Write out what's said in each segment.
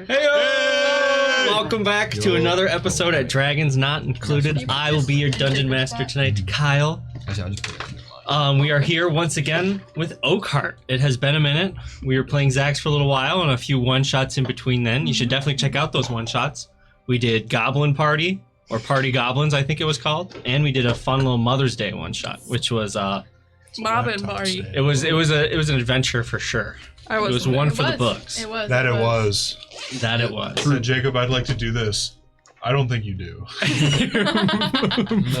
Hey! Welcome back to another episode at Dragons Not Included. I will be your dungeon master tonight, Kyle. We are here once again with Oakheart. It has been a minute. We were playing Zax for a little while and a few one-shots in between then. You should definitely check out those one-shots. We did Goblin Party, or Party Goblins, I think it was called, and we did a fun little Mother's Day one-shot, which was Mobbin Party. It was an adventure for sure. It was one for the books. It was. That it was. So, Jacob, I'd like to do this. I don't think you do.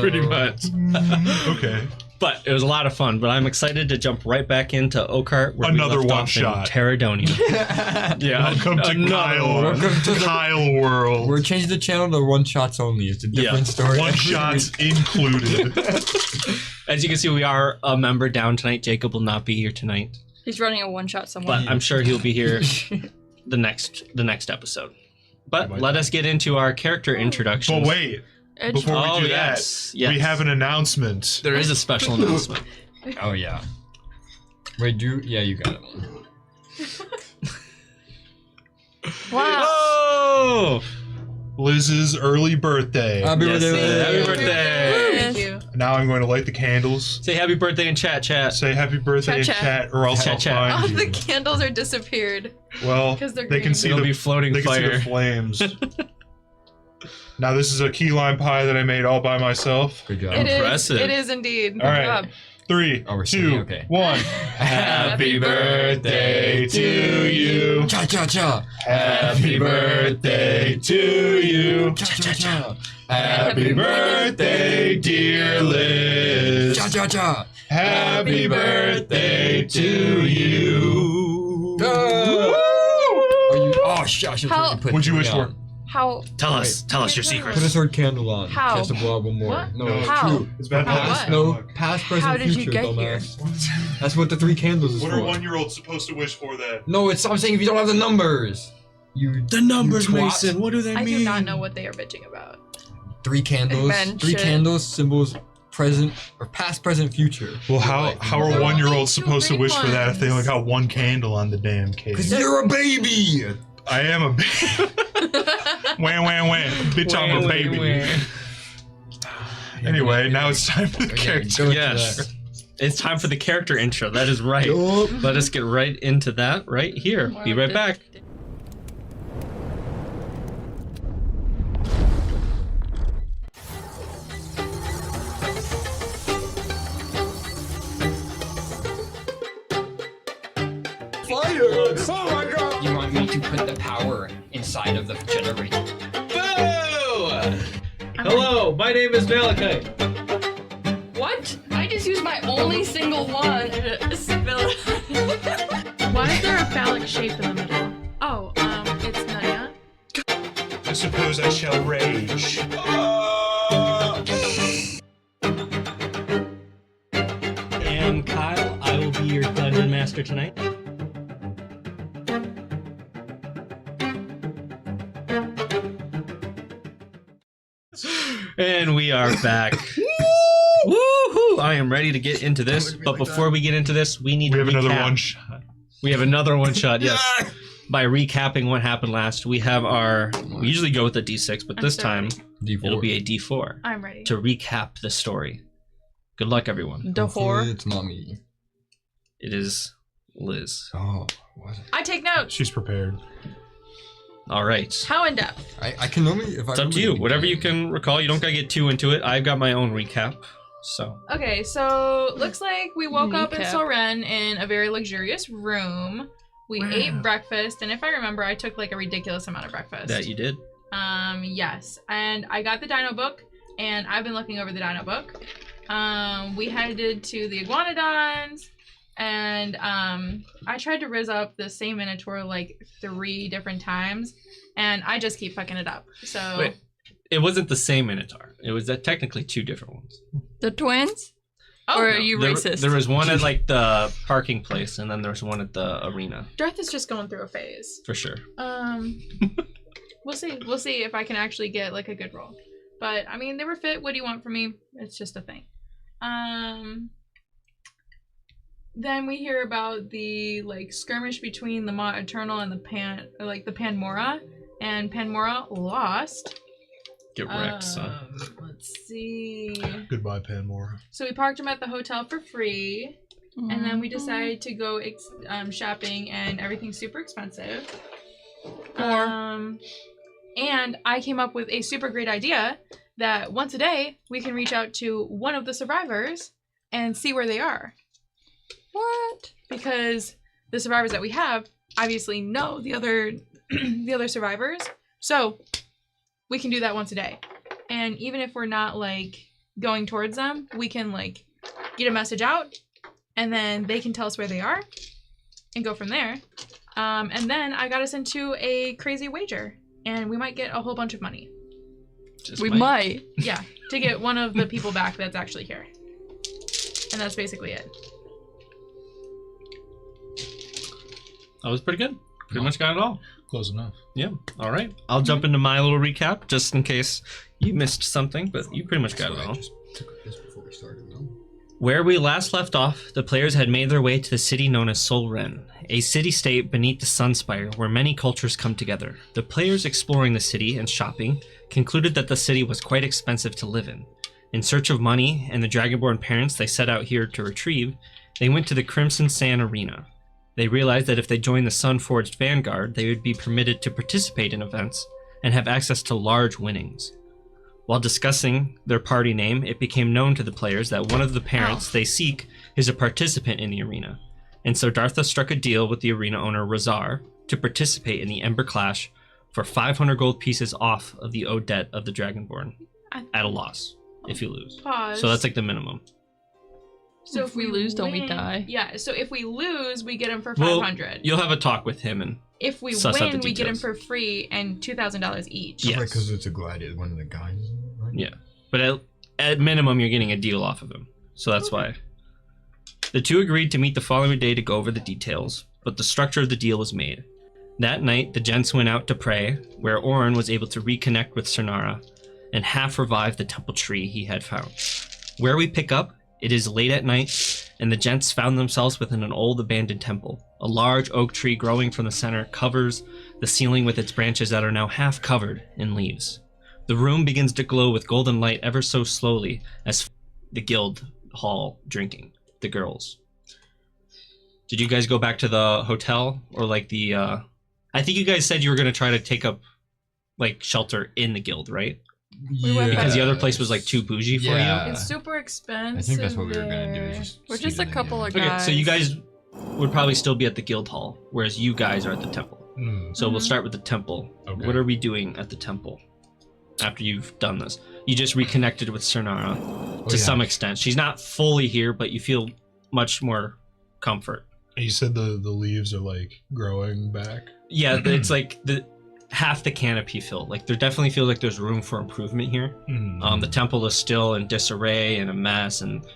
Pretty much. Okay. But it was a lot of fun. But I'm excited to jump right back into Oakheart. Where Another we left one off shot. in Terradonia. Yeah. Welcome to Kyle. Welcome to Kyle World. We're changing the channel to one shots only. It's a different story. One shots included. As you can see, we are a member down tonight. Jacob will not be here tonight. He's running a one-shot somewhere. But I'm sure he'll be here the next episode. But let us get into our character introductions. But wait, before we do that, we have an announcement. There is a special announcement. Oh yeah. Wait, yeah, you got it. Wow. Whoa! Liz's early birthday. Happy Yes, birthday! happy birthday! Thank you. Now I'm going to light the candles. Say happy birthday in chat. Say happy birthday in chat, or else I'll Chat. Oh, find the you. candles are disappeared. Well, 'Cause they're they can green. see It'll the be floating they can see fire. the flames. Now this is a key lime pie that I made all by myself. Good job. Impressive. It is indeed. Good All right. job. 3, Oh, we're 2, singing, okay. 1. Happy birthday to you. Cha cha cha. Happy birthday to you. Cha cha cha. Happy birthday, dear Liz. Cha cha cha. Happy birthday to you. Oh shit! I should How- have put. What'd you wish down. for? How? Tell us your Put a secrets. sword candle on. How? Just to blow up one more. What? No, No. it's How? true. It's bad How luck. what? No, past, present, How did you future, get dumbass. That's what the three candles is What for. are 1-year-olds supposed to wish for then? No, it's. I'm saying if you don't have the numbers. The numbers, you twat. Mason. What do they I mean? do not know what they are bitching about. 3 candles. Men 3 should- candles symbols present or past, present, future. Well, how are There are 1-year-olds only 2 supposed to big wish for that if they only ones. got 1 candle on the damn cake? Cause you're a baby. I am a baby. Wham, wham, wham. Bitch, I'm a baby. Anyway, now it's time for the character. Yes. It's time for the character intro. That is right. Yup. Let us get right into that right here. Be right back. You want me to put the power inside of the generator? Boo! Hello, my name is Malachi. What? I just used my only single one. Spill it. Why is there a phallic shape in the middle? Oh, it's Nanya. I suppose I shall rage. I am Kyle. I will be your dungeon master tonight. And we are back. Woohoo! I am ready to get into this, but before we get into this, we need We to have another recap. one shot. We have another one shot, yes. By recapping what happened last, we have we usually go with a D6, but this time D4. it'll be a D4 I'm ready. to recap the story. Good luck, everyone. Hopefully it's not me. It is Liz. Oh, what? I take notes. She's prepared. All right. How in depth? I can only if I. It's up to you. Whatever you can recall. You don't gotta get too into it. I've got my own recap. So Okay, so looks like we woke up in Recap. Soren in a very luxurious room. We ate breakfast, and if I remember, I took like a ridiculous amount of breakfast. that you did. Yes, and I got the Dino book, and I've been looking over the Dino book. We headed to the Iguanodons, and I tried to rizz up the same Minotaur like 3 different times, and I just keep fucking it up. So Wait, it wasn't the same Minotaur. It was technically 2 different ones. the twins? Or no. are you There- racist? There was one at like the parking place, and then there was one at the arena Darth is just going through a phase. for sure. We'll see. We'll see if I can actually get like a good roll. But I mean, they were fit. What do you want from me? It's just a thing. then we hear about the like skirmish between the Ma Eternal and the Panmora, and Panmora lost. Get wrecked, son. Let's see. Goodbye, Panmora. So we parked him at the hotel for free, and then we decided to go shopping, and everything's super expensive. And I came up with a super great idea that once a day we can reach out to one of the survivors and see where they are. What? Because the survivors that we have obviously know the other survivors, so we can do that once a day. And even if we're not like going towards them, we can like get a message out, and then they can tell us where they are, and go from there. And then I got us into a crazy wager, and we might get a whole bunch of money. We might. Yeah, to get one of the people back that's actually here. And that's basically it. That was pretty good. Pretty much got it all. Close enough. Yeah. All right. I'll jump into my little recap just in case you missed something, but you pretty much got it all. Just took this before we started, no? Where we last left off, the players had made their way to the city known as Solren, a city-state beneath the Sunspire where many cultures come together. The players exploring the city and shopping concluded that the city was quite expensive to live in. In search of money and the Dragonborn parents they set out here to retrieve, they went to the Crimson Sand Arena. They realized that if they joined the Sun-Forged Vanguard, they would be permitted to participate in events and have access to large winnings. While discussing their party name, it became known to the players that one of the parents they seek is a participant in the arena. And so Dartha struck a deal with the arena owner Razar to participate in the Ember Clash for 500 gold pieces off of the owed debt of the Dragonborn at a loss if you lose. Pause. So that's like the minimum. So if we lose, don't we win- die? Yeah, so if we lose, we get him for Well, 500. You'll have a talk with him and If we suss out the win, we get him details. for free and $2,000 each. Yes. Right, because it's a gladiator, one of the guys, right? Yeah, but at minimum, you're getting a deal off of him. So that's why. The two agreed to meet the following day to go over the details, but the structure of the deal was made. That night, the gents went out to pray, where Orin was able to reconnect with Cernara and half revive the temple tree he had found. Where we pick up, it is late at night, and the gents found themselves within an old abandoned temple. A large oak tree growing from the center covers the ceiling with its branches that are now half covered in leaves. The room begins to glow with golden light ever so slowly as the guild hall drinking, the girls. Did you guys go back to the hotel or like the, I think you guys said you were going to try to take up like shelter in the guild, right? We went Because the other place was like too bougie for you? Yeah. It's super expensive. I think that's what we were gonna do. there. Is just We're sleep just a in the couple guild. of Okay, guys. so you guys would probably still be at the guild hall, whereas you guys are at the temple. So we'll start with the temple. Okay. What are we doing at the temple after you've done this? You just reconnected with Cernara to yeah. some extent. She's not fully here, but you feel much more comfort. You said the leaves are like growing back. Yeah, it's like the half the canopy filled. Like there definitely feels like there's room for improvement here. The temple is still in disarray and a mess, and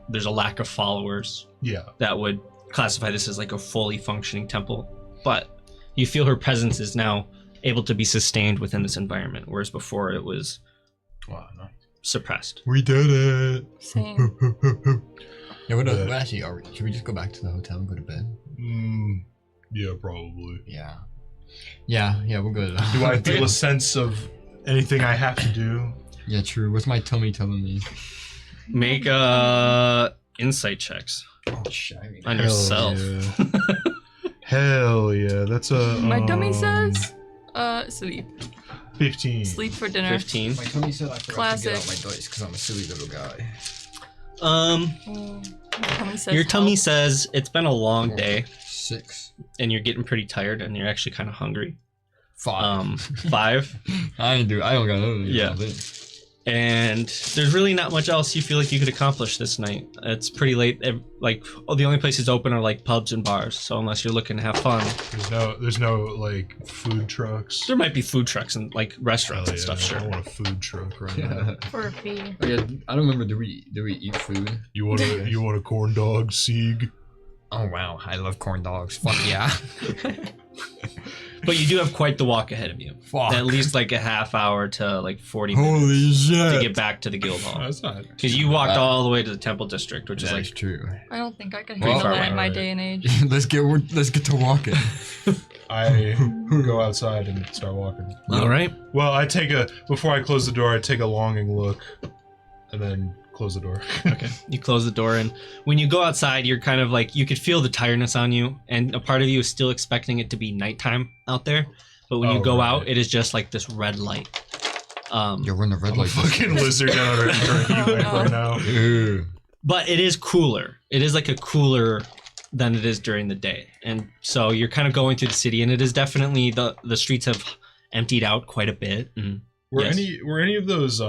there's a lack of followers Yeah. that would classify this as like a fully functioning temple. But you feel her presence is now able to be sustained within this environment, whereas before it was Wow. Nice. suppressed. We did it. Same. Yeah, what actually, should we just go back to the hotel and go to bed? Yeah, probably. Yeah. Yeah, we'll go to that. Do I feel a sense of anything I have to do? Yeah, true. What's my tummy telling me? Make insight checks Oh, shiny. on yourself. Yeah. Hell yeah. That's a. My tummy says, sleep. 15. Sleep for dinner. 15. My tummy said I forgot Classic. to get out my dice because I'm a silly little guy. My tummy says Your tummy help. says it's been a long day 6. and you're getting pretty tired and you're actually kind of hungry. 5. 5. I don't got nothing. Yeah. And there's really not much else you feel like you could accomplish this night. It's pretty late. Like, the only places open are like pubs and bars. So unless you're looking to have fun, There's no like food trucks. there might be food trucks and like restaurants Hell and yeah, stuff. I Sure. want a food truck right now. Yeah. For a fee. Oh, yeah, I don't remember. Do we eat food? You want a corn dog, Sieg? Oh wow, I love corn dogs. Fuck yeah. But you do have quite the walk ahead of you. Fuck. At least like a half hour to like 40 minutes Holy shit. to get back to the guild hall. That's not. Because you walked all the way to the temple district, which is That like is true. I don't think I can Well, handle far that away. in my Alright. day and age. let's get to walking. I go outside and start walking. all right. Well, before I close the door, I take a longing look, and then close the door. Okay. You close the door, and when you go outside, you're kind of like, you could feel the tiredness on you, and a part of you is still expecting it to be nighttime out there. But when you go out, it is just like this red light. You're running a red I'm a light. fucking lizard under a heat wave right now. Ew. But it is cooler. It is like a cooler than it is during the day. And so you're kind of going through the city, and it is definitely, the streets have emptied out quite a bit. And Were yes. any of those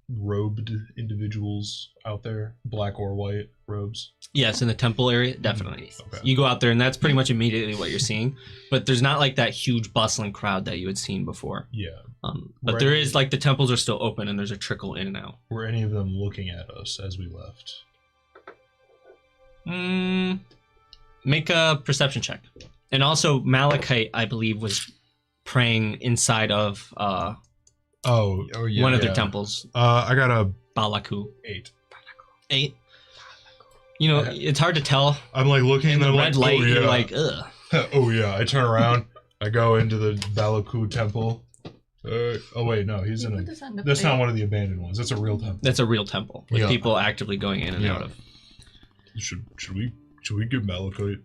robed individuals out there, black or white robes? Yes, in the temple area, definitely. Okay. You go out there, and that's pretty much immediately what you're seeing. But there's not like that huge bustling crowd that you had seen before. Yeah. But Right. there is, like, the temples are still open, and there's a trickle in and out. Were any of them looking at us as we left? Make a perception check. And also, Malachite, I believe, was praying inside of Oh, yeah. one of their yeah. temples, I got a Balaku. 8. 8. You know, it's hard to tell. I'm like looking In and the I'm red like, light, oh, yeah. you're like, ugh. Oh yeah, I turn around, I go into the Balaku temple. Oh wait, no, he's in a. That's not one of the abandoned ones. That's a real temple. That's a real temple with Yeah. people actively going in and Yeah. out of. Should we get Malachite?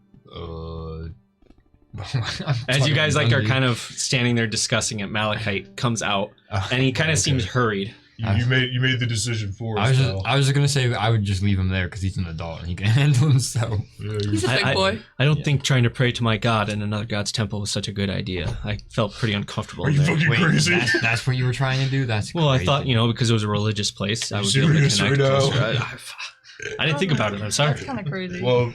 As you guys like are kind of standing there discussing it, Malachite comes out and he kind of seems hurried. You made the decision for I us. was just gonna say I would just leave him there because he's an adult and he can handle himself. He's a big boy. I don't think trying to pray to my god in another god's temple was such a good idea. I felt pretty uncomfortable Are you there. fucking crazy? That's what you were trying to do? That's Well, I crazy. thought, because it was a religious place, I would be able to Serious connect right now? closer. I didn't think about it. I'm sorry. That's kind of crazy. Well,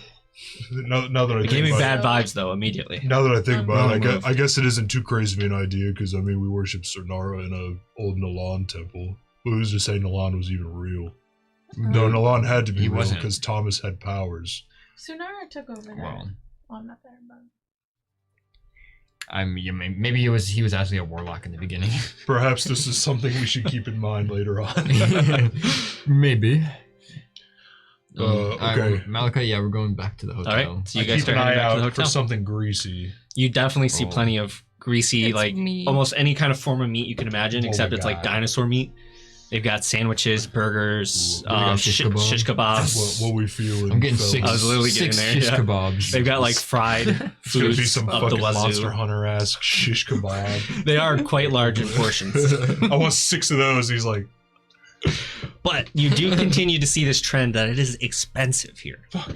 now that I It think gave me about bad vibes though immediately. Now that I think about it, Wrong I guess it isn't too crazy of an idea because I mean we worship Cernara in a old Nalan temple. But who's to say Nalan was even real? No, Nalan had to be He real wasn't. because Thomas had powers. Sunara took over that. Well, I'm not there, but I mean, maybe he was actually a warlock in the beginning. Perhaps this is something we should keep in mind later on. Maybe. Okay. Malachi, yeah, we're going back to the hotel. All right, so you I guys keep start an eye heading back to the out for hotel. something greasy. You definitely see Oh. plenty of greasy, It's like meat. almost any kind of form of meat you can imagine, Oh except my it's like God. dinosaur meat. They've got sandwiches, burgers, Ooh, we got shish kebab. shish kebabs. What we feel. I'm getting six. I was literally six getting there, shish yeah. kebabs. They've got like fried It's gonna foods be some up the fucking Monster wazoo. Hunter ass shish kebab. They are quite large in portions. I want 6 of those. He's like, But you do continue to see this trend that it is expensive here. fuck.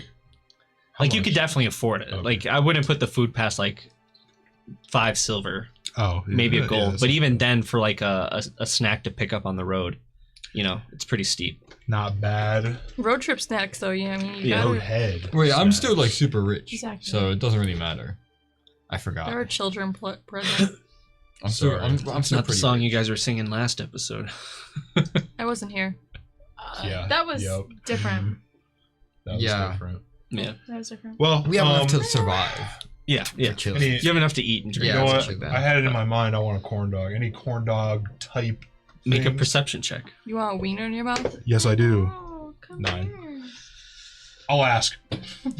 Like you could definitely afford it. Okay. Like I wouldn't put the food past like 5 silver, Oh, yeah, maybe a yeah, gold. that's But even then, for like a snack to pick up on the road, it's pretty steep. not bad. Road trip snacks, though. Yeah, I mean, you Yeah. gotta, Road head. Wait, I'm still like super rich, Exactly. so it doesn't really matter. I forgot. there are children present. I'm still, Sorry. I'm It's still not the pretty song rich. you guys were singing last episode. I wasn't here. Yeah. that was Yep. different. That was Yeah. different. Yeah, That was different. Well, We have enough to survive. yeah. Chill. any- You have enough to eat and drink. you Yeah, know it's what? actually bad. I had it in my mind. I want a corn dog. Any corn dog type. Make a things? perception check. You want a wiener in your mouth? Yes, I do. Oh, come 9. here. I'll ask.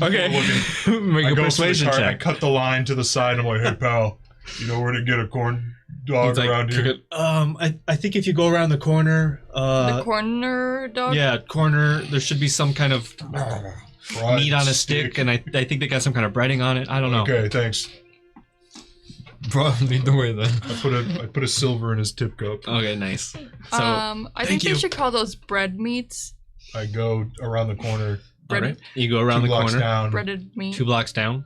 Okay. Looking. Make I a go to the persuasion cart. I check. cut the line to the side. I'm like, hey pal, you know where to get a corn dog He's like, around "Kick here? it." I think if you go around the corner, the corner dog? yeah, corner, there should be some kind of Fried meat on a stick, and I think they got some kind of breading on it. I don't know. Okay, thanks. Bro, lead the way then. I put a silver in his tip cup. Okay, nice. So I thank think you. they should call those bread meats. I go around the corner, all right, you go around 2 the blocks corner, down. Breaded meat. 2 blocks down,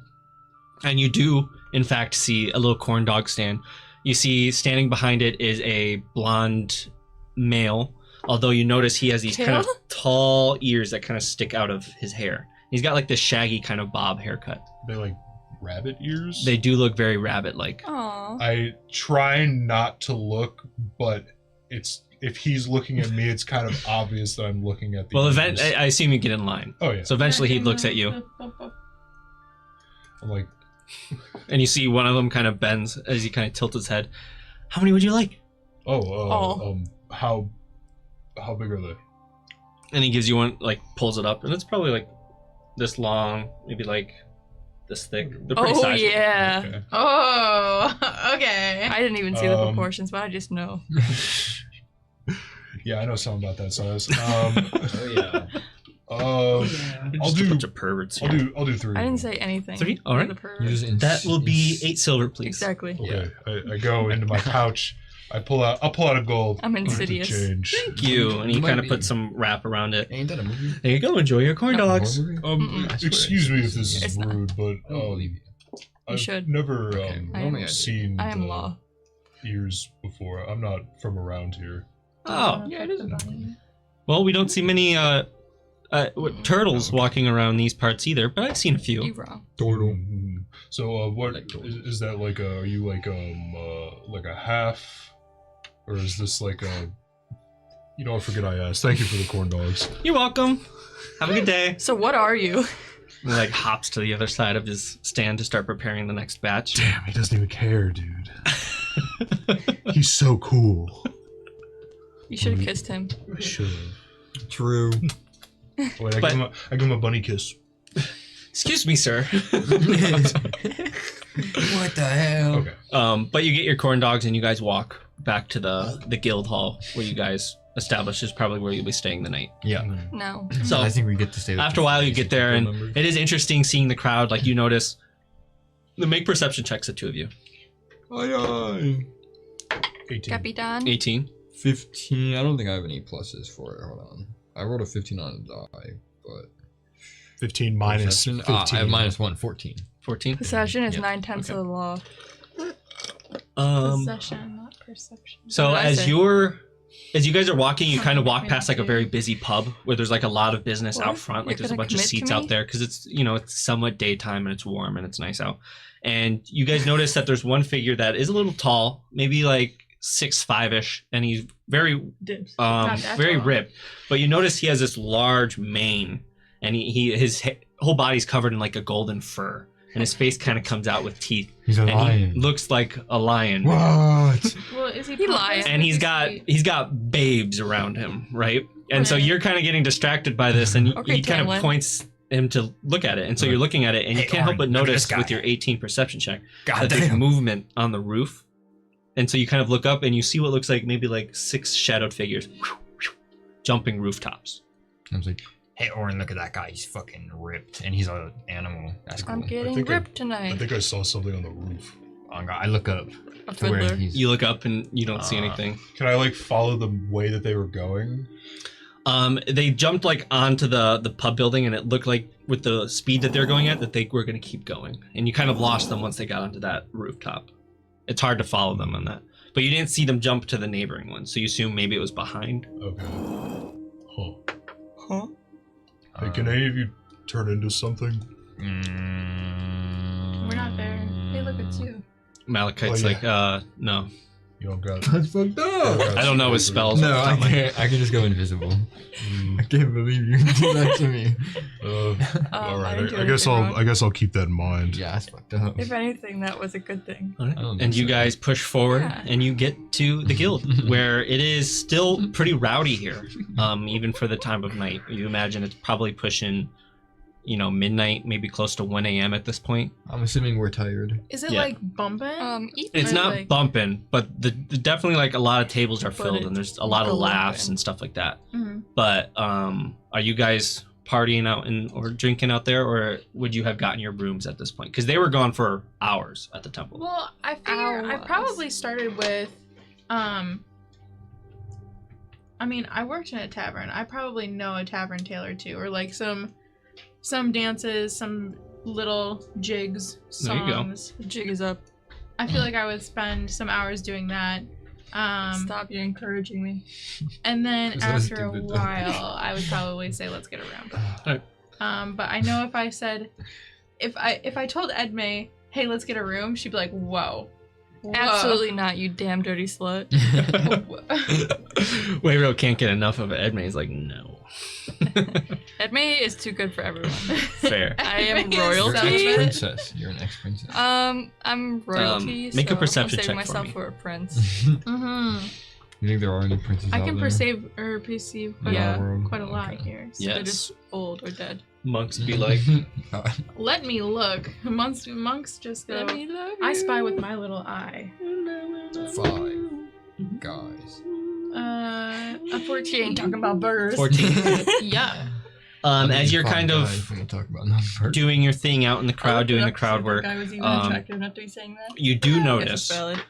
and you do in fact see a little corn dog stand. You see standing behind it is a blonde male, although you notice he has these kind of Tail? tall ears that kind of stick out of his hair. He's got like this shaggy kind of bob haircut. They like rabbit ears. They do look very rabbit-like. Aw. I try not to look, but it's if he's looking at me, it's kind of obvious that I'm looking at the. Well, others. I assume you get in line. Oh yeah. So eventually he looks at you, I'm like, and you see one of them kind of bends as he kind of tilts his head. How many would you like? How big are they? And he gives you one, like pulls it up, and it's probably like this long, maybe like this thick. They're pretty Oh sizable. yeah. Okay. Oh, okay. I didn't even see the proportions, but I just know. Yeah, I know something about that size. Oh yeah. We're I'll just a do. bunch of perverts I'll here. do 3. I didn't say anything. 3? All right. The pervert. You just That will be 8 silver, please. Exactly. Okay. I go into my pouch. I'll pull out a gold. I'm to insidious. change. Thank you. And he Might kind of be. puts some wrap around it. Ain't that a movie? There you go. Enjoy your corn dogs. Mm-mm. I swear Excuse me if this It's is not. rude, but I don't believe you. I've should. never Okay, normally I do. seen I am the law. ears before. I'm not from around here. Oh, Yeah, it isn't. well, we don't see many turtles walking around these parts either, but I've seen a few. You wrong. Mhm. So what Like turtles. is that like? Are you like a half, or is this like a? You know, I forget I asked. Thank you for the corn dogs. You're welcome. Have a good day. So what are you? And he like hops to the other side of his stand to start preparing the next batch. Damn, he doesn't even care, dude. He's so cool. You should have kissed him. I should have. True. Wait, I But- give him a bunny kiss. Excuse me, sir. What the hell? Okay. But you get your corn dogs and you guys walk back to the guild hall where you guys established is probably where you'll be staying the night. Yeah. No. So I think we get to stay there after a while you get there and Members. it is interesting seeing the crowd. Like you notice make perception checks, the two of you. Aye, 18. Capitan. 18. 15. I don't think I have any pluses for it. Hold on. I rolled a 15 on the die, but 15 minus perception- 15. I have -1, 14. 14. Possession is Yeah. 9/10 Okay. of the law. Possession, not perception. So What did I as say? as you guys are walking, you kind of walk Yeah, past like a okay. very busy pub where there's like a lot of business What? out front. Like You're there's a gonna bunch of commit to seats me? out there because it's it's somewhat daytime and it's warm and it's nice out. And you guys notice that there's one figure that is a little tall, maybe like 6'5"-ish, and he's very Dibs. Not that very tall. ripped. But you notice he has this large mane, and his whole body's covered in like a golden fur, and his face kind of comes out with teeth, He's a and lion. he looks like a lion. What? Well, is he? He pompous? lies. And Is he- he's got babes around him, right? And so Right. you're kind of getting distracted by this, and Okay, he kind of Tamlin. points him to look at it, and so you're looking at it, and you Hey, can't help Orin, but look at notice this with guy. your 18 perception check God that there's damn. movement on the roof, and so you kind of look up and you see what looks like maybe like 6 shadowed figures jumping rooftops. I was like, hey, Orin, look at that guy. He's fucking ripped, and he's an animal. That's cool. I'm getting think ripped I tonight. think I saw something on the roof. Oh, God, I look up A to where fiddler. he's. You look up and you don't see anything. Can I like follow the way that they were going? They jumped like onto the pub building, and it looked like with the speed that they're going at that they were going to keep going, and you kind of lost them once they got onto that rooftop. It's hard to follow them on that, but you didn't see them jump to the neighboring one, so you assume maybe it was behind. Okay. Huh. Huh? Hey, can any of you turn into something? We're not there. Hey, look, it's you. Malachite's Oh, yeah. like, no, You don't got. That's fucked up. I don't know his spells. No, off the I top of my head. can't. I can just go invisible. Mm, I can't believe you did that to me. all right. didn't do I guess anything wrong. I guess I'll keep that in mind. Yeah, that's fucked up. If anything, that was a good thing. All right. I don't think And you so. guys push forward, Yeah. and you get to the guild, where it is still pretty rowdy here, even for the time of night. You imagine it's probably pushing, midnight, maybe close to 1 a.m. at this point. I'm assuming we're tired. Is it Yeah. like bumping? It's Or, not like- bumping, but the definitely like a lot of tables are But filled, it's and there's a lot of going. laughs and stuff like that. Mhm. But are you guys partying out or drinking out there, or would you have gotten your rooms at this point? Because they were gone for hours at the temple. Well, I figure I Hours. probably started with, I mean, I worked in a tavern. I probably know a tavern tale or two, or like some dances, some little jigs, There you go. songs. The jig is up. I feel like I would spend some hours doing that. Stop you encouraging me. And then So after a stupid. while, I would probably say, "Let's get around." But I know if I said, if I told Edme, "Hey, let's get a room," she'd be like, "Whoa." Absolutely not, you damn dirty slut. Wayro can't get enough of it. Edmay's like, no. Edme is too good for everyone. Fair. I am You're an royalty. ex-princess. You're an ex-princess. I'm royalty. make a so perception I'm saving check for myself me. for a prince. Mm-hmm. You think there are any princes I out can there? perceive quite, Yeah. quite a lot Okay. here. So Yes. They're just old or dead. Monks be like, let me look. Monks just go. Let me love I you. spy with my little eye. 5 guys. A 14. She ain't talking about burgers. 14. Yeah. As you're 5 kind guys, of we're gonna talk about numbers. doing your thing out in the crowd, doing the crowd work, I was even attractive enough to be saying that. you do I guess it's notice valid.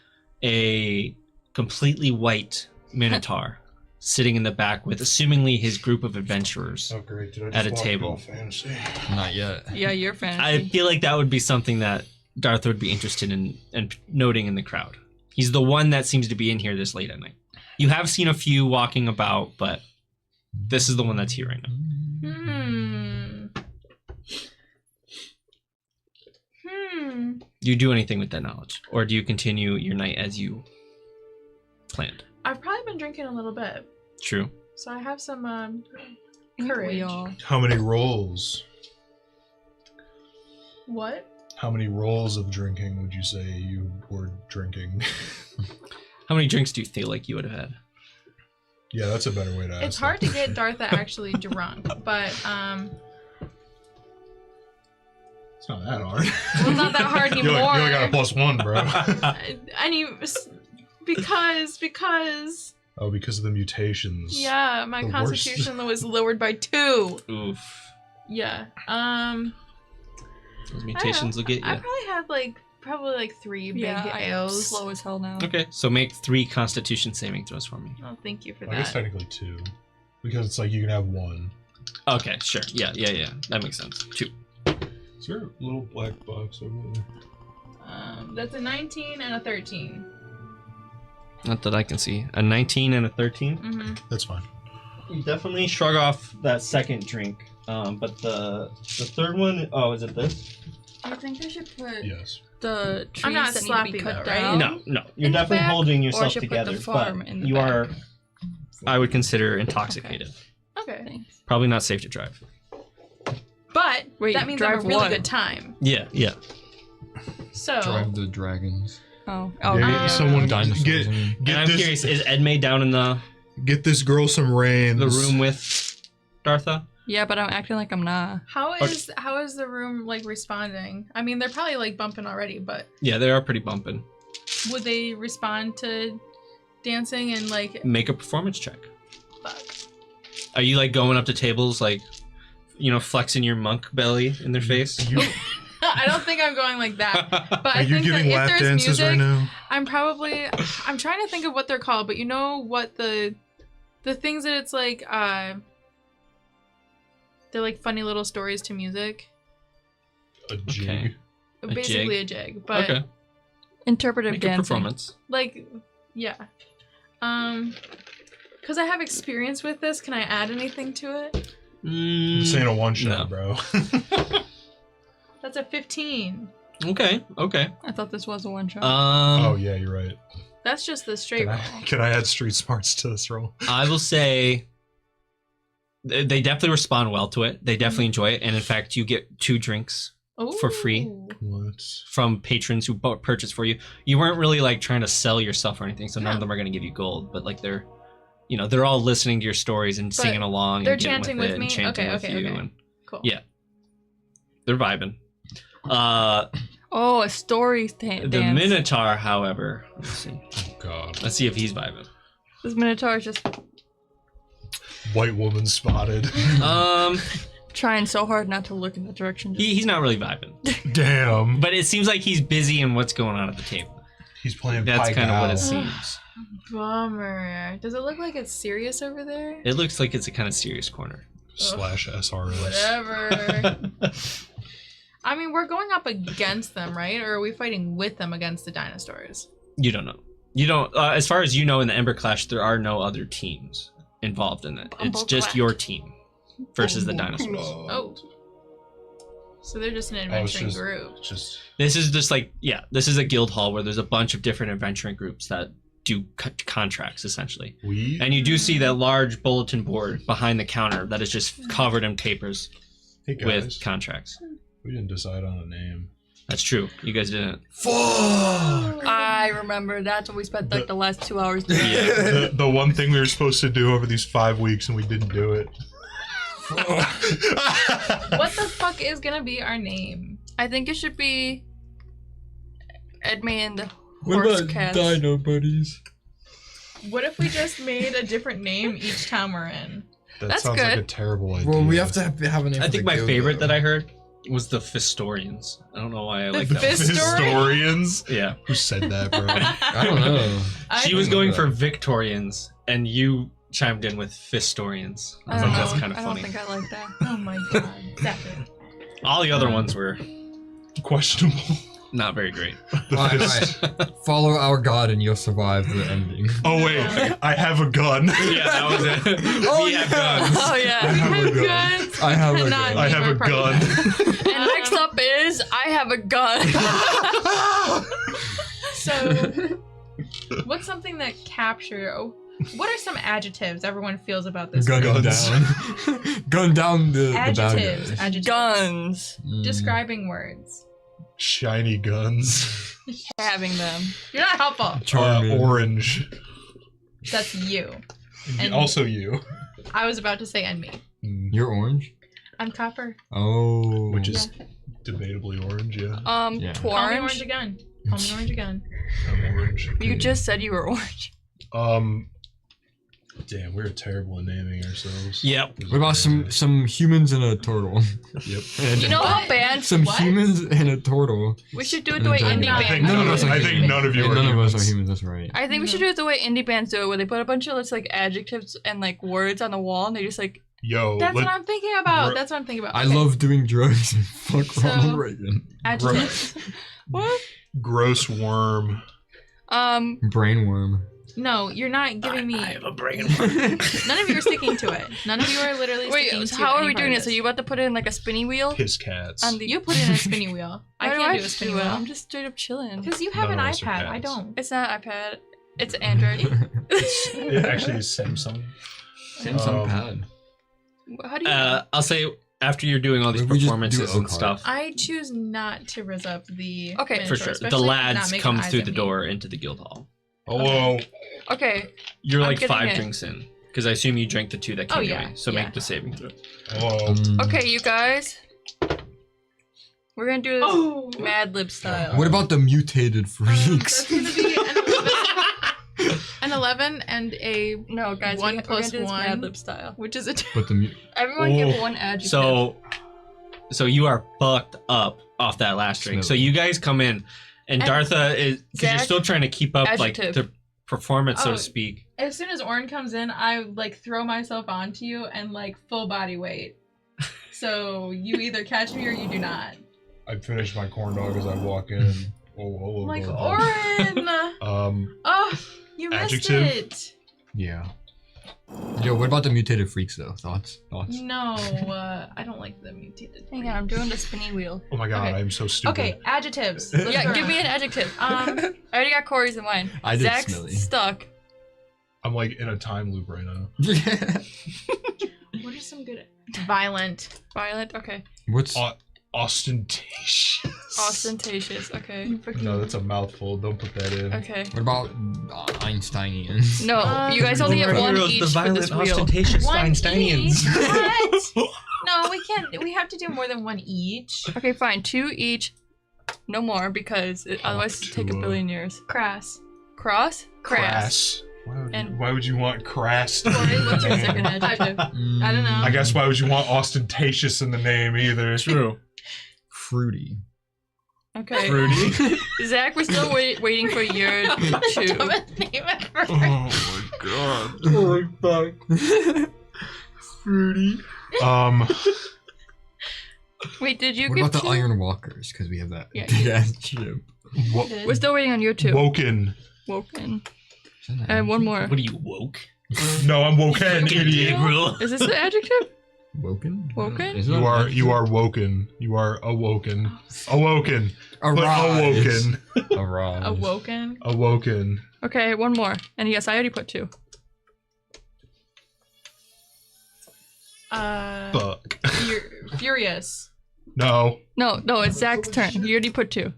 a completely white minotaur sitting in the back with assumingly his group of adventurers. Oh great! Did I At just a walk table. into a fantasy? Not yet. Yeah, you're fantasy. I feel like that would be something that Darth would be interested in and noting in the crowd. He's the one that seems to be in here this late at night. You have seen a few walking about, but this is the one that's here right now. Do you do anything with that knowledge? Or do you continue your night as you planned? I've probably been drinking a little bit, True. so I have some Ain't courage. we all? How many rolls? What? How many rolls of drinking would you say you were drinking? How many drinks do you feel like you would have had? Yeah, that's a better way to ask. It's hard to get Dartha actually drunk, but It's not that hard. well, not that hard You anymore. only got a +1, bro. Because Oh, because of the mutations. yeah, my The worst. constitution was lowered by 2. Oof. Yeah. Those mutations will get I you. probably had probably like 3 big Yeah, I am ales. slow as hell now. Okay, so make 3 Constitution saving throws for me. Oh, thank you for I guess that. technically 2. Because it's like you can have 1. Okay, sure. Yeah. That makes sense. 2. Is there a little black box over there? That's a 19 and a 13. Not that I can see. A 19 and a 13. Mm-hmm. That's fine. You definitely shrug off that second drink. But the third one, oh, is it this? I think I should put Yes. the trees I'm not that need to be slappy cut though, right? down. No. You're In the definitely back, holding or I yourself should put the together, farm but in the you back? are, I would consider intoxicated. Okay. Thanks. Probably not safe to drive. But Wait, that means I have a drive really what? good time. Yeah. So Drive the dragons. Oh, Yeah, someone Dinosaurs. get I mean. And get I'm this curious, is Edmay down in the get this girl some reins. room with Dartha? yeah, but I'm acting like I'm not. how is the room responding? I mean, they're probably bumping already, but Yeah, they are pretty bumping. would they respond to dancing and Make a performance check. fuck? Are you going up to tables flexing your monk belly in their face? I don't think I'm going like that. But Are I you think giving that lap if there's dances music, right now? I'm trying to think of what they're called, but you know what the things that it's they're funny little stories to music. A jig. Okay. Basically a jig, but Okay. Interpretive Make a dancing. performance. yeah. Because I have experience with this, can I add anything to it? This ain't a one shot, no. bro. That's a 15. Okay. I thought this was a one shot. Oh yeah, you're right. That's just the straight Can roll. can I add street smarts to this roll? I will say they definitely respond well to it. They definitely enjoy it, and in fact, you get 2 drinks for free. Ooh. What? from patrons who purchased for you. You weren't really trying to sell yourself or anything, so none of No. them are going to give you gold, but they're they're all listening to your stories and singing along they're and getting chanting with with it me? and chanting Okay, with okay, you okay. and Cool. Yeah. they're vibing. Oh, a story The dance. Minotaur, however, Oh god. let's see if he's vibing. This Minotaur is just White woman spotted. trying so hard not to look in the direction. He's not really vibing, Damn. but it seems like he's busy in what's going on at the table. He's playing That's Pike kind of what Owl. it seems. Bummer. Does it look like it's serious over there? It looks like it's a kind of serious corner. Slash SRS. Whatever. I mean, we're going up against them, right? Or are we fighting with them against the dinosaurs? You don't know. You don't. As far as you know, in the Ember Clash, there are no other teams involved in it. It's just your team versus the dinosaurs. Oh. So they're just an Oh, it's adventuring just- group. Just This is just like, yeah, this is a guild hall where there's a bunch of different adventuring groups that do contracts essentially. we. And you do see that large bulletin board behind the counter that is just covered in papers Hey guys, with contracts. we didn't decide on a name. That's true. You guys didn't. Fuck! I remember. That's what we spent like the last 2 hours doing. Yeah. The one thing we were supposed to do over these 5 weeks and we didn't do it. What the fuck is gonna be our name? I think it should be Edme and the What Horse about Cats. Dino Buddies? What if we just made a different name each time we're in? That That's sounds like a good. terrible idea. Well, we have to have a name. I for think the my guild, favorite though. that I heard was the Fistorians. I don't know why I like The that. one. Historians? Yeah. Who said that, bro? I don't know. She I- was I going love for that. Victorians, and you chimed in with Fistorians. I I thought don't that's know. kind of I don't funny. think I like that. Oh my god. Zach. All the other ones were Questionable. not very great. The Alright, fist- alright. Follow our god and you'll survive the ending. Oh wait, I have a gun. Yeah, that was it. Oh, We have yeah. guns. Oh I yeah. have a gun. Guns. I have a Not gun. I have a Beaver gun. Party. And next up is I have a gun. So, what's something that capture? What are some adjectives everyone feels about this? Gun group? Guns. down. Gun down the bad Adjectives. guys. Adjectives. Guns. Mm. Describing words. Shiny guns. Having them. You're not helpful. Charming. Orange. That's you. And- Also you. I was about to say and me. Mm, You're orange? I'm copper. Oh. Which is debatably orange, yeah. Yeah. Call me orange Twarange. again. Call me orange again. I'm orange. You just said you were orange. Damn, we're terrible at naming ourselves. Yep. What about some humans and a turtle? Yep. You know how bad? Some What? humans and a turtle. We should do it the way And indie a I bands. think none of us. I think none of you Yeah, are none of us are humans. humans, that's right. I think we should do it the way indie bands do it, where they put a bunch of like adjectives and like words on the wall, and they just like Yo, That's what let, I'm thinking about. Gro- That's what I'm thinking about. I Okay. love doing drugs and fuck So- Ronald Reagan. adjectives. what? gross worm. Brainworm. No, you're not giving me. I have a brain. None of you are sticking to it. None of you are literally Wait, sticking so to how are any we part doing of it? So you about to put in like a spinny wheel? Piss cats. On the You put in a spinny wheel. I Why can't do a just spinny do it? wheel. I'm just straight up chilling. Because you have None an of us are iPad. I cats. don't. It's not iPad. It's Android. It actually is Samsung. Samsung pad. How do you? I'll say after you're doing all these We just do performances and Oakheart. stuff, I choose not to rizz up the. Okay. miniature, for sure, the especially not lads making come eyes through at the me. door into the guild hall. Hello. Okay. You're I'm like getting 5 it. drinks in, because I assume you drank the 2 that came Oh, your yeah, way. So yeah. make the saving throw. Hello. Okay, you guys. We're gonna do this Oh. Mad Lib style. What about the mutated That's freaks? gonna be an 11 and a No, guys. One we're plus gonna do this one. Mad Lib style. which is a. But the Everyone give Oh. one adjective. So you are fucked up off that last drink. So Smelly. you guys come in, and And Dartha is because you're Zach, still trying to keep up like adjective. the performance, so Oh. to speak. As soon as Orin comes in, I like throw myself onto you and like full body weight. So you either catch me or you do not. I finished my corn dog as I walk in. Oh, hello. I'm like Dartha. Orin. Oh, you missed Adjective? it. Yeah. Yo, what about the mutated freaks though? Thoughts? No, I don't like the mutated. Hang on, I'm doing the spinny wheel. Oh my god, Okay. I'm so stupid. Okay, adjectives. Yeah, give me an adjective. I already got Corey's in mine. I did Zach's smelly. stuck. I'm like in a time loop right now. What are some good? Violent. Violent. Okay. What's Ostentatious. Ostentatious. Okay. No, that's a mouthful. Don't put that in. Okay. what about Einsteinians? No, you guys only have one each for this wheel. ostentatious One Einsteinians. each? What? No, we can't. We have to do more than one each. Okay, fine. 2 each. No more because otherwise it'd take a to, billion years. Crass. Cross. Crass. And- Why would you want crass? to Corey, be in the what's your name? second adjective? I don't know. I guess why would you want ostentatious in the name either? True. Fruity. Okay. Fruity. Zach, we're still waiting for your two. Dumbest name ever. Oh my god. Oh fuck. Fruity. Wait, did you What give about the two? Iron Walkers? Because we have that Yeah, big ass ship. We're still waiting on your two. Woken. Woken. And one more. What are you woke? No, I'm woken, Fucking idiot. Gabriel. Is this the adjective? Woken? Woken? Is it You on are Netflix? you are woken. You are awoken. Awoken. But Arise. awoken. Arise. Awoken. Awoken. Okay, one more. And yes, I already put 2. Fuck. Furious. No. No, it's Zach's turn. You already put 2.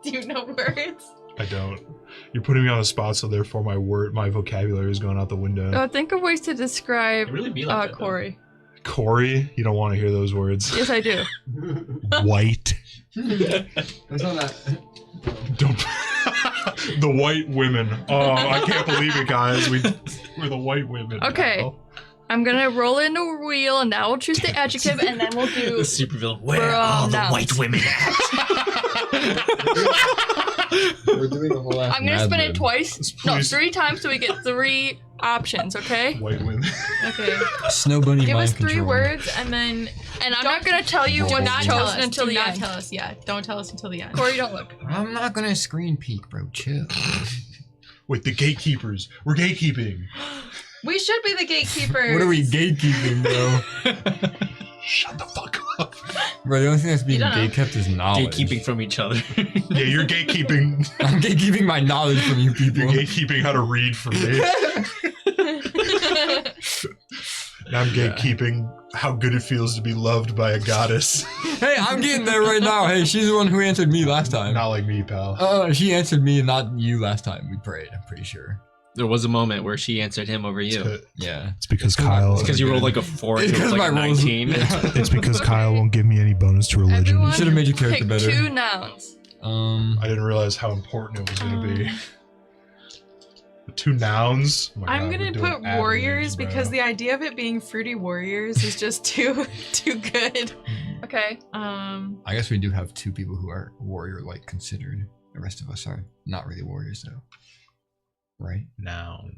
Do you know words? I don't. You're putting me on the spot, so therefore my vocabulary is going out the window. Oh, think of ways to describe It really be like that, though. Corey. Corey, you don't want to hear those words. Yes, I do. White. It's not that. Don't. The white women. Oh, I can't believe it, guys. We're the white women. Okay. now. I'm gonna roll in the wheel, and now we'll choose the adjective, and then we'll do. The supervillain. Where are the nouns. white women at? We're doing the whole ass I'm gonna Mad spin it Lib. twice. No, Please. 3 times so we get 3 options, okay? White women. Okay. Snow Bunny Give mind us 3 control. words and then And I'm not gonna tell you Do what's not tell chosen us. until Do the not end. tell us. Yeah, don't tell us until the end. Corey, don't look. I'm not gonna screen peek, bro. Chill. Wait, the gatekeepers. We're gatekeeping. We should be the gatekeepers. What are we gatekeeping, bro? Shut the fuck up. Bro, the only thing that's being You don't know. gatekept is knowledge. Gatekeeping from each other. Yeah, you're gatekeeping. I'm gatekeeping my knowledge from you people. You're gatekeeping how to read from me. And I'm gatekeeping how good it feels to be loved by a goddess. Hey, I'm getting there right now. Hey, she's the one who answered me last time. Not like me, pal. She answered me and not you last time we prayed, I'm pretty sure. There was a moment where she answered him over you. Yeah. It's because Kyle. It's because you rolled like a 4 and It's it was 'cause like a my rolls- 19. Yeah. It's because Kyle won't give me any bonus to religion. Everyone Should've made your character pick better. 2 nouns. I didn't realize how important it was going to be. 2 nouns. Oh my I'm God, gonna we're doing put ad warriors libs, bro. because the idea of it being fruity warriors is just too good. Okay. I guess we do have 2 people who are warrior-like considered. The rest of us are not really warriors, though. Right? Noun.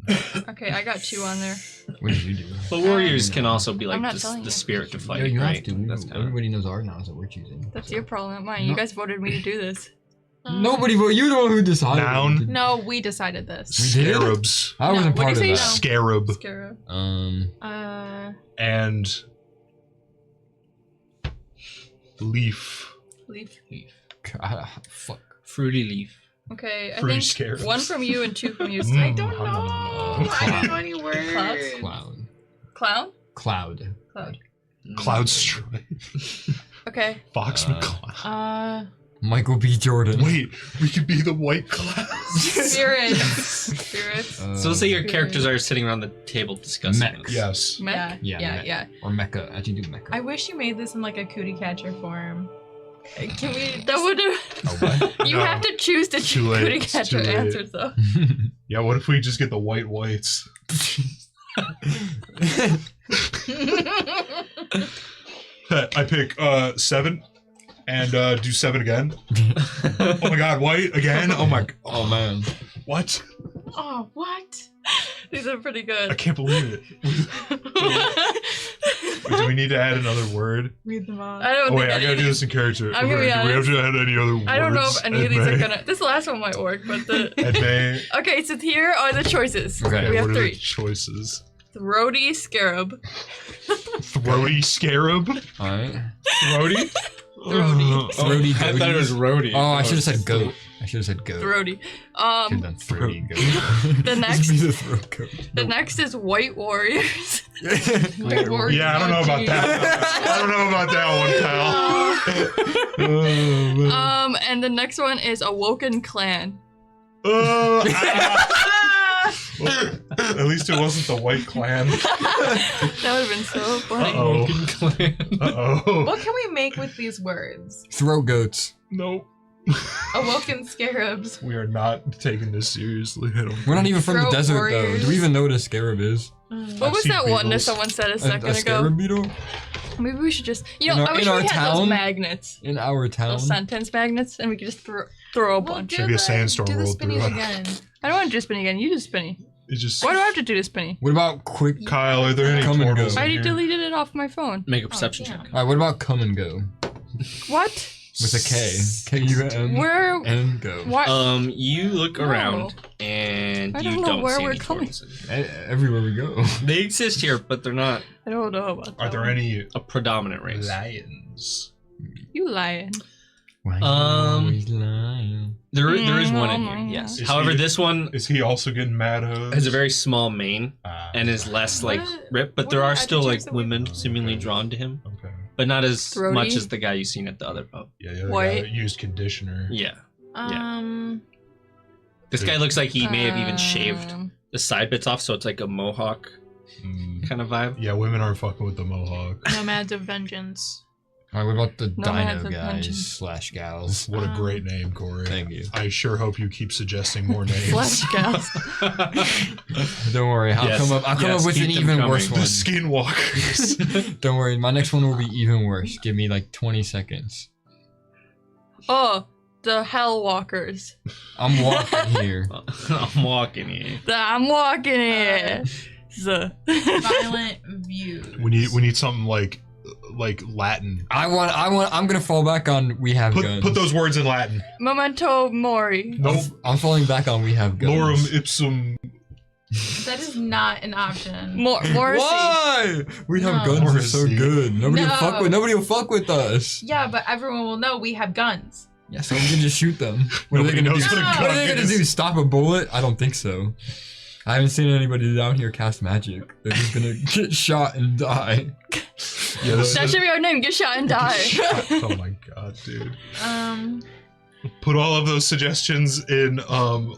Okay, I got 2 on there. What did you do? But warriors can also be like I'm not the telling you. spirit to fight, Yeah, you right? have to. That's kind of Everybody knows our nouns that we're choosing. That's your problem, not mine. You No. guys voted me to do this. Nobody, but you're the one who decided. Noun. No, we decided this. We did? Scarabs. I wasn't No, part what'd of you that. say? Scarab. Scarab. And leaf. Leaf. Fuck. fruity leaf. Okay, I Fruity think scarabs. 1 from you and 2 from you. Mm. I don't know. Nom, nom, nom, nom. I don't know any words. Cloud. Clown? Cloud. Cloud. Cloud Stripe. Okay. Fox McCloud. Michael B. Jordan. Wait, we could be the white clouds. Spirits. Spirits. So let's say your characters are sitting around the table discussing Mech. this. Yes. Mech? Yeah, Yeah, Mech. yeah. Or Mecha. Actually, do Mecha. I wish you made this in like a cootie catcher form. Can we? That would have. Oh, what? You No. have to choose to Too choose late. cootie It's catcher too late. answers, though. Yeah, what if we just get the white whites? I pick 7 and do 7 again. Oh my god, white again? Oh my Oh, man. what? Oh, what? These are pretty I good. can't believe it. Do we need to add another word? Read them off. I don't Oh think wait, I any gotta of do these. this in character. I'm gonna be Do we have honest. to add any other words? I don't know if any of these are gonna. This last one might work, but the. Edmay. Okay, so here are the choices. Okay, We have what are the 3. choices? Throaty Scarab. Throaty scarab? Alright. Throaty? Throaty. Throaty I thought it was roadie. Oh, I should have said goat. I should have said goat. Throaty. Should have done throaty goat. The This next- would be the throat goat. The next is White Warriors. White Warriors. Yeah, I don't know about that. I don't know about that one, pal. Oh, man. And the next one is Awoken Clan. Well, at least it wasn't the White Clan. That would have been so funny. Uh-oh. Clan. Uh-oh. What can we make with these words? Throat goats. Nope. Awoken scarabs. We are not taking this seriously. I don't We're not even from the Throat desert, warriors. though. Do we even know what a scarab is? What I've was seen that one that beetles. someone said a A second ago? scarab beetle? Maybe we should just, In I our- wish in our we had those town? magnets, In our town? those sentence magnets, and we could just throw a bunch. Should be a sandstorm Do the rolled through. spinning again. I don't want to do spinny again. You do spinny. It just. Why do I have to do the spinny? What about quick? Kyle, are there any Come and go. portals I in already here? deleted it off my phone. Make a perception damn. check. Alright, what about come and go? What? With a K. K-U-M. Where? And go. What? You look No. around and and I you don't know don't where see we're any coming. tortoises. Everywhere we go. They exist here, but they're not I don't know about that. Are there one. any a predominant race. lions? You lying. Why you Um, always lying? There is one in Oh here, my yes. God. However, Is he- this one Is he also getting mad hose? has a very small mane and is less like What- ripped, but what there are are still like adjectives that we- women Oh, seemingly okay. drawn to him, Okay. but not as Throaty? much as the guy you've seen at the other pub. Yeah, the other White. guy used conditioner. Yeah. This Dude. guy looks like he may have even shaved Um, the side bits off, so it's like a mohawk Mm. kind of vibe. Yeah, women aren't fucking with the mohawk. Nomads of Vengeance. Alright, what about the Nomads dino of guys Vengeance. / gals? What a great name, Corey. Thank you. I sure hope you keep suggesting more names. Flesh gals. Don't worry, I'll Yes, come up yes, with keep an them even coming. worse The one. skinwalkers. Don't worry, my next one will be even worse. Give me like 20 seconds. Oh, the Hellwalkers. I'm walking here. I'm walking here. I'm walking here. The Violent views. we need something like Latin. I'm gonna fall back on we have guns. Put those words in Latin. Memento Mori. Nope. I'm falling back on we have guns. Lorem ipsum. That is not an option. Morrissey. Why? We have No. guns are so Morrissey. good. Nobody No. will fuck with us. Yeah, but everyone will know we have guns. Yeah, so we can just shoot them. What are Nobody they gonna knows do? what a No. What are gun they gonna is. do? Stop a bullet? I don't think so. I haven't seen anybody down here cast magic. They're just gonna get shot and die. Yeah, this That is- should be our name. Get shot and die. Oh my god, dude. Um, Put all of those suggestions in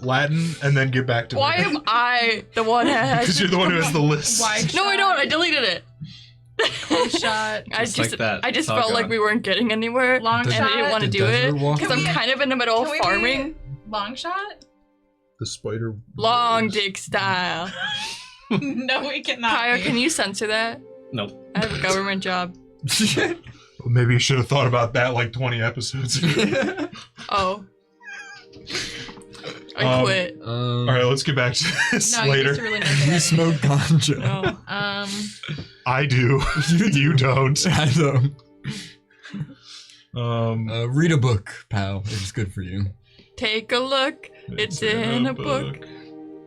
Latin and then get back to Why me. am I the one that has? Because you're the one who has the list. wide No, I shot, don't. I deleted it. close shot, Just like that. I just It's all felt like gone. we weren't getting anywhere, long The- and I didn't shot, want to The do it desert walk? because I'm kind of in the middle of Can we farming. long shot. The spider. Long dick style. No, we cannot. Kyle, be. can you censor that? Nope. I have a government job. Well, maybe you should have thought about that like 20 episodes ago. Oh. I Um, quit. All right, let's get back to this No, you later. just really know We that. smoke ganja. No. I do. You don't. I know. Um, Read a book, pal. It's good for you. Take a look. It's in a book.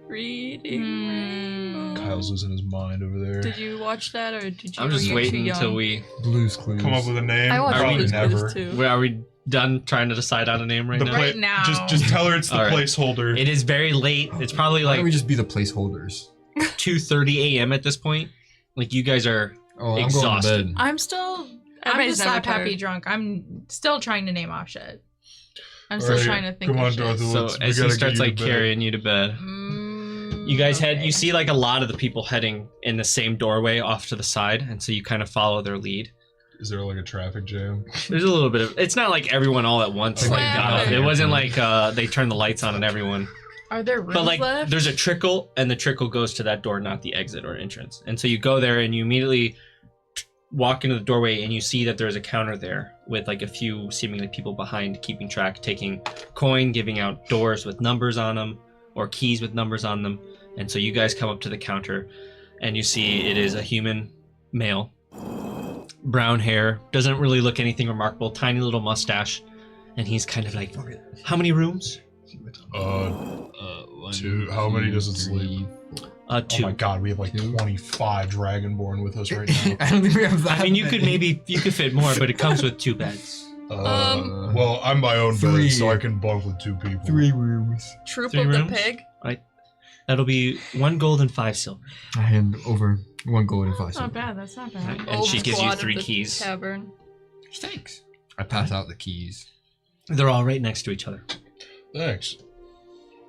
Reading. Kyle's losing his mind over there. Did you watch that or did you? I'm just were you waiting too until young? we. Blues Clues. Come up with a name. I watched Are we Blue's Probably Clues never. too. Are we done trying to decide on a name right The now? pla- Right now. Just tell her it's the All right. placeholder. It is very late. It's probably Why like don't we just be the placeholders? 2:30 a.m. at this point. Like you guys are. Oh, I'm Exhausted. going to bed. I'm still. I'm Everybody's just never slap happy tired. drunk. I'm still trying to name off shit. I'm All still right, trying to think come of on, shit. Dorothy. So Let's- we as he gotta starts get you like to bed. carrying you to bed, you guys head. You see like a lot of the people heading in the same doorway off to the side, and so you kind of follow their lead. Is there like a traffic jam? There's a little bit of. It's not like everyone all at once Like, like yeah, got up. but- It wasn't like they turned the lights on and everyone. Are there rooms But like left? there's a trickle, and the trickle goes to that door, not the exit or entrance. And so you go there, and you immediately walk into the doorway, and you see that there's a counter there with like a few seemingly people behind keeping track, taking coin, giving out doors with numbers on them or keys with numbers on them. And so you guys come up to the counter, and you see it is a human male, brown hair, doesn't really look anything remarkable, tiny little mustache, and he's kind of like, "How many rooms?" One, Two. How many does it sleep? Oh Two. my god, we have like Two. 25 Dragonborn with us right now. I don't think we have that. I mean, you could many. fit more, but it comes with 2 beds. Well, I'm my own Three. bed, so I can bunk with 2 people. 3 rooms. Troop 3 of rooms? the pig. That'll be 1 gold and 5 silver. I hand over 1 gold and 5 That's silver. not bad. That's not bad. Right. And Old she gives you squad of 3 the keys. Tavern. Thanks. I pass out the keys. They're all right next to each other. Thanks.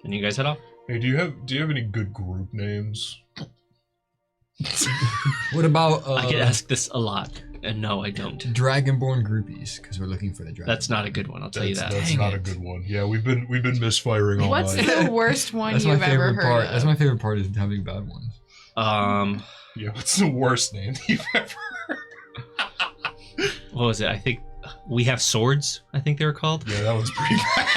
And you guys head off. Hey, do you have any good group names? What about I get asked this a lot, and no, I don't. Dragonborn groupies? Because we're looking for the dragon. That's not a good one. I'll tell you that. That's Dang not a it. good one. Yeah, we've been misfiring all What's night. the worst one That's my you've ever favorite heard part. of? That's my favorite part is having bad ones. Yeah, what's the worst name you've ever What was it? I think we have swords. I think they were called. Yeah, that one's pretty bad.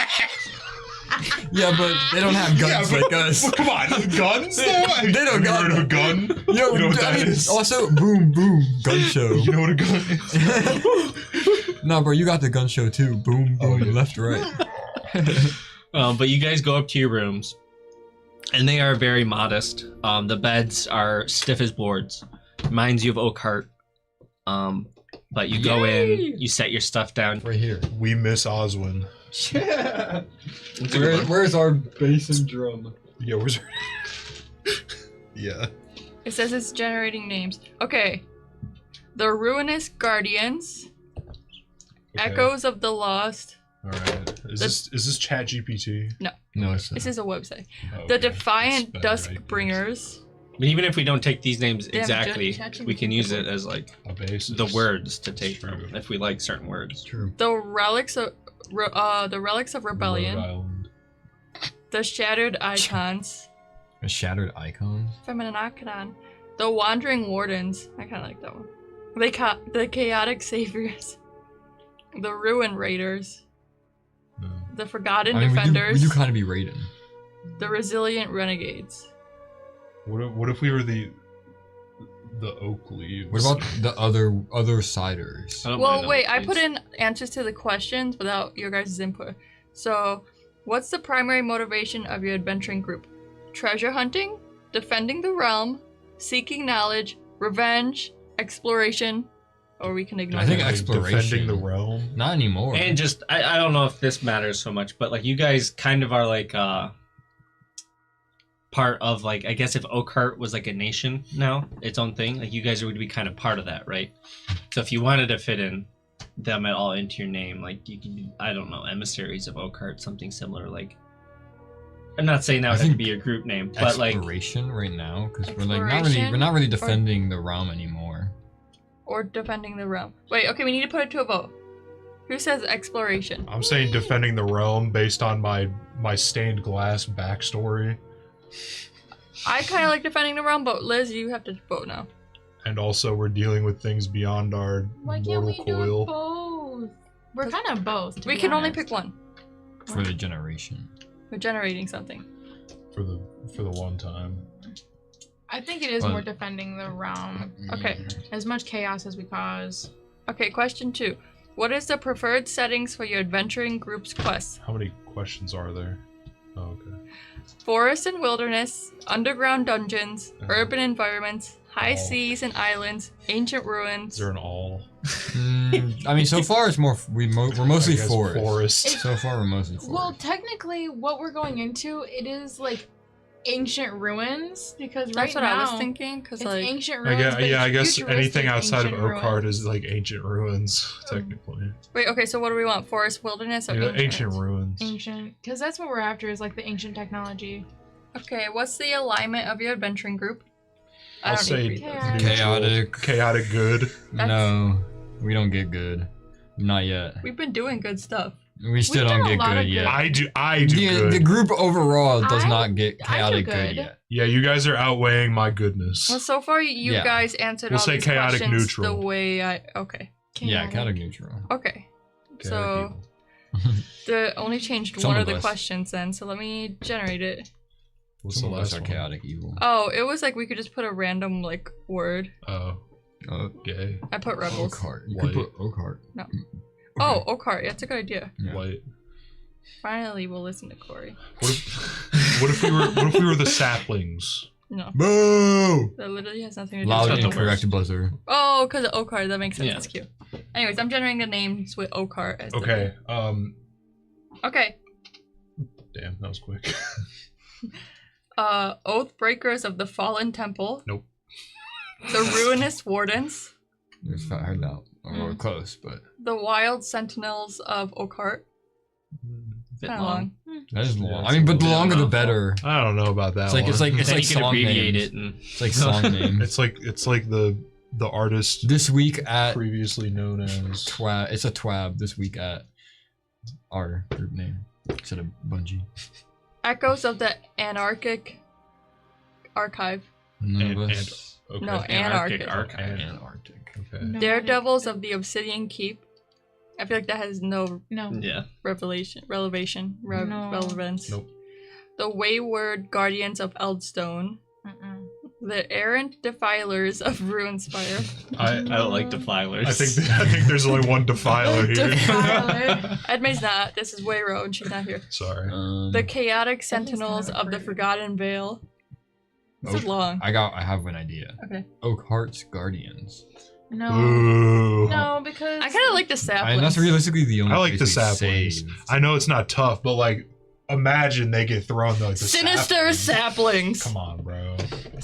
Yeah, but they don't have guns Yeah, like but- us. Well, come on, guns though? Have They don't you got- heard of a gun? Yo, You know what I that mean, is? also, boom, boom, gun show. You know what a gun is? No, bro, you got the gun show too. Boom, boom, Oh, yeah. left, right. But you guys go up to your rooms, And they are very modest. The beds are stiff as boards. Reminds you of Oakheart. But you go in, you set your stuff down. Right here. We miss Oswin. Yeah. Where's our bass and drum? Yeah, where's Yeah. It says it's generating names. Okay. The Ruinous Guardians. Okay. Echoes of the Lost. Alright. Is this Chat GPT? No, it's This is a website. Oh, The okay. Defiant That's better, Duskbringers. But even if we don't take these names Damn, exactly, ChatGPT. we can use it as like A basis. the words to take True. from if we like certain words. true. The Relics of Rebellion. Rhode Island. The Shattered Icons. A shattered icon. Feminine Icon. The Wandering Wardens. I kind of like that one. The Chaotic Saviors. The Ruin Raiders. No. The Forgotten I mean, Defenders. we do kind of be Raiden. The Resilient Renegades. What if we were the oak leaves? What about the other siders? I don't Well, mind wait, those, I put please. in answers to the questions without your guys' input. So, what's the primary motivation of your adventuring group? Treasure hunting, defending the realm, seeking knowledge, revenge, exploration, or we can ignore I think that. exploration. Defending the realm. Not anymore. And just I don't know if this matters so much, but like you guys kind of are like part of like I guess if Oakheart was like a nation now, its own thing, like you guys would be kind of part of that, right? So if you wanted to fit in them at all into your name, like you could I don't know, emissaries of Oakheart, something similar. Like I'm not saying that I would have to think be your group name, but like exploration right now because we're Exploration not really defending the realm anymore. Or defending the realm. Wait, okay, we need to put it to a vote. Who says exploration? I'm saying defending the realm based on my stained glass backstory, I kind of like defending the realm, but Liz, you have to vote now. and also we're dealing with things beyond our Why can't mortal we do coil. both? We're kind of both. to We be can only honest. pick one. For the generation. We're generating something. for the one time. I think it is Well- more defending the realm. Okay. As much chaos as we cause. Okay, question 2. What is the preferred settings for your adventuring group's quests? How many questions are there? Oh, okay. Forest and wilderness, underground dungeons, Uh-huh. urban environments, high All. seas and islands, ancient Is ruins. there an all? I mean, so far it's more we're mostly I guess forest. It's- So far we're mostly forest. Well, technically, what we're going into, it is like ancient ruins because right That's what now I was thinking, because it's like ancient I ruins. guess, but yeah, I it's guess futuristic anything outside of ancient Oakheart ruins. is like ancient ruins, technically. wait, okay, so what do we want? Forest, wilderness, or Yeah, ancient ruins? ruins. Ancient, because that's what we're after is like the ancient technology. Okay, what's the alignment of your adventuring group? I I'll don't say need to read those. neutral, Chaotic. chaotic good. No, we don't get good. Not yet. We've been doing good stuff. We still done don't a get lot of good good. yet. I do The good. group overall does I- not get I do chaotic good good. yet. Yeah, you guys are outweighing my goodness. Well, so far you Yeah. guys answered We'll all say these chaotic questions neutral. the way I. Okay. Yeah, chaotic neutral. Okay. Chaotic So evil. the only changed Some one of of the us. questions then. So let me generate it. What's Some the of us last are one? chaotic evil. Oh, it was like we could just put a random like word. Oh, Oh, gay. I put rebels. Oakheart. You White. could put Oakheart. No. Okay. Oh, Oakheart. That's a good idea. Yeah. White. Finally, we'll listen to Corey. What if we were the saplings? No, Boo! that literally has nothing to do Loud with It's Oakheart. incorrect buzzer. Oh, because of Oakheart. That makes sense. Yeah. That's cute. Anyways, I'm generating the names with Oakheart as the Okay. name. Okay. Damn, that was quick. Oath Breakers of the Fallen Temple. Nope. The Ruinous Wardens. It's hard out. Or Mm. close, but The Wild Sentinels of Oakheart. Bit Kind of long. that is Yeah, long. it's I mean, but the a little longer the long. better. I don't know about that. It's like one. it's like Then you can song abbreviate names. it and It's like song names. it's like the artist This week at previously known as Twab. It's a Twab this week at our group name instead of Bungie. Echoes of the Anarchic Archive. None and, of and us. okay. No, Anarchic. Archive. Antarctic. Okay. No. Daredevils of the Obsidian Keep. I feel like that has no No. Yeah. relevance. No. Nope. The Wayward Guardians of Eldstone. Mm-mm. The errant defilers of Ruinspire. I don't like defilers. I think there's only one defiler here. Defiler. Edme's not. This is Wayro, and she's not here. Sorry. The chaotic sentinels not a of the bird. Forgotten Vale. This is long. I have an idea. Okay. Oakheart's Guardians. No. Ooh. No, because I kind of like the saplings. And that's realistically the only I like the place we saplings. saved. I know it's not tough, but like, imagine they get thrown like the Sinister saplings. Come on, bro.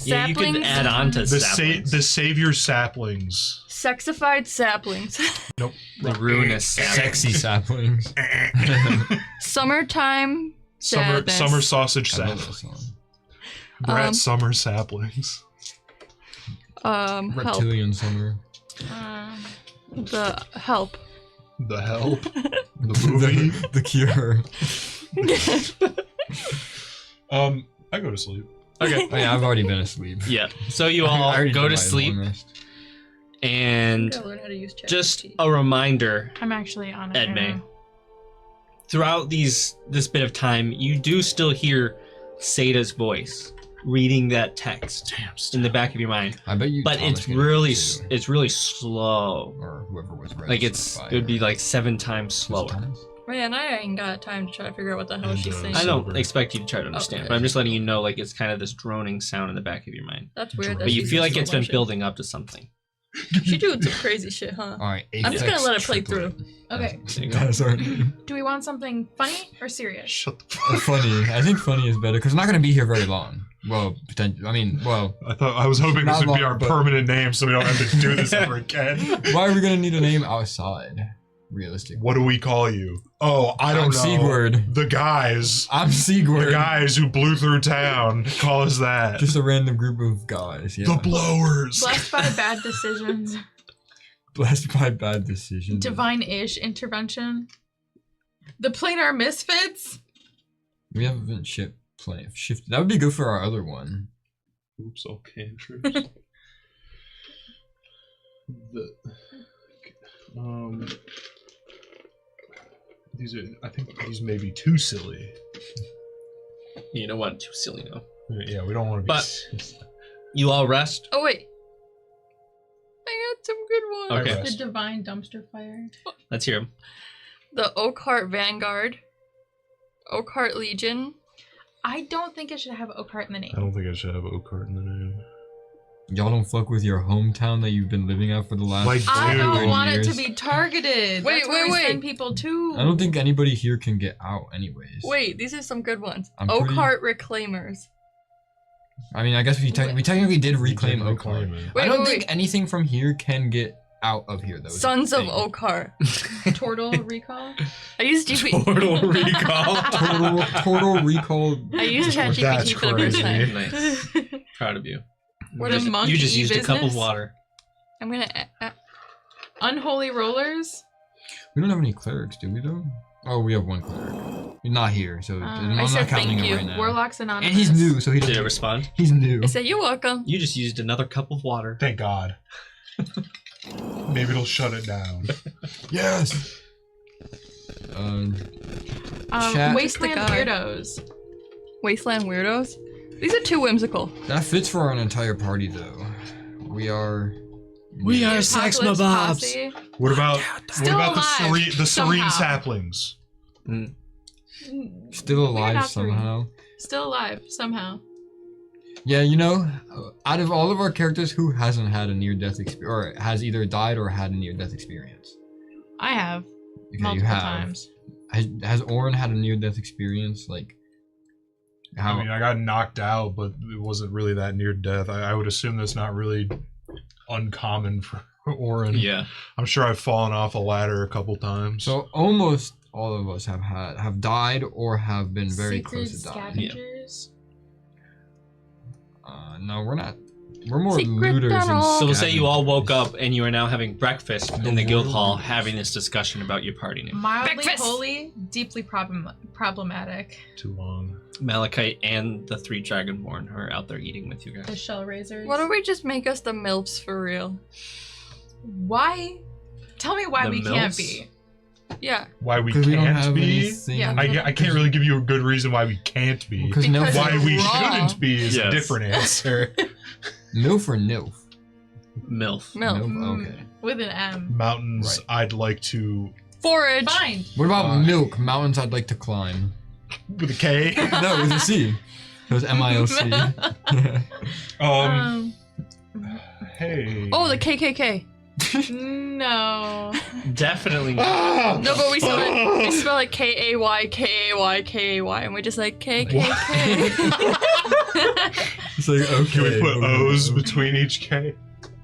Yeah, you could Saplings. add on to The saplings. the savior saplings. Sexified saplings. Nope. The ruinous Sexy saplings. Summertime sadness. Summer sausage I love that saplings. song. Brat summer saplings. Help. Reptilian summer. The help. The help. The movie. The Cure. I go to sleep. Okay. Oh, yeah, I've already been asleep. Yeah. So you I all already go did to my sleep, long rest. and Gotta learn how to use just ChatGPT. a reminder, I'm actually on it. Edme. right now. Throughout this bit of time, you do still hear Sada's voice reading that text in the back of your mind, I bet you. but Thomas it's can really too. it's really slow. Or whoever was read. Like it would be like 7 times slower. Man, I ain't got time to try to figure out what the hell she's saying. I don't Silver. expect you to try to understand, but I'm just letting you know, like it's kind of this droning sound in the back of your mind. That's weird. that But you she's feel like so it's been much- building up to something. She doing some crazy shit, huh? All right. I'm just gonna let it play Triplet. through. Okay. There you go. That's our Do we want something funny or serious? Shut the fuck. funny. I think funny is better because we're not gonna be here very long. Well, potentially. I mean, well, I was hoping this Not would be long, our but- permanent name, so we don't have to do this ever again. why are we gonna need a name outside? Realistically. What do we call you? Oh, I don't I'm know. Sigurd. The guys. I'm Sigurd. The guys who blew through town call us that. Just a random group of guys. Yeah. The blowers. Blessed by bad decisions. Blessed by bad decisions. Divine-ish intervention. The planar misfits. We haven't shifted. That would be good for our other one. Oops, all cantrips. These are. I think these may be too silly. You don't want too silly now. Yeah, we don't want to be. But- You all rest. Oh wait. I got some good ones. Okay. The divine dumpster fire. Let's hear him. The Oakheart Vanguard. Oakheart Legion. I don't think it should have Oakheart in the name. I don't think I should have Oakheart in the name. Y'all don't fuck with your hometown that you've been living at for the last. Like, I Dude. don't want it to years. be targeted. Wait, That's where we wait. send people to. I don't think anybody here can get out, anyways. Wait, these are some good ones. I'm pretty- Oakheart Reclaimers. I mean, I guess we technically did reclaim We did Oakheart. it. Wait, I don't wait, think wait. anything from here can get out of here, though. is the Sons of thing. Oakheart. Turtle recall. I used GPT. Total recall. Total recall. I used That's ChatGPT for the first crazy. time. Nice. Proud of you. What The is- monkey You just used a cup of business? water. I'm gonna. Unholy rollers. We don't have any clerics, do we, though? Oh, we have one cleric. He's not here, so I'm I not said counting thank him you. right now. Warlocks Anonymous. And he's new, so he Did it doesn't. respond? He's new. I said you're welcome. You just used another cup of water. Thank God. Maybe it'll shut it down. Yes. Chat. Wasteland The guy. weirdos. Wasteland weirdos. These are too whimsical. That fits for our entire party, though. We are. We are The sex Apocalypse mabobs. Posse. What about Still alive, the serene somehow. saplings? Still alive not serene. somehow. Still alive somehow. Yeah, you know, out of all of our characters, who hasn't had a near-death experience, or has either died or had a near-death experience? I have Okay, multiple you have. times. Has Oren had a near-death experience? Like, how? I mean, I got knocked out, but it wasn't really that near death. I would assume that's not really uncommon for Oren. Yeah. I'm sure I've fallen off a ladder a couple times. So almost all of us have died or have been very Secret close to dying. scavengers. No, we're not. We're more Secret looters and tunnel. So we'll say you all woke scavengers. up and you are now having breakfast in the guild hall, having this discussion about your party name. Mildly Breakfast. holy, deeply problematic. Too long. Malachite and the 3 Dragonborn are out there eating with you The guys. shell raisers. Why don't we just make us the MILFs for real? Why? Tell me why The we can't milfs? be. Yeah. Why we 'Cause we don't can't have be? anything. Yeah. I can't really give you a good reason why we can't be. Because no. Because- Why we Wrong. shouldn't be is a Yes. different answer. MILF or NILF? MILF. MILF, okay. With an M. Mountains Right. I'd like to... Forage. Find. What about milk? Mountains I'd like to climb. With a K? No, with a C. It was MILC. Hey. Oh, the KKK. No. Definitely not. Ah! No, but we spell it KAY, and we're just like KKK. It's like, okay. Can we put O's between each K?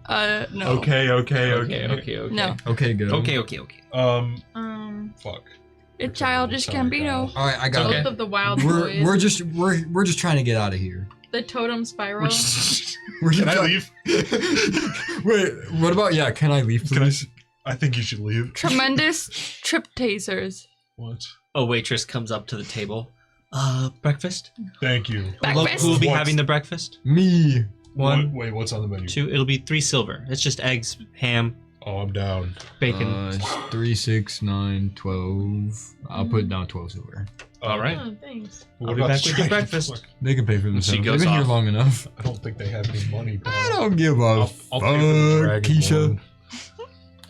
No. Okay. Okay. No. Okay, good. Okay. Fuck. It's childish Sorry, Gambino. All right, I got Both it. of the wild We're boys. we're just trying to get out of here. The totem spiral. We're Can just I leave? Wait, what about can I leave, please? I think you should leave. Tremendous trip tasers. What? A waitress comes up to the table. Breakfast? Thank you. Who will be What's- having the breakfast? Me. One, Wait, what's on the menu? 2. It'll be 3 silver. It's just eggs, ham, Oh, I'm down. bacon. 3, 6, 9, 12. I'll put down 12 silver. All right. Oh, thanks. What I'll be about back the with your dragon? breakfast. Fuck, They can pay for themselves. She They've goes been here off. long enough. I don't think they have any money. Pal. I don't give a I'll pay for the fuck, dragon Keisha. one.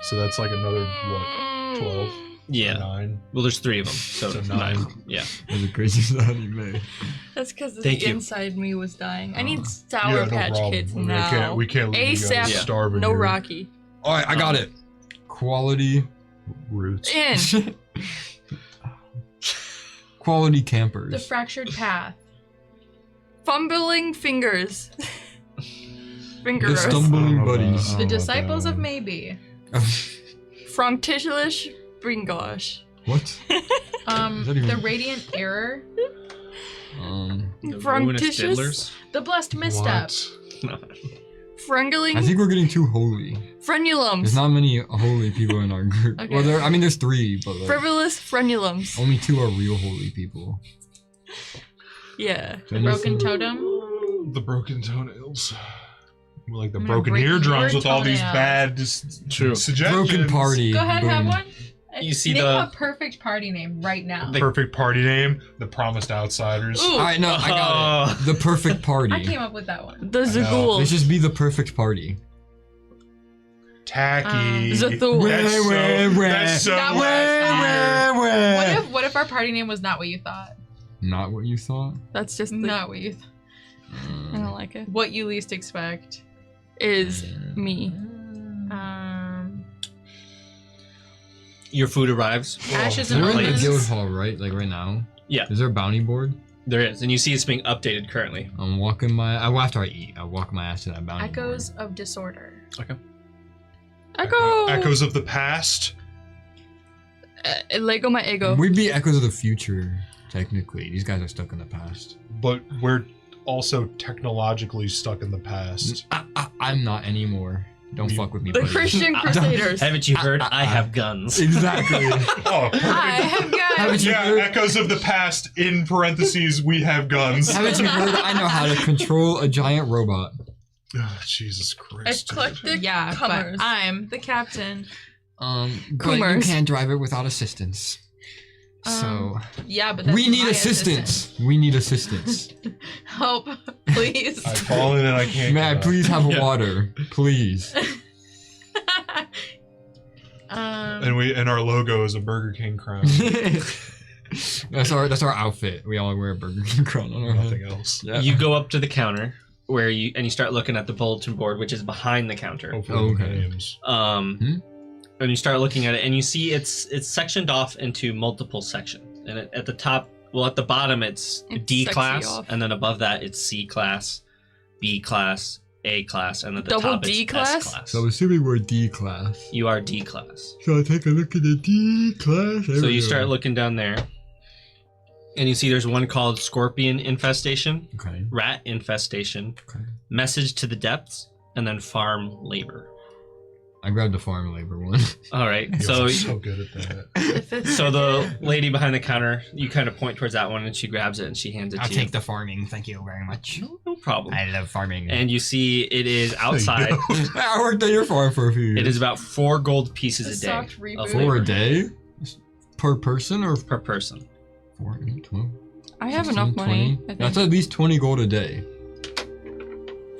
So that's like another, what, 12? Yeah. 9? Well, there's 3 of them, so, So 9. 9. Yeah. That's the craziest anime. That's because the Thank you. inside me was dying. I need Sour Yeah, no Patch problem. Kids I mean, now. We can't leave you ASAP. guys starving No here. Rocky. All right, I got it. Quality. Roots. In. Quality The campers. fractured path. Fumbling fingers. The Fingers. stumbling I don't know buddies. about The that disciples of one. maybe. Frontishlish Bringosh. What? Is that even- The radiant error. The ruinous Fructitious? diddlers. The blessed misstep. What? Frungling. I think we're getting too holy. Frenulums. There's not many holy people in our group. Okay. Well, there's 3, but like, Frivolous frenulums. only 2 are real holy people. Yeah. The broken totem. The broken toenails. Like the I'm gonna broken break eardrums your with all these toenails. bad suggestions. Broken party. Go ahead, have Boom. one. You see Name the- a perfect party name right now. Perfect party name. The Promised Outsiders. Ooh. All right, no, I got it. The perfect party. I came up with that one. The know. Zagul. Let's just be the perfect party. Tacky. Zathul. That's so That last year. What if our party name was not what you thought? Not what you thought? That's just the, Not what you thought. I don't like it. What you least expect. Is me. Your food arrives. Ashes We're and in the onions. guild hall, right? Like right now? Yeah. Is there a bounty board? There is, and you see it's being updated currently. I'm walking my... after I eat, I walk my ass to that bounty Echoes of disorder. Echo. Echoes of the past. Lego my ego. board. We'd be echoes of the future, technically. These guys are stuck in the past. But we're also technologically stuck in the past. I'm not anymore. Don't fuck with me, The buddy. Christian Crusaders. Haven't you heard? I have guns. Exactly. Oh, I have guns. Haven't you yeah, heard? echoes of the past, in parentheses, we have guns. Haven't you heard? I know how to control a giant robot. Oh, Jesus Christ. Eclectic Yeah, comers. but I'm the captain. But you Coomers. can't drive it without assistance. So Yeah, but that's we need my assistance. We need assistance. assistant. Help, please. I've fallen and I can't. May I get up. please have Yeah. water, please? And our logo is a Burger King crown. That's our outfit. We all wear a Burger King crown on our Nothing head. else. Yeah. You go up to the counter where you start looking at the bulletin board, which is behind the counter. Hopefully Okay. names. And you start looking at it, and you see it's sectioned off into multiple sections. And at the top, well, at the bottom, it's It's D sexy class, off. and then above that, it's C class, B class, A class, and at the Double top, D it's class? S class. So assuming we're D class. You are D class. So I take a look at the D class. There So we you go. start looking down there, and you see there's one called Scorpion Infestation, Okay. Rat Infestation, Okay. Message to the Depths, and then Farm Labor. I grabbed the farm labor one. All right, You're so so good at that. If it's so the lady behind the counter, you kind of point towards that one, and she grabs it and she hands it to you. the farming. Thank you very much. No problem. love farming. And you see it is outside. I worked at your farm for a few years. It is about 4 gold pieces a a day soft of reboot. for labor a day? Per person or per person. 4, 8, 12? I have 16, enough money. 20? I think. That's at least 20 gold a day.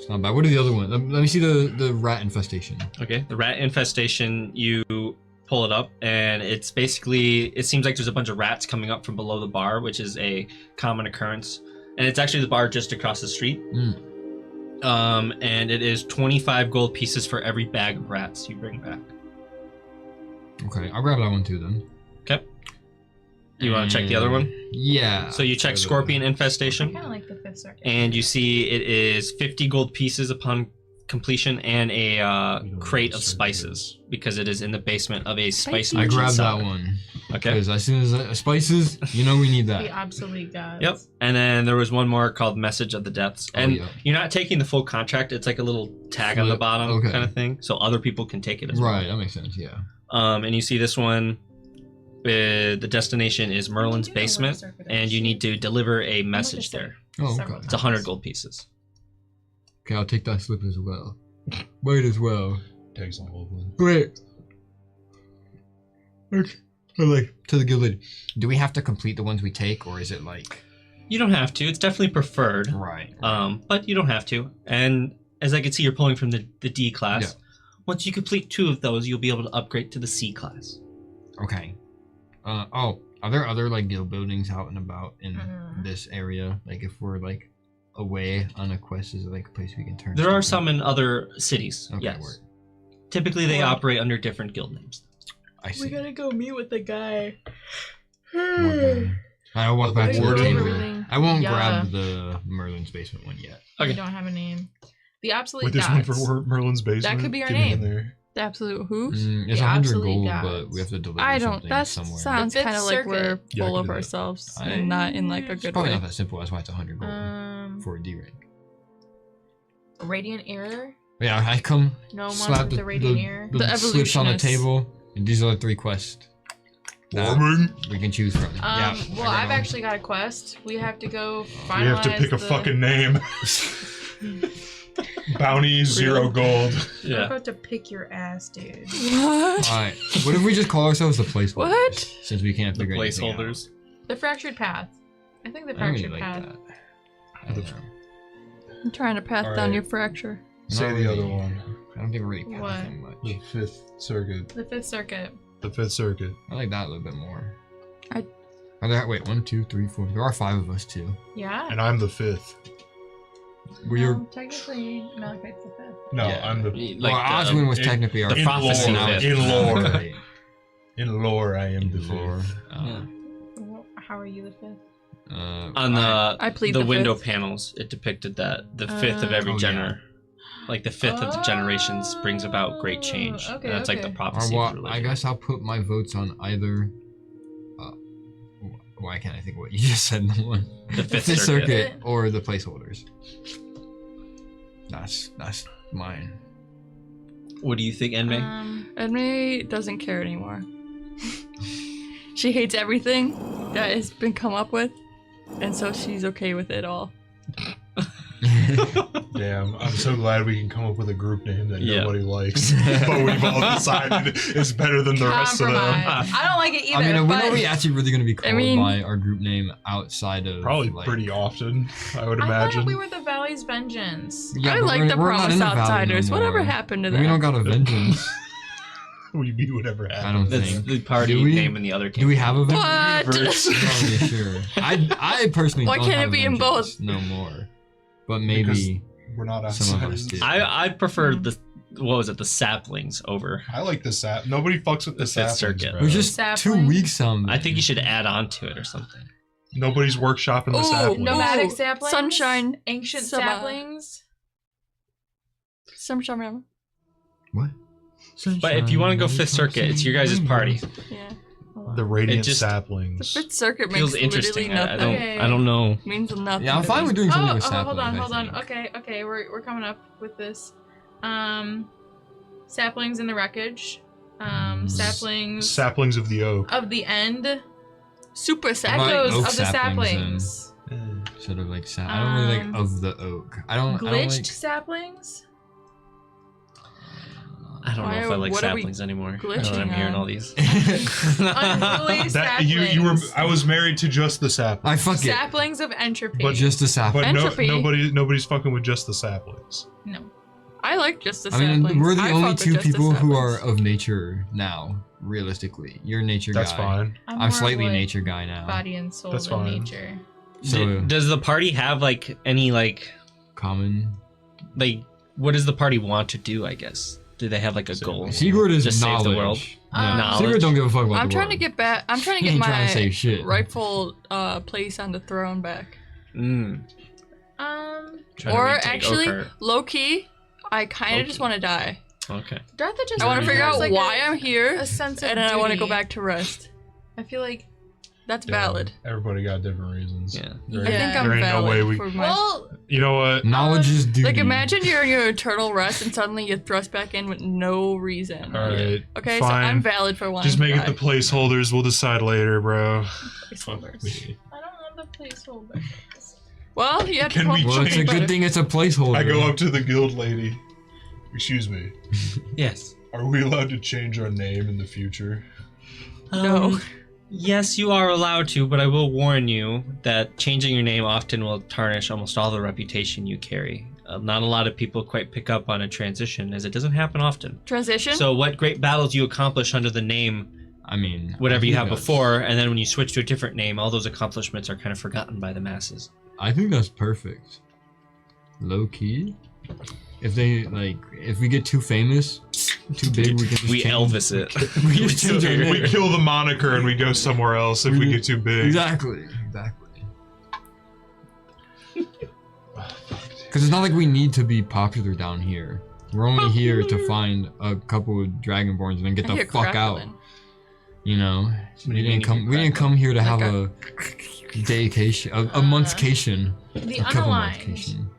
It's not bad. What are the other ones? Let me see the rat infestation. Okay, the rat infestation, you pull it up, and it's basically, it seems like there's a bunch of rats coming up from below the bar, which is a common occurrence. And it's actually the bar just across the street. And it is 25 gold pieces for every bag of rats you bring back. Okay, I'll grab that one too then. Okay. You want to check the other one? Yeah. So you check scorpion I infestation, kind of like the fifth circuit. and you see it is 50 gold pieces upon completion, and a crate of spices, because it is in the basement of a spice Spicy. I merchant grabbed that cellar. one. Okay. Because as soon as spices, you know we need The that. obsolete gods. Yep. And then there was one more called Message of the Depths. Oh, And yeah. you're not taking the full contract. It's like a little tag on the Flip. bottom Okay. kind of thing. So other people can take it as Right, that makes sense. Yeah. well. And you see this one, the destination is Merlin's do know where the basement, circuit and is. you need to deliver a message is it? there. Oh, Several okay. It's 100 gold pieces. Okay, I'll take that slip as well. Might as well. Takes all of them. Wait. Okay. Like to the guild lady. Do we have to complete the ones we take, or is it like? You don't have to. It's definitely preferred. Right. But you don't have to. And as I can see, you're pulling from the D class. Yeah. Once you complete 2 of those, you'll be able to upgrade to the C class. Okay. Oh, are there other like guild buildings out and about in Mhm. this area? Like if we're like away on a quest, is it like a place we can turn? There are stuff some in other cities. Okay, Yes. word. Typically, they Well- operate under different guild names. I see. go meet with the guy. I'll walk back to the Warden. table. Everything. I won't Yeah. grab the Merlin's basement one yet. We Okay. don't have a name. The obsolete Wait, there's one gods. for Merlin's basement. could be our Get me in name. there. The absolute who? It's The 100 obsolete gold, gods. but we have to deliver I don't. something That somewhere. sounds The Fifth kind of like we're Circuit. Yeah, I full can of do that. ourselves I- and not in like a It's good Probably way. not that simple. That's why it's 100 gold for a D rank. Radiant Error. Yeah, I come No one slap with the Radiant Error. The slips on the evolutionist. table, and these are the 3 quests that Warming? we can choose from. Yeah. Well, I've actually got a quest. We have to go finalize. We have to pick a the... fucking name. Bounty 0 gold. I'm Yeah. about to pick your ass, dude. What? Alright, what if we just call ourselves the placeholders? What? Since we can't The figure anything out. placeholders. The Fractured Path. I think the I don't really Fractured like Path. that. I don't know. I'm trying to path down Alright. your fracture. Say Not the other really. one. I don't think we're really What? pathing much. The 5th circuit. The Fifth Circuit. The 5th circuit. I like that a little bit more. I- Are there, wait, 1, 2, 3, 4. There are 5 of us too. Yeah. And I'm the 5th. We're Technically, Malachite's the Fifth. No, Yeah. I'm the. Like well, Oswin was in- technically our the prophecy lore, fifth. in lore. Right. In lore, I am the Lore. 5th. How are you the Fifth? On the I plead the the window fifth. panels, it depicted that the 5th of every Oh, gener, like the 5th of the generations, brings about great change. Okay, And that's like the okay. prophecy of religion. I guess I'll put my votes on either. Why can't I think of what you just said? The one. The Fifth Fifth Circuit. circuit or the placeholders. That's mine. What do you think, Enmei? Edmei doesn't care anymore. She hates everything that has been come up with, and so she's okay with it all. Damn, I'm so glad we can come up with a group name that Yeah. nobody likes. But we've all decided it's better than the rest of them. Compromise. I don't like it either. I mean, when but are we actually really going to be called mean- by our group name outside of Probably like, pretty often, I would I imagine. thought we were the Valley's Vengeance. Yeah, I but like we're- the we're not Promise in the Valley Outsiders. no Whatever more. happened to We that? don't got a vengeance. We be whatever I happens. don't That's think. the party Do we- name in the other game. Do we have a What? vengeance? Oh, yeah, sure. I personally Why don't can't have it be a in vengeance both? no more. But maybe We're not some of outsiders. us do. I prefer the what was it, the saplings over. I like the sap. Nobody fucks with the The Fifth saplings, Circuit. bro. It was just Sapling? 2 weeks on. I think you should add on to it or something. Nobody's workshopping the Ooh, saplings. Nomadic Ooh, saplings. sunshine, Ancient summer. saplings. Some shaman. What? But if you want to go Fifth Circuit, it's your guys' party. Yeah. The radiant It just- The saplings. Fifth Circuit makes Feels literally interesting. nothing. Okay. I don't know. Means nothing. Yeah, I'm to fine me. with doing something Oh, with saplings. hold on, I hold on. think. Okay, we're coming up with this. Saplings in the wreckage. Saplings Saplings of the oak. of the end. Super Like Echoes oak of the saplings, saplings. Sort of like I don't really like of the oak. I don't Glitched like. saplings. I don't know if I like What are we saplings anymore. Now glitching that I'm hearing on? all these. Unruly That you were. saplings. I was married to just the sapling. I fuck it. Saplings of entropy. But Just a sapling. But Entropy. nobody's fucking with just the saplings. no. I like just the I mean, saplings. we're the I only fuck with two just the people who are saplings. of nature now, realistically. You're a nature That's guy. fine. I'm more slightly of, a like, nature guy now. Body and soul That's than fine. nature. So, Does the party have like any like what does the party want to do? I guess. Do they have like a goal? Secret is Just knowledge. save the world. No, Knowledge. Secret don't give a fuck about I'm the trying to world. get back. I'm trying to He get ain't my trying to say shit. rightful place on the throne back. Mm. Um, Trying to Or retake actually, Oakheart. low key, I kind of Low-key. just want to die. Okay. Dartha just I want to really figure has, out like, why I'm here, a sense of and then I want to go duty. back to rest. I feel like, That's Yeah, valid. Everybody got different reasons. Yeah. There- I think I'm there ain't no way valid we. for my. well, You know what? Knowledge is duty. Like imagine you're in your eternal rest and suddenly you're thrust back in with no reason. All right. Okay, so fine. I'm valid for one. Just make it guy. the placeholders. We'll decide later, bro. Placeholders. Me. I don't have the placeholder. Well, you have Can to we Well, it's a change good thing it's a placeholder. I go up to the guild lady. Excuse me. Yes. Are we allowed to change our name in the future? No. Yes, you are allowed to, but I will warn you that changing your name often will tarnish almost all the reputation you carry. Not a lot of people quite pick up on a transition, as it doesn't happen often. Transition? So, what great battles you accomplish under the name, I mean, whatever you I have think that's- before, and then when you switch to a different name, all those accomplishments are kind of forgotten by the masses. I think that's perfect. Low key. If we get too famous, too big, we can just We change. Elvis it. We just change our name. We kill the moniker and we go somewhere else if we get too big. Exactly. Because it's not like we need to be popular down here. We're only here to find a couple of Dragonborns and then get I the hear fuck out. crackling. You know, What do we you mean didn't come. you We hear didn't come here to have Like a daycation, a monthcation, The a couple unaligned. monthcation.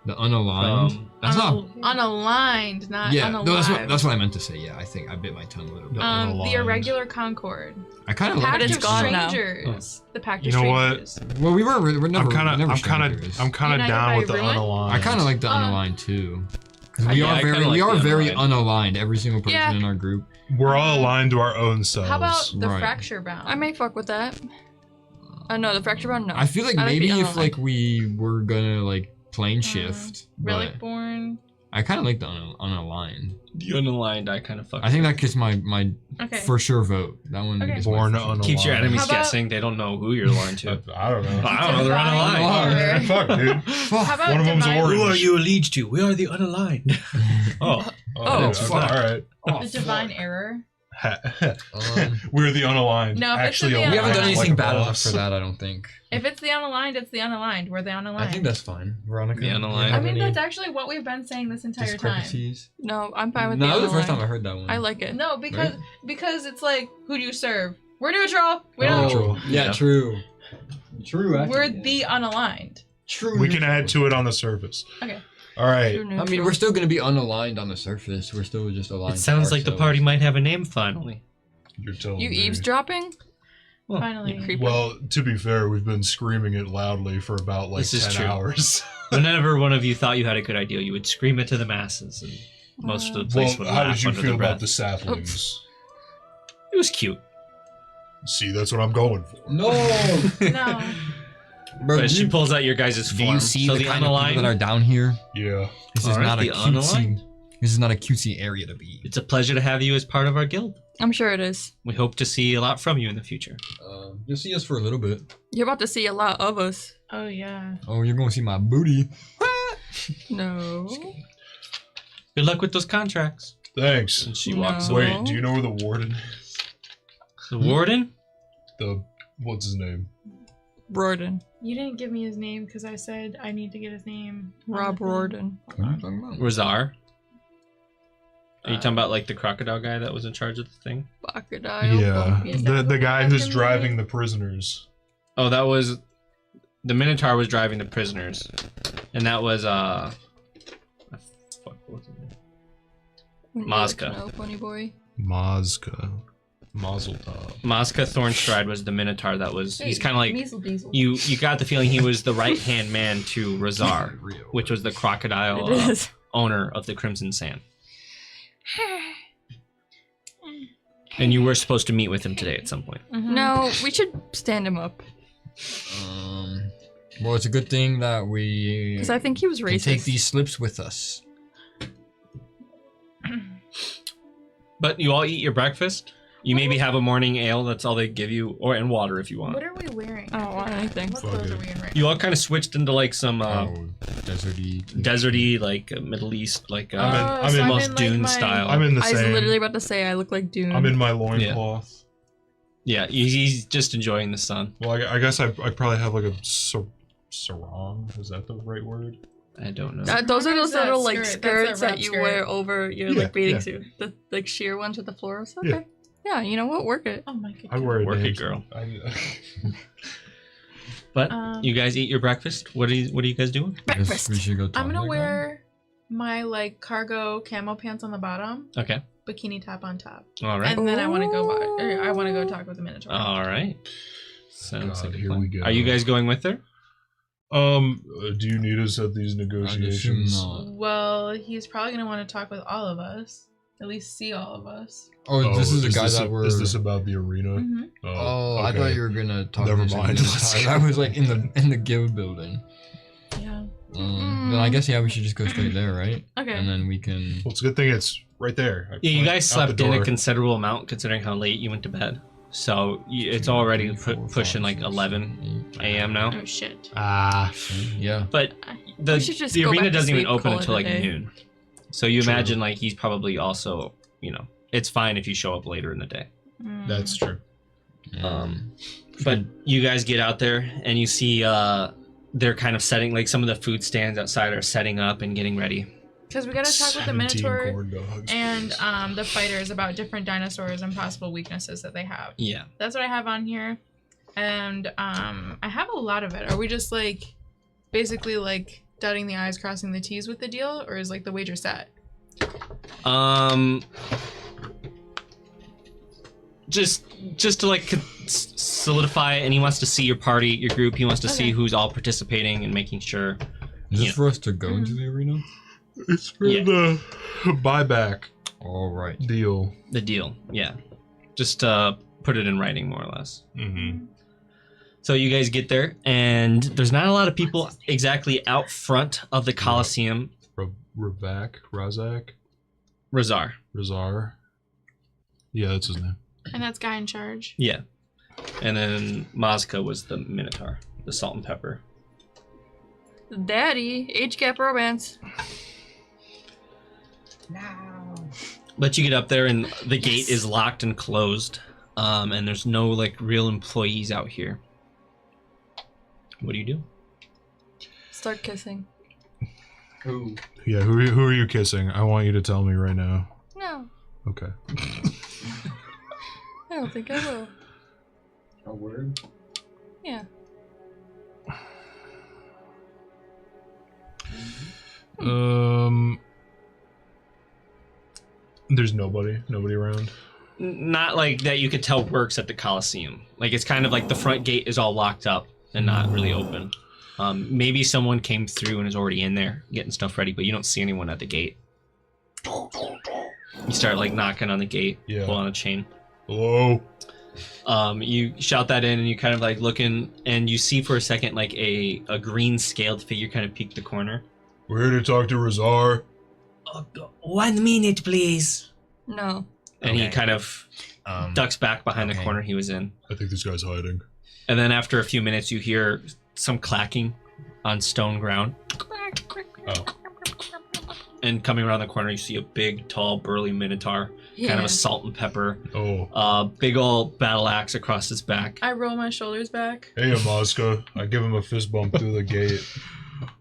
The unaligned. That's not. Unaligned, not Yeah, unalive. no, that's what I meant to say. Yeah, I think I bit my tongue a little bit. The the unaligned. irregular concord. I kind of Pact like it's of it. gone now. strangers. The pact You of know what? strangers. Well, we're never. I'm kind of United down by with the ruin? unaligned. I kind of like the unaligned too. 'Cause Yeah, I kinda like we are the very unaligned. unaligned. Every single person Yeah. in our group. We're all aligned to our own selves. How about the Right. fracture bound? I may fuck with that. No, the fracture bound, no. I feel like I like maybe the if unaligned. like we were gonna like plane shift, Relic but born. I kind of like the unaligned. The unaligned, I kind of fuck. I think that gets my Okay. for sure vote. That one Okay. gets Born my for sure. unaligned. keeps your enemies How about- guessing. They don't know who you're aligned to. I don't know. I don't know. They're unaligned. Divine Fuck, dude. Fuck. How about One of them's divine, orange. Who are you alleged to? We are the unaligned. Oh, Oh, fuck. all right. the divine error? We're the unaligned. No, if it's Actually, the aligned We haven't done unaligned. anything like bad a enough boss. for that. I don't think. If it's the unaligned, it's the unaligned. We're the unaligned. I think that's fine. Veronica. The unaligned. do you I have mean, any that's actually what we've been saying this entire time. discrepancies? No, I'm fine with No, the that was the first unaligned. time I heard that one. I like it. No, because it's like, who do you serve? We're neutral. We don't. Neutral. Yeah, Yeah. true. True. We're the unaligned. True. We can add to it on the surface. Okay. All right. True I mean, neutral. we're still gonna be unaligned on the surface. We're still just aligned. It sounds to like the ourselves. party might have a name finally. You're telling You me. eavesdropping? Well, Finally. yeah. Creepy. Well, to be fair, we've been screaming it loudly for about like This is 10 true. hours. Whenever one of you thought you had a good idea, you would scream it to the masses, and most of the place Well, would how laugh did you under feel their about breath. the saplings? It was cute. See, that's what I'm going for. No. No. Bro, But do she you, pulls out your guys' do form. you see so the the kind of unaligned, people that are down here? Yeah. This is Alright, not a the unaligned? cutesy. This is not a cutesy area to be. it's a pleasure to have you as part of our guild. I'm sure it is. We hope to see a lot from you in the future. You'll see us for a little bit. You're about to see a lot of us. Oh yeah. Oh, you're gonna see my booty. No. Good luck with those contracts. Thanks. And she walks No. away. Wait, do you know where the warden? The warden? What's his name? Rorden. You didn't give me his name because I said I need to get his name. on Rob the thing. Rorden. What are you talking about? Razar? Are you talking about like the crocodile guy that was in charge of the thing? Crocodile. Yeah. Bumpy. Is that The what guy we who's have him driving name? the prisoners. Oh, that was the Minotaur was driving the prisoners, and that was fuck, what was his name? Wouldn't you like to Mazka. know, funny boy. Mazka. Mazel tov. Mazka Thornstride was the Minotaur that was. He's kind of like Measle Diesel. you got the feeling he was the right hand man to Razar, Real. which was the crocodile It is. owner of the Crimson Sand. And you were supposed to meet with him today at some point. Mhm. No, we should stand him up. Well, it's a good thing that we Because I think he was can racist. take these slips with us. But you all eat your breakfast. You maybe have a morning ale. That's all they give you, and water if you want. What are we wearing? I don't want anything. What Fuck clothes it. are we in right You now? all kind of switched into like some Deserty. deserty, like Middle East, like I'm in almost like, Dune my- style. I'm in the I was same. literally about to say I look like Dune. I'm in my loincloth. Yeah, he's just enjoying the sun. Well, I guess I probably have like a sarong. Is that the right word? I don't know. Those are What those is that little like skirt? That's skirts a that wrap you skirt. wear over your Yeah, like bathing yeah. suit. The like sheer ones with the florals. Yeah. Okay. Yeah, you know what? Work it. Oh my god. I wear a Work it, damn- girl. I- But Um, you guys eat your breakfast. What are you guys doing? I guess Breakfast. we should go talk I'm to gonna the wear my like cargo camo pants on the bottom, Okay. bikini top on top, All right. and then I want to go talk with the Minotaur. All right. Sounds God, like a here plan. we go. Are you guys going with her? Do you need us at these guy. I'd assume negotiations? not. Well, he's probably gonna want to talk with all of us, at least see all of us. Oh, this is the guy that we're. Is this about the arena? Mm-hmm. Oh, I okay. thought you were gonna talk. Never to mind. this guy. I was like in the guild building. Yeah. Then I guess we should just go straight there, right? Okay. And then we can. Well, it's a good thing it's right there. I Yeah, you point guys out the slept in a door. considerable amount considering how late you went to bed. So it's already pushing like 11 a.m. now. Oh shit. Ah, Yeah. But We should just the go arena back to doesn't even sleep, open call it until a like day. noon. So you True. imagine like he's probably also, it's fine if you show up later in the day. Mm. that's true. But you guys get out there and you see they're kind of setting, like some of the food stands outside are setting up and getting ready. Because we gotta talk with the 17 Minotaur corn dogs. and the fighters about different dinosaurs and possible weaknesses that they have. Yeah. That's what I have on here, and I have a lot of it. Are we just like basically like dotting the i's, crossing the t's with the deal, or is like the wager set? Just to like solidify, and he wants to see your party, your group. He wants to see Okay. who's all participating and making sure. Is this Yeah. for us to go into the arena? It's for Yeah. the buyback All right. deal. The deal, yeah. Just put it in writing, more or less. Mm-hmm. So you guys get there, and there's not a lot of people exactly out front of the Coliseum. Razak? Razar. Yeah, that's his name. And that's guy in charge. Yeah. And then Mazka was the Minotaur, the salt and pepper. Daddy, age gap romance. But you get up there, and the gate is locked and closed, and there's no like real employees out here. What do you do? Start kissing. Who? Yeah, who are you kissing? I want you to tell me right now. No, Okay. I don't think I will. A word? Yeah. There's nobody around. Not like that you could tell works at the Coliseum. Like it's kind of like the front gate is all locked up and not really open. Maybe someone came through and is already in there getting stuff ready, but you don't see anyone at the gate. You start like knocking on the gate, Yeah. pull on a chain. Hello. You shout that in, and you kind of like look in, and you see for a second like a green scaled figure kind of peek the corner. We're here to talk to Razar. 1 minute, please. No. And he Okay. kind of ducks back behind the okay. corner he was in. I think this guy's hiding. And then after a few minutes, you hear some clacking on stone ground. Oh. And coming around the corner, you see a big, tall, burly minotaur, Yeah. kind of a salt and pepper, Oh. big old battle axe across his back. I roll my shoulders back. Hey, Amaska. I give him a fist bump through the gate.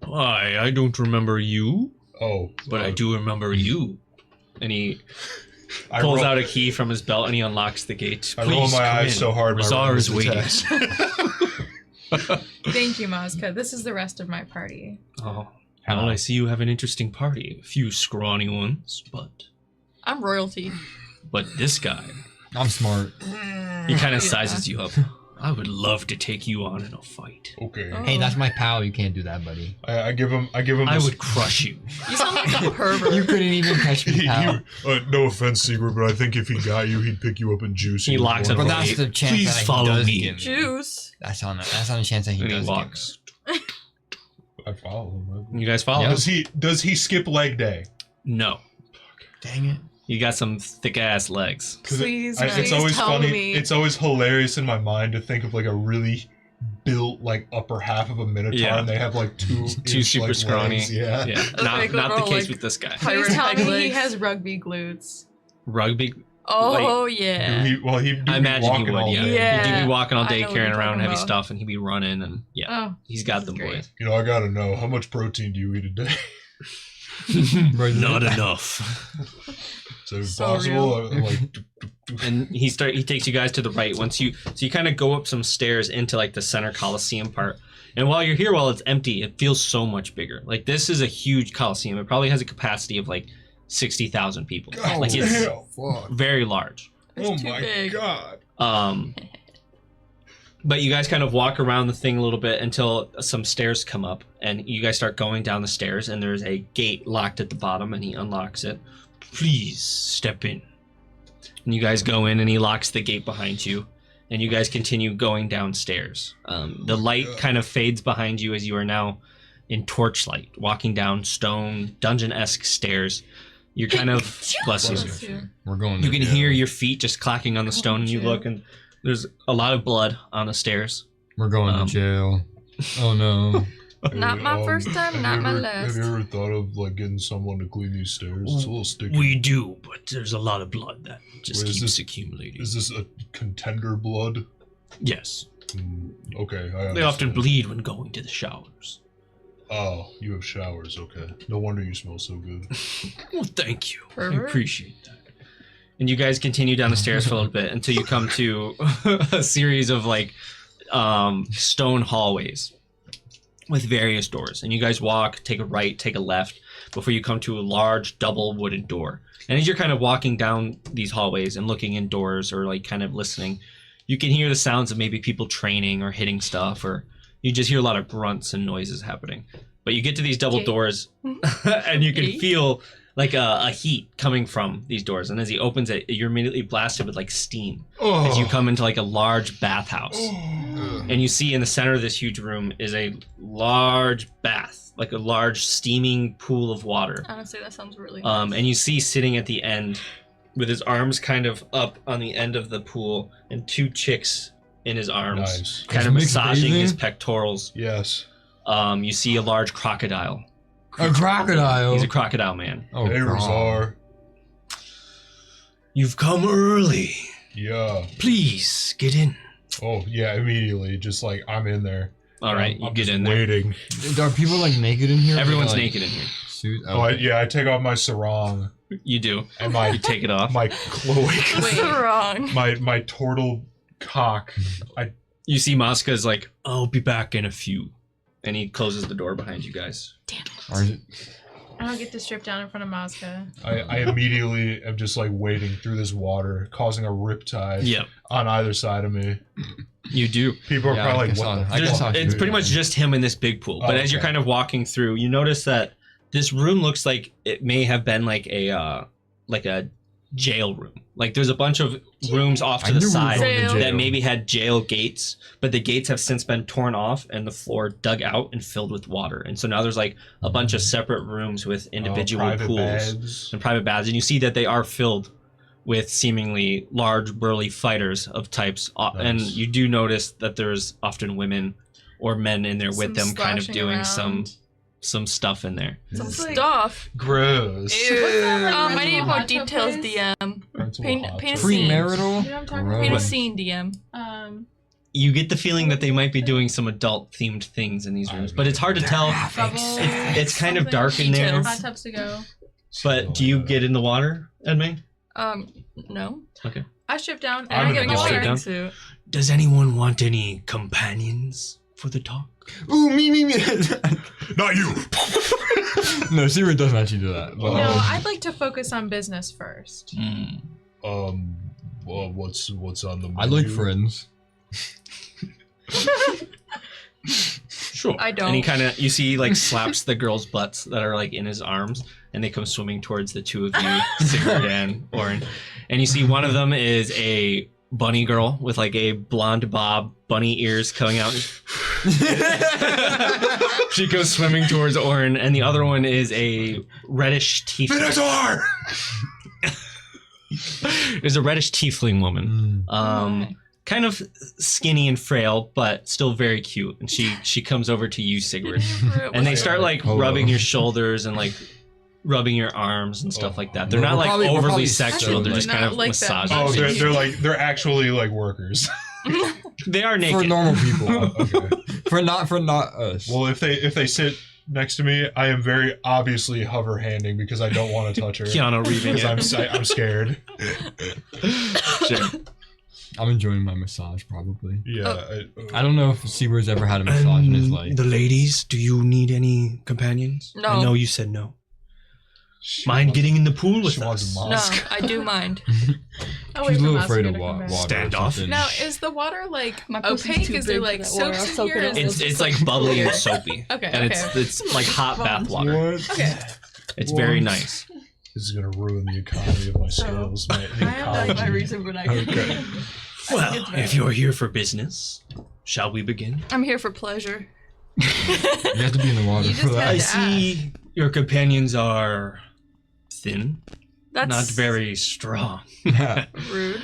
Why, I don't remember you, Oh. but I do remember you. And he I pulls roll- out a key from his belt and he unlocks the gate. I roll Please my come eyes in. so hard my Razar is waiting. retinas. Thank you, Mazka. This is the rest of my party. Oh, well, I see you have an interesting party. A few scrawny ones, I'm royalty. but this guy, I'm smart. he kind of sizes you up. I would love to take you on in a fight. Okay. Oh. Hey, that's my pal. You can't do that, buddy. I give him. I would crush you. You sound like a pervert. You couldn't even catch me, pal. No offense, Secret, but I think if he got you, he'd pick you up and juice you. He locks up But the that's gate. the chance Please that he follow does me. give me. Juice. That's on the chance that he And he does walks. I follow him. You guys follow? Yeah. Does he skip leg day? No. Dang it. You got some thick ass legs. 'Cause Please, it's please always tell funny. me. It's always hilarious in my mind to think of like a really built like upper half of a minotaur, Yeah. and they have like two super like, scrawny. legs. Yeah. Yeah. Okay, Not the girl, case like- with this guy. Please Pirate tell me he legs. has rugby glutes. Rugby. Oh yeah. He'd be I imagine he walking would. all Yeah. day. Yeah. He'd be walking all I day know what carrying you're around talking heavy about. stuff, and he'd be running, and yeah, Oh, he's got this them is great. boys. You know, I gotta know, how much protein do you eat a day? Not enough. So if So possible, like And he takes you guys to the right. So you kind of go up some stairs into like the center Coliseum part. And while you're here, while it's empty, it feels so much bigger. Like this is a huge Coliseum. It probably has a capacity of like 60,000 people. God Like it's damn. Fuck. very large. It's Oh too my big. god. But you guys kind of walk around the thing a little bit until some stairs come up, and you guys start going down the stairs, and there's a gate locked at the bottom, and he unlocks it. Please step in. And you guys go in, and he locks the gate behind you, and you guys continue going downstairs. The light kind of fades behind you as you are now in torchlight, walking down stone, dungeon-esque stairs. You're kind of bless you. We're going. You to can jail. hear your feet just clacking on the stone, and you look, and there's a lot of blood on the stairs. We're going to jail. Oh no. Not my first time, have not you my ever- last. Have you ever thought of like getting someone to clean these stairs? It's a little sticky. We do, but there's a lot of blood that just Wait, is keeps this- accumulating. Is this a contender blood? Yes. Okay, I They often understand. bleed when going to the showers. Oh, you have showers. Okay, no wonder you smell so good. Well, thank you. I Pervert? appreciate that. And you guys continue down the stairs for a little bit until you come to a series of like stone hallways with various doors. And you guys walk, take a right, take a left before you come to a large double wooden door. And as you're kind of walking down these hallways and looking indoors or like kind of listening, you can hear the sounds of maybe people training or hitting stuff, or you just hear a lot of grunts and noises happening. But you get to these double Gate. doors and you can Gate? feel like a heat coming from these doors. And as he opens it, you're immediately blasted with like steam Oh, as you come into like a large bathhouse. oh. And you see in the center of this huge room is a large bath, like a large steaming pool of water. Honestly, that sounds really nice. And you see sitting at the end with his arms kind of up on the end of the pool and two chicks in his arms, Nice. kind of Mixed massaging his bathing? pectorals. Yes. You see a large crocodile. A crocodile. He's a crocodile man. Oh, Hey, God. Razar. You've come early. Yeah. Please get in. Oh, yeah. Immediately, just like I'm in there. All right, you I'm get just in there. waiting. Are people like naked in here? Everyone's Like, naked in here. Suit. Oh, I take off my sarong You do. and my You take it off. my cloak, What's wrong? my turtle cock. You see Mosca's like, I'll be back in a few. And he closes the door behind you guys. Or is it- I don't get to strip down in front of Mosca. I immediately am just like wading through this water, causing a riptide Yep, on either side of me. you do. People are Yeah, probably I like, guess "What I'll- the I fuck?" guess I'll It's do pretty it. much just him in this big pool. But Oh, as you're okay. kind of walking through, you notice that this room looks like it may have been like a jail room. Like there's a bunch of rooms off I to the knew we were side going to Jail. that jail. maybe had jail gates, but the gates have since been torn off and the floor dug out and filled with water. And so now there's like a bunch of separate rooms with individual private pools beds. and private baths. And you see that they are filled with seemingly large, burly fighters of types. And Nice. you do notice that there's often women or men in there with Some them kind of sloshing doing around. some stuff in there. Some It's like- stuff. Gross. Ew. that, like, I rental need more hot tub details, place? DM. Rental Paint- hot paint a tub. scene. Premarital? You know what I'm talking Gross. Paint a about? scene, DM. You get the feeling that they might be doing some adult themed things in these rooms, but it's hard to tell. Bubbles. It's kind of something. dark in there. Details. Hot tubs to go. But do you get in the water, Edmund? No. I strip down and I'm I in get the in the water. water. Down. Suit. Does anyone want any companions for the talk? Ooh, me. Not you. No, Secret doesn't actually do that. But, No, I'd like to focus on business first. Well, what's on the menu? I like friends. Sure. I don't. And he kind of, you see, like slaps the girls' butts that are like in his arms, and they come swimming towards the two of you, Sigurd and Orin. And you see one of them is a bunny girl with like a blonde bob, bunny ears coming out. She goes swimming towards Orin, and the other one is a reddish tiefling. Minotaur! There's a reddish tiefling woman. Kind of skinny and frail, but still very cute. And she comes over to you, Sigurd. And they start like rubbing your shoulders and like rubbing your arms and stuff like that. They're not like overly sexual. They're just kind of like that. massaging. Oh, they're actually like workers. They are naked. For normal people. Okay. For not us. Well, if they sit next to me, I am very obviously hover handing because I don't want to touch her. Keanu Reeving Because it. I'm scared. Sure. I'm enjoying my massage probably. Yeah. I don't know if Seabird's ever had a massage in his life. The ladies, do you need any companions? No. I know you said no. She Mind wants- getting in the pool with she wants us? a No, mask. I do mind. Oh, She's a little us, afraid we of gotta come water. back. Stand off. Now, is the water like My pussy's opaque? too Is there big like for that water. I'll soaps in soak it here? up. It's like bubbly and soapy. Okay, And okay. it's like hot bath water. What? Okay. It's very nice. This is gonna ruin the economy of my sales. I am My reason for not getting Okay. Well, if you're here for business, shall we begin? I'm here for pleasure. You have to be in the water You for just that. had I to see your companions are thin, That's not very strong. rude.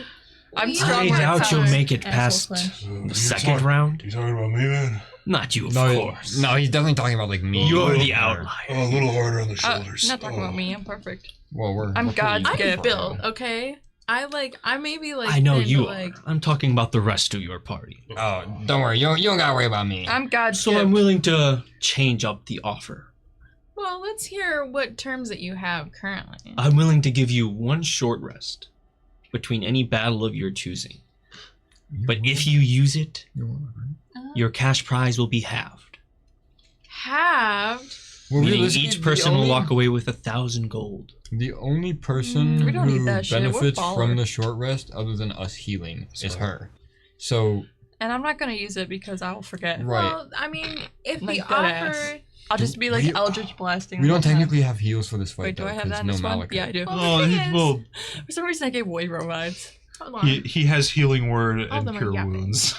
I'm We strong. I more doubt you'll time. make it past the second round. You talking about me, man? Not you, of No, course. no, he's definitely talking about like me. You're the Oh, outlier. a little harder on the shoulders. Not talking Oh. about me. I'm perfect. Well, we're I'm pretty God's I'm gift. built, okay? I may be like I know thin, you but, are. like, I'm talking about the rest of your party. Oh, don't worry. You don't gotta worry about me. I'm God's So gift. I'm willing to change up the offer. well, let's hear what terms that you have currently. I'm willing to give you one short rest between any battle of your choosing. But if you use it, your cash prize will be halved. Halved? Well, Meaning realistically, each person the will only- walk away with 1,000 gold. The only person We don't need who that shit, we're benefits from ballers. the short rest, other than us healing, is Sorry. her. So, And I'm not gonna use it because I'll forget. right. Well, I mean, if Like the dead offer... ass. I'll just be like We- Eldritch blasting. we the don't whole time. technically have heals for this fight, Wait, do though, I have 'cause that in no this one? malachite. Yeah, I do. Well, the thing is- For some reason, I gave Wavero vibes. Hold on. He has healing word All and them are cure yapping. wounds.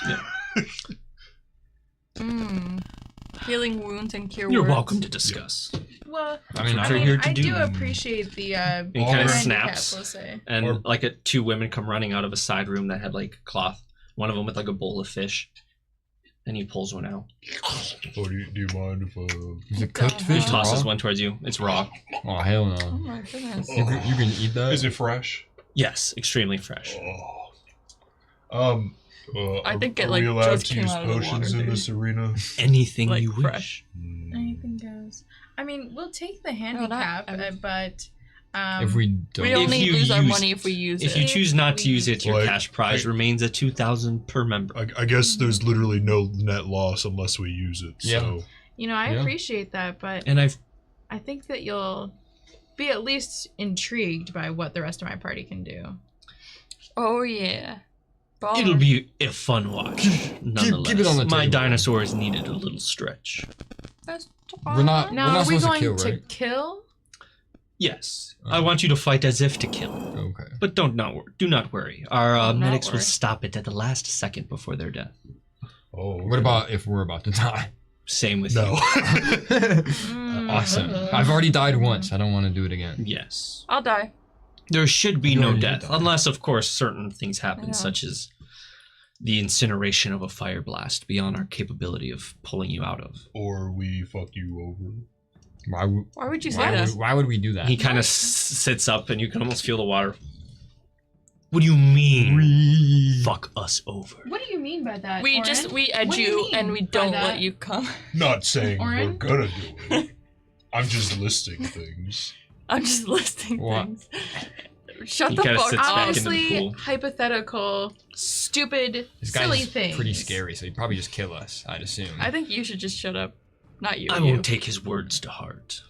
Healing wounds and cure You're words. welcome to discuss. Well, I mean, That's what you're here to I do. do appreciate the And he kind of Or- snaps. let's say. And Or- like two women come running out of a side room that had like cloth. One of them with like a bowl of fish. And he pulls one out. Oh, do you mind if Is it cooked He He fish? tosses raw? one towards you. It's raw. Oh, hell no. Oh my goodness. You can eat that? is it fresh? Yes, extremely fresh. Oh. I think are it, like, we allowed just to came use out of the potions water, in dude. this arena? Anything Like you wish. fresh. Anything goes. I mean, we'll take the not handicap, every- but if we don't. We If only you lose our use- money if we use If it. you choose not to use it, your Like, cash prize remains at 2,000 per member. I guess there's literally no net loss unless we use it. Yeah. So I Yeah. appreciate that. But And I think that you'll be at least intrigued by what the rest of my party can do. Oh yeah. Baller. it'll be a fun watch. Nonetheless, keep it on the my table. dinosaurs needed a little stretch. That's We're not- Now, not are we supposed to going kill, to right? kill? Yes, I want you to fight as if to kill. Okay. But do not worry. Our Not medics will worry. stop it at the last second before their death. Oh. What about if we're about to die? Same with no? Awesome. I've already died once. I don't want to do it again. you. Yes. I'll die. There should be You no already death, died. unless, of course, certain things happen, Yeah. such as the incineration of a fire blast beyond our capability of pulling you out of. Or we fuck you over. Why would you say that? Why would we do that? He kind of sits up, and you can almost feel the water. What do you mean? Fuck us over. What do you mean by that? We Oren? edge What do you you mean and we by don't that? let you come. Not saying Oren? we're gonna do it. I'm just listing things. I'm just listing What? things. Shut He the kinda fuck sits up. back in the Honestly, pool. hypothetical, stupid, This silly guy's things. pretty scary, so he'd probably just kill us, I'd assume. I think you should just shut up. Not you. I you. won't take his words to heart.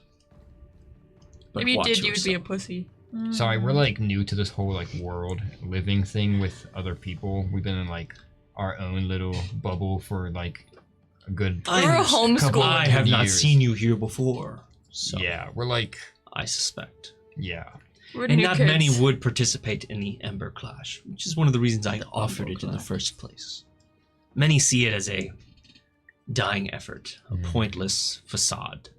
But If you watch did, you would be a yourself. pussy. Sorry, we're like new to this whole like world living thing with other people. We've been in like our own little bubble for like a good. We're a homeschool. I have not years. seen you here before. So Yeah, we're like, I suspect. yeah. We're And new not kids. many would participate in the Ember Clash, which is one of the reasons I offered it in the first place. Many see it as a dying effort, a pointless facade.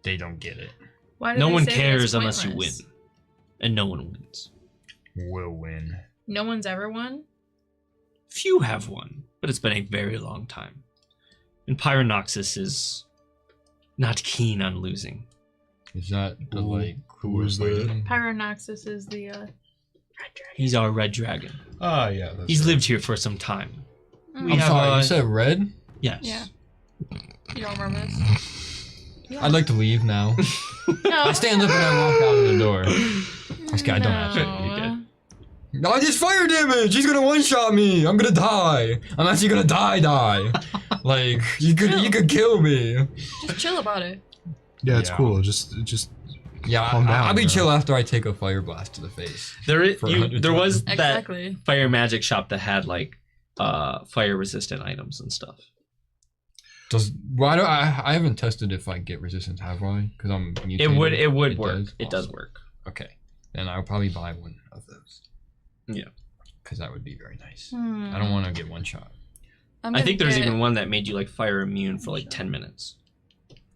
They don't get it. Why do No they one say cares it's unless you win. pointless? And no one wins. We'll win. No one's ever won? Few have won, but it's been a very long time. And Pyronoxus is not keen on losing. Is that the Who- like who we're is that? fighting? Pyronoxus is the red dragon. He's our red dragon. Ah, yeah. That's He's right. lived here for some time. We I'm have, sorry, you said red? Yes. Yeah. You don't remember this? I'd like to leave now. No. I stand up and I walk out of the door. This guy don't have No. You did. No, just fire damage! He's gonna one-shot me! I'm gonna die! Unless you're gonna die. Like, you could kill me. Just chill about it. Yeah, it's Yeah. cool. Just Yeah, Calm down, I'll be bro. chill after I take a fire blast to the face. There For 100 there was times. that Exactly. fire magic shop that had like fire resistant items and stuff. I haven't tested if I get resistance, have I? Because I'm mutated. It would work. does? It does Awesome. work. Okay. Then I'll probably buy one of those. Yeah. Because that would be very nice. Hmm. I don't want to get one shot. I think there's even one that made you like fire immune for like 10 minutes.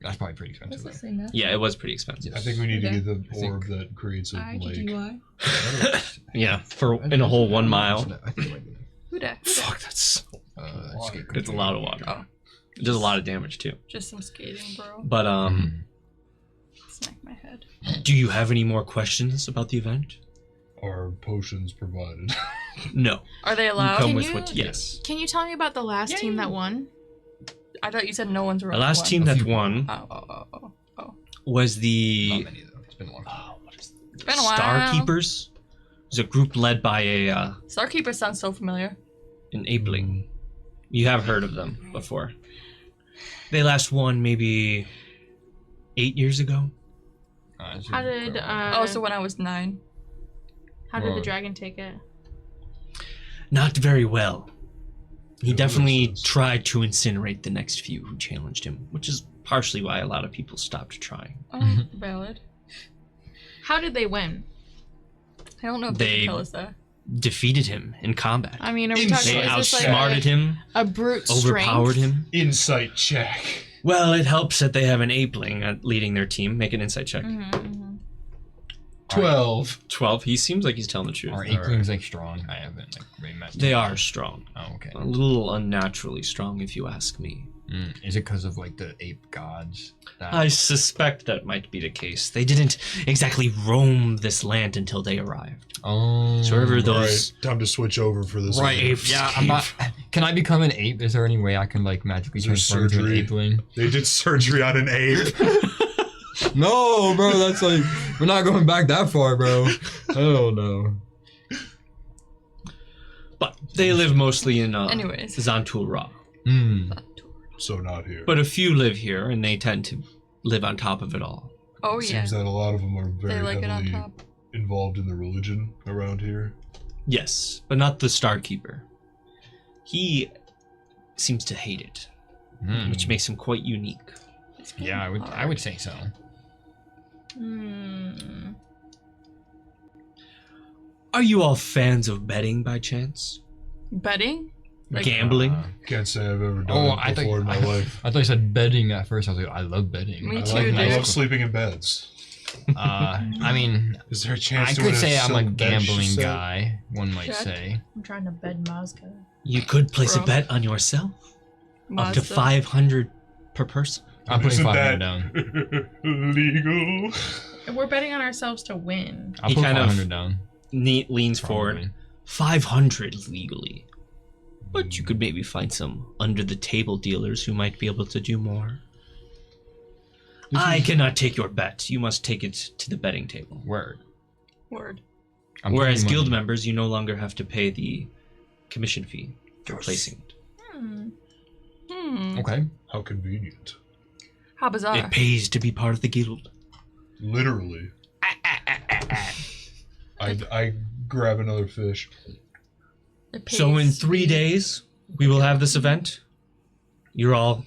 That's probably pretty expensive. What's though. this thing? Yeah, it was pretty expensive. I think we need to Okay. get the I think- orb that creates a lake. Yeah, for in a whole 1 mile. I think I might be. Who dat? Fuck, that's Just get it's a lot of water. Oh. It does a lot of damage too. Just some skating, bro. But Smack my head. do you have any more questions about the event? Are potions provided? No. Are they You allowed? come Can with you- what? Yes. Can you tell me about the last team that won? I thought you said no one's The around. last team that won Oh. was Not the many though. It's been a long time. It's been a while. Star Keepers. It was a group led by Starkeeper sounds so familiar. an apeling. You have heard of them before. They last won maybe 8 years ago. It's How been did quite a while. Oh, so when I was 9. how did the Well- dragon take it? Not very well. He Yeah, that definitely makes sense. tried to incinerate the next few who challenged him, which is partially why a lot of people stopped trying. Oh, valid. How did they win? I don't know if they They- can tell us that. Defeated him in combat. I mean, are we Insight. talking They is this like outsmarted him, a brute overpowered strength? him. Insight check. Well, it helps that they have an apeling leading their team. Make an insight check. Mm-hmm. 12. 12. He seems like he's telling the truth. Are Inklings like strong? I haven't like really met. They them. are strong. Oh, okay. A little unnaturally strong, if you ask me. Is it because of like the ape gods? That... I suspect that might be the case. They didn't exactly roam this land until they arrived. Oh. So wherever Right. those Time to switch over for this. Right. one. Yeah. I'm not. Can I become an ape? Is there any way I can like magically Is there transform into an surgery? apeling? They did surgery on an ape. No, bro. That's like we're not going back that far, bro. Hell no. But they live mostly in Anyways. Zantul Ra. So not here. But a few live here, and they tend to live on top of it all. Oh, it yeah. seems that a lot of them are They very like it on heavily top. involved in the religion around here. Yes, but not the Starkeeper. He seems to hate it, which makes him quite unique. Yeah, I would say so. Hmm. Are you all fans of betting by chance? Betting? Like- Gambling? Can't say I've ever done Oh, it I thought before in my life. I thought you said betting at first. I was like, I love betting. Me I, too, like, I dude. love sleeping in beds. I mean, Is there a chance I to could win say I'm a silk bench gambling set? guy. One might Check. say. I'm trying to bed Mazka. You could place a Bro. bet on yourself. Up to Mazda. 500 per person. I'm putting Isn't 500 that down. legal? And we're betting on ourselves to win. I'll He put kind of 500 down. Leans forward. Probably. 500 legally. But you could maybe find some under-the-table dealers who might be able to do more. I cannot take your bet. You must take it to the betting table. Word. Word. I'm Whereas putting guild money. members, you no longer have to pay the commission fee for placing it. Okay. How convenient. How bizarre. It pays to be part of the guild. Literally. I grab another fish. So in 3 days, we will have this event. You're all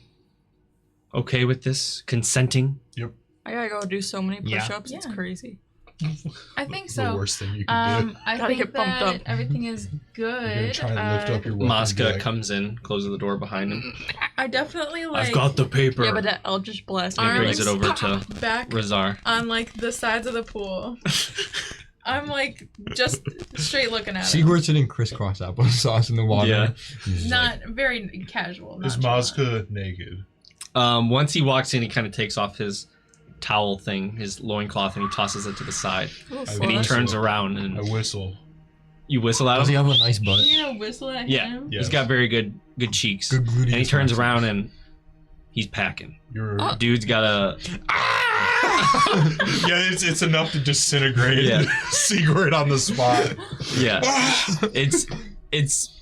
okay with this? Consenting? I gotta go do so many Yeah. push-ups. It's Yeah. crazy. I think The so. worst thing you can do. I Gotta think get pumped that up. everything is You're gonna good. try and lift up your weapon. Maska deck. comes in, closes the door behind him. I definitely like I've got the paper. Yeah, but that Eldritch Blast. He Arms brings it over to back Razar. on like the sides of the pool. I'm like just straight looking at See him. where it's sitting crisscross applesauce in the water. Yeah. He's just Not very casual. Is not Mazka naked? Once he walks in, he kind of takes off his towel thing, his loincloth, and he tosses it to the side. And he What? turns around I and whistle. you whistle at Does he him. have a nice butt? You know, whistle at Yeah. him. Yes. He's got very good cheeks. Good gluteus And he turns maximus. around and he's packing. You're. Dude's got a Yeah, it's enough to disintegrate Yeah. Sigurd on the spot. yeah. It's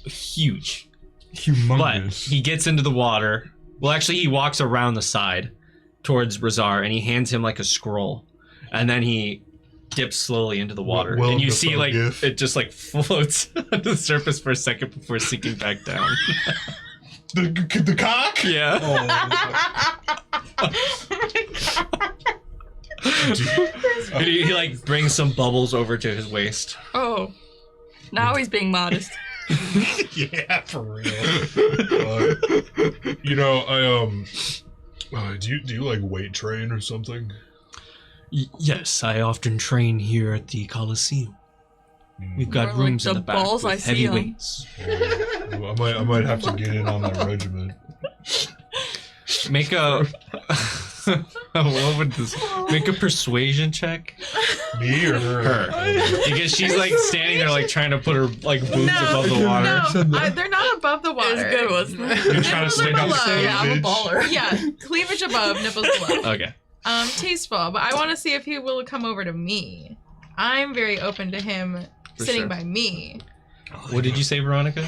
huge. But Humongous. he gets into the water. Well, actually, he walks around the side towards Razar, and he hands him like a scroll, and then he dips slowly into the water, Willem and you Dafoe see like gif. it just like floats on the surface for a second before sinking back down. The cock? Yeah. And he like brings some bubbles over to his waist. Oh. Now he's being modest. Yeah, for real. You know, do you like weight train or something? Yes, I often train here at the Coliseum. We've got More like rooms in the the back balls I with see heavy 'em. weights. I might have to get in on that regiment. Make a what would this? Make a persuasion check. Me or her? Her, because she's like standing there, like trying to put her like boobs above the water. No, they're not above the water. It was good, wasn't it? You're trying to stick up Nipples below. Yeah, I'm a bitch. baller. Yeah, cleavage above, nipples below. Okay. Tasteful, but I want to see if he will come over to me. I'm very open to him For sitting sure. by me. What did you say, Veronica?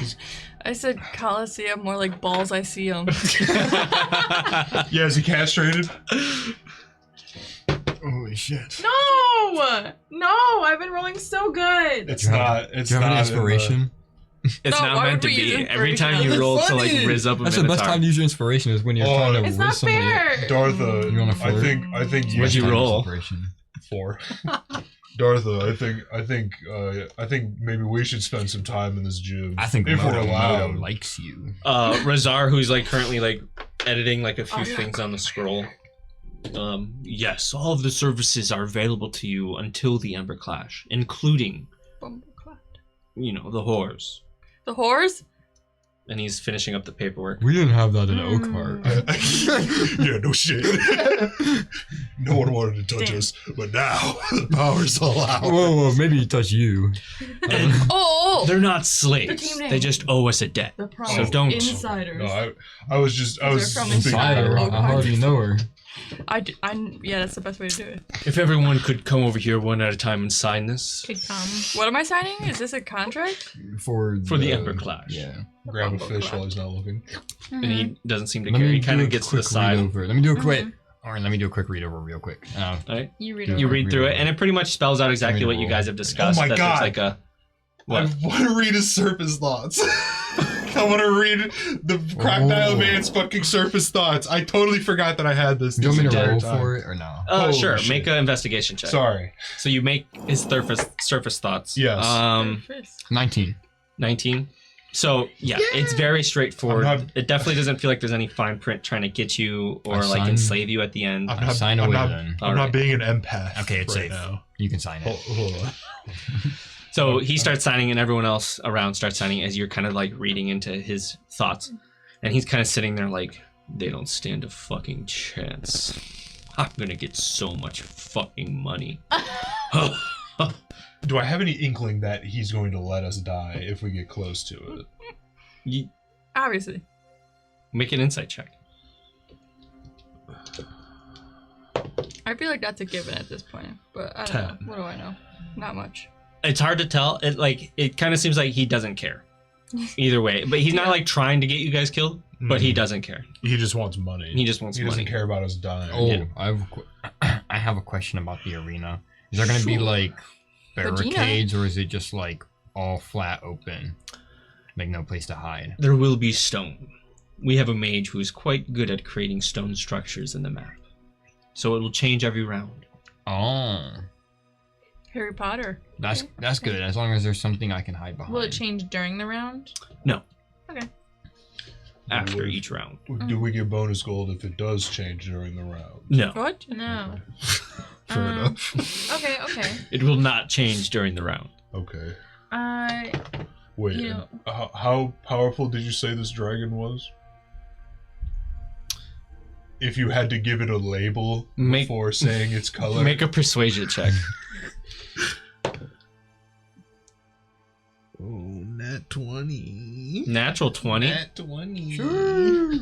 I said Coliseum, more like balls I see 'em. Yeah, is he castrated? Holy shit. No, I've been rolling so good. It's not. It's Do you have not an in the- inspiration? It's No, not why meant would to we use be. Every time inspiration? you roll That's to like funny. riz up a That's the best minotaur. time to use your inspiration is when you're Oh, trying to It's whiz not somebody. fair. Dartha, You wanna I flirt? think What'd Best you time to use roll? inspiration. 4. Dartha, I think maybe we should spend some time in this gym. I think if we're Moto allowed. likes you. Razar, who's like currently like editing like a few Oh, yeah. things on the scroll. Yes, all of the services are available to you until the Ember Clash, including, you know, the whores. The whores? And he's finishing up the paperwork. We didn't have that in Mm. Oakheart. Yeah, no shit. No one wanted to touch Damn. us, but now the power's all out. Whoa, maybe he touched you. And Oh! they're not The slaves. team name. They just owe us a debt. The So don't. Insiders. No, I was just, I They're was from thinking inside Inside her. Oakheart. I hardly know her. Yeah, that's the best way to do it. If everyone could come over here one at a time and sign this Could come. What am I signing? Is this a contract? For the Ember Clash. Yeah. grab a fish while he's not looking. And he doesn't seem to Let care. me He kind do of a gets to the quick side. read over. Let me do a quick. Mhm. Alright, let me do a quick read over real quick. Right? You read You it. You Okay. read through it, and it pretty much spells out exactly what you guys have discussed. Oh my that God. There's like a what? I want to read his surface thoughts. I want to read the Crocodile Oh. Man's fucking surface thoughts. I totally forgot that I had this. Do you want me to entire roll time. for it or no? Holy Sure. shit. Make an investigation check. Sorry. So you make his surface thoughts. Yes. 19. 19. So yeah, it's very straightforward. I'm not- It definitely doesn't feel like there's any fine print trying to get you or I like sign- enslave you at the end. I'm not, Sign I'm away not, then. I'm Alright. not being an empath. Okay, it's right safe. now. You can sign it. Hold on. So he starts signing, and everyone else around starts signing as you're kind of like reading into his thoughts. And he's kind of sitting there like, they don't stand a fucking chance. I'm gonna get so much fucking money. Do I have any inkling that he's going to let us die if we get close to it? You Obviously. make an insight check. I feel like that's a given at this point, but I don't know. 10. What do I know? Not much. It's hard to tell. It kind of seems like he doesn't care. Either way. But he's not like trying to get you guys killed, but he doesn't care. He just wants money. He just wants He money. doesn't care about us dying. Oh, Yeah. I have a question about the arena. Is there going to be like Vagina. barricades or is it just like all flat open? Like no place to hide. There will be stone. We have a mage who is quite good at creating stone structures in the map. So it will change every round. Oh. Harry Potter. That's good, as long as there's something I can hide behind. Will it change during the round? No. Okay. After each round. Do we get bonus gold if it does change during the round? No. What? No. Fair enough. Okay. It will not change during the round. Okay. You Wait, know- how powerful did you say this dragon was? If you had to give it a label before saying its color. Make a persuasion check. Oh, nat 20. Natural 20. Nat 20. Sure.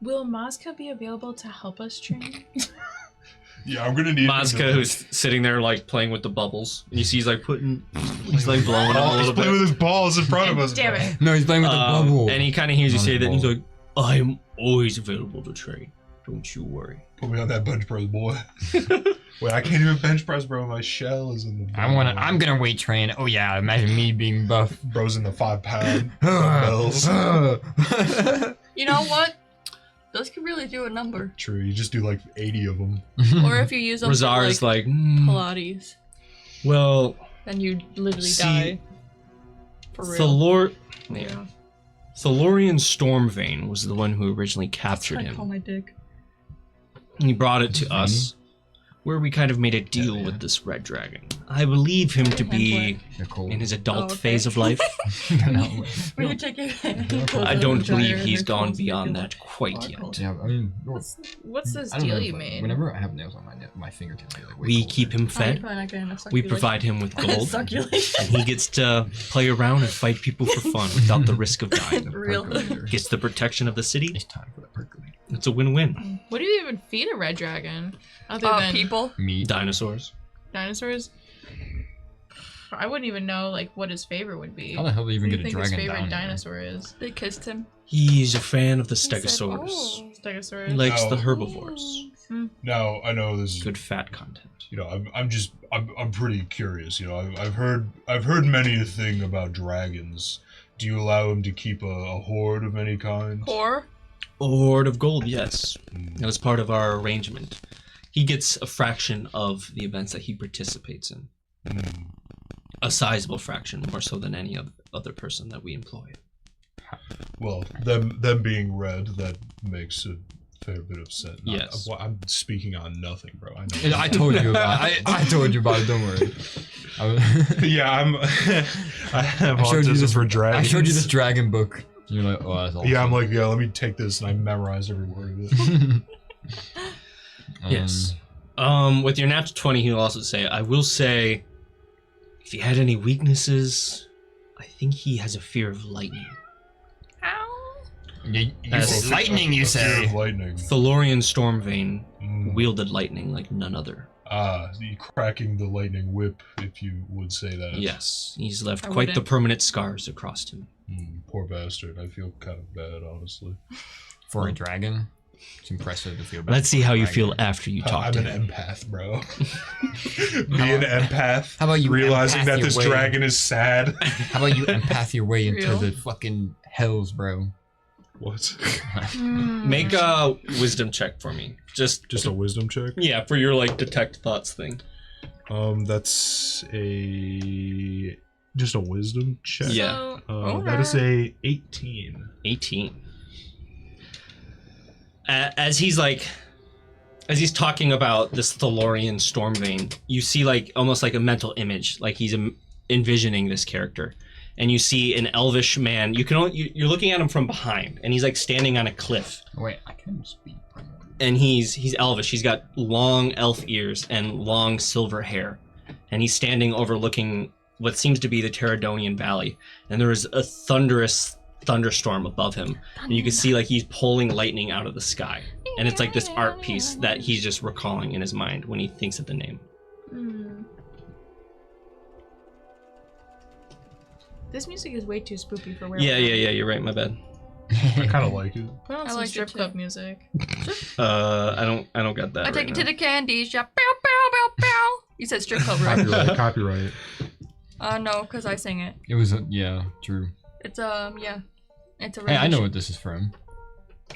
Will Mazka be available to help us train? Yeah, I'm gonna need Mazka, who's sitting there like playing with the bubbles. And you see he's like blowing them a He's little playing with bit. his balls in front of us. Damn bro. it. No, he's playing with the bubble. And he kind of hears you On say the that. And he's ball. like, I'm always available to trade. Don't you worry. Put me on that bench press, boy. Wait, I can't even bench press, bro. My shell is in the. I'm gonna weight train. Oh yeah, imagine me being buff. Bro's in the 5 pound dumbbells. You know what? Those could really do a number. True, you just do like 80 of them. Or if you use them for Razar is like, Pilates, well, then you literally See, die. For real. Thalorian Stormvane was the one who originally captured I call him. my dick. And he brought it to us, where we kind of made a deal with this red dragon. I believe him to be Nicole. in his adult Oh, okay. phase of life. No. When you take it, I don't believe he's gone beyond that quite yet. Yeah, I mean, What's this I don't deal know, you like, made? Whenever I have nails on my fingertips, they're like way We colder. keep him fed. We provide him with gold. And he gets to play around and fight people for fun without the risk of dying. Real. Percolator. Gets the protection of the city. It's time for the percolator. It's a win-win. What do you even feed a red dragon? Other than People. Meat. Dinosaurs. dinosaurs? I wouldn't even know like what his favorite would be. How the hell do you What even do get you a think his dragon favorite down dinosaur is? They kissed him. He's a fan of the He said, Stegosaurus. "Oh." Stegosaurus. He likes Oh. the herbivores. Now, I know this is Good fat content. you know, I'm pretty curious. You know, I've heard many a thing about dragons. Do you allow him to keep a horde of any kind? Whore. A hoard of gold, yes. Mm. That was part of our arrangement. He gets a fraction of the events that he participates in. Mm. A sizable fraction, more so than any other person that we employ. Well, them being red, that makes a fair bit of sense. Yes. I'm speaking on nothing, bro. I know. I told you about it. I told you about it, don't worry. Yeah, I have I showed you autism this for dragons. I showed you this dragon book. You're like, oh, that's awesome. Yeah, I'm like, yeah, let me take this, and I memorized every word of it. Yes. With your natural 20, he'll also say, I will say, if he had any weaknesses, I think he has a fear of lightning. Ow. You As- said lightning, you A fear say. of lightning. Thalorian Stormvane Mm. wielded lightning like none other. The cracking the lightning whip, if you would say that. Yes, he's left I quite the wouldn't. permanent scars across him. Poor bastard. I feel kind of bad, honestly. For a dragon, it's impressive to feel bad. Let's see for how a you dragon. feel after you talk I'm to an him. empath, bro. Me an empath. How about you realizing empath that your this way- dragon is sad? How about you empath your way into Real? the fucking hells, bro? What? Make a wisdom check for me. Just Just a wisdom check. yeah, for your like detect thoughts thing. That's just a wisdom check. Yeah. That is a 18. 18. As he's talking about this Thalorian Stormvane, you see like almost like a mental image, like he's envisioning this character, and you see an elvish man. You're looking at him from behind, and he's like standing on a cliff, Wait, I can speak. and he's elvish. He's got long elf ears and long silver hair, and he's standing overlooking what seems to be the Pterodonian Valley, and there is a thunderous thunderstorm above him, and you can see like he's pulling lightning out of the sky, and it's like this art piece that he's just recalling in his mind when he thinks of the name. This music is way too spooky for where Yeah, we're at. you're right, my bad. I kind of like it. Put on I some like it strip too. club music. I don't got that I take right it to now. the candy shop. Bow, bow, bow, bow. You said strip club, right? Copyright. No, because I sang it. It was yeah, true. It's yeah. It's a Hey, I know what this is from.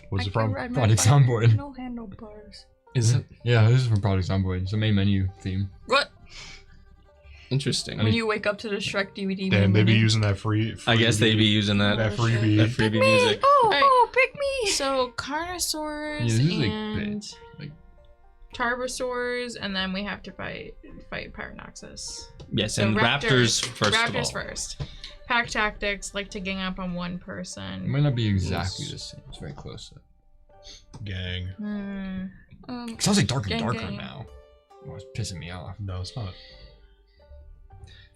What's it I can from? ride my Project bike, Soundboard. No handlebars. Is it Yeah, this is from Project Soundboard. It's a main menu theme. What? interesting? When you wake up to the Shrek DVD. Damn, they be menu. using that free. I guess they'd be using that that freebie. that freebie Pick me! music. Oh, Alright. oh, pick me! So Carnosaurs Yeah, this is like and like Tarbosaurs, and then we have to fight Paranoxus. Yes, So and Raptors first of Raptors all. first. Pack tactics, like to gang up on one it person. might not be exactly the same. It's very close though. Gang. Hmm. It sounds like darker and Gang, darker gang. now. Oh, it's pissing me off. No, it's not.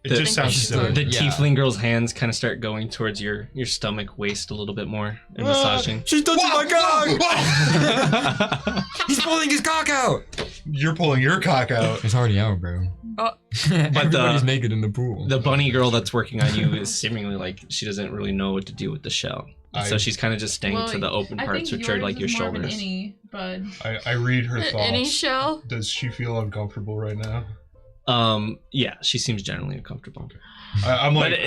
It The- just sounds silly. The Yeah. tiefling girl's hands kind of start going towards your stomach, waist a little bit more, and massaging. She's touching my cock! He's pulling his cock out! You're pulling your cock out. It's already out, bro. Oh. Everybody's naked in the pool. The bunny girl that's working on you is seemingly like she doesn't really know what to do with the shell. So she's kind of just staying Well, to the open I parts, think which are yours like your is more of an shoulders. innie, bud. I read her Any thoughts. shell? Does she feel uncomfortable right now? Yeah, she seems generally uncomfortable. I'm But like,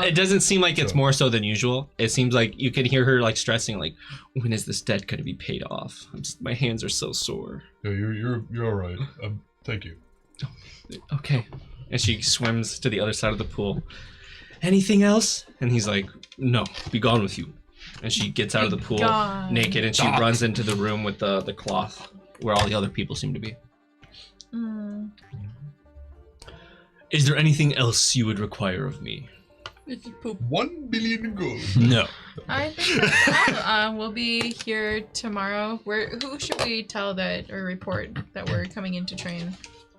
it doesn't seem like it's So- more so than usual. It seems like you can hear her like stressing, like, when is this debt gonna be paid off? My hands are so sore. yeah, you're all right. Thank you. Okay. And she swims to the other side of the pool. Anything else? And he's like, no, be gone with you. And she gets out of the pool Gone. naked, and she runs into the room with the cloth where all the other people seem to be. Mm. Is there anything else you would require of me? It's poop. 1 billion gold. No. I think that's all. We'll be here tomorrow. Who should we tell that or report that we're coming in to train?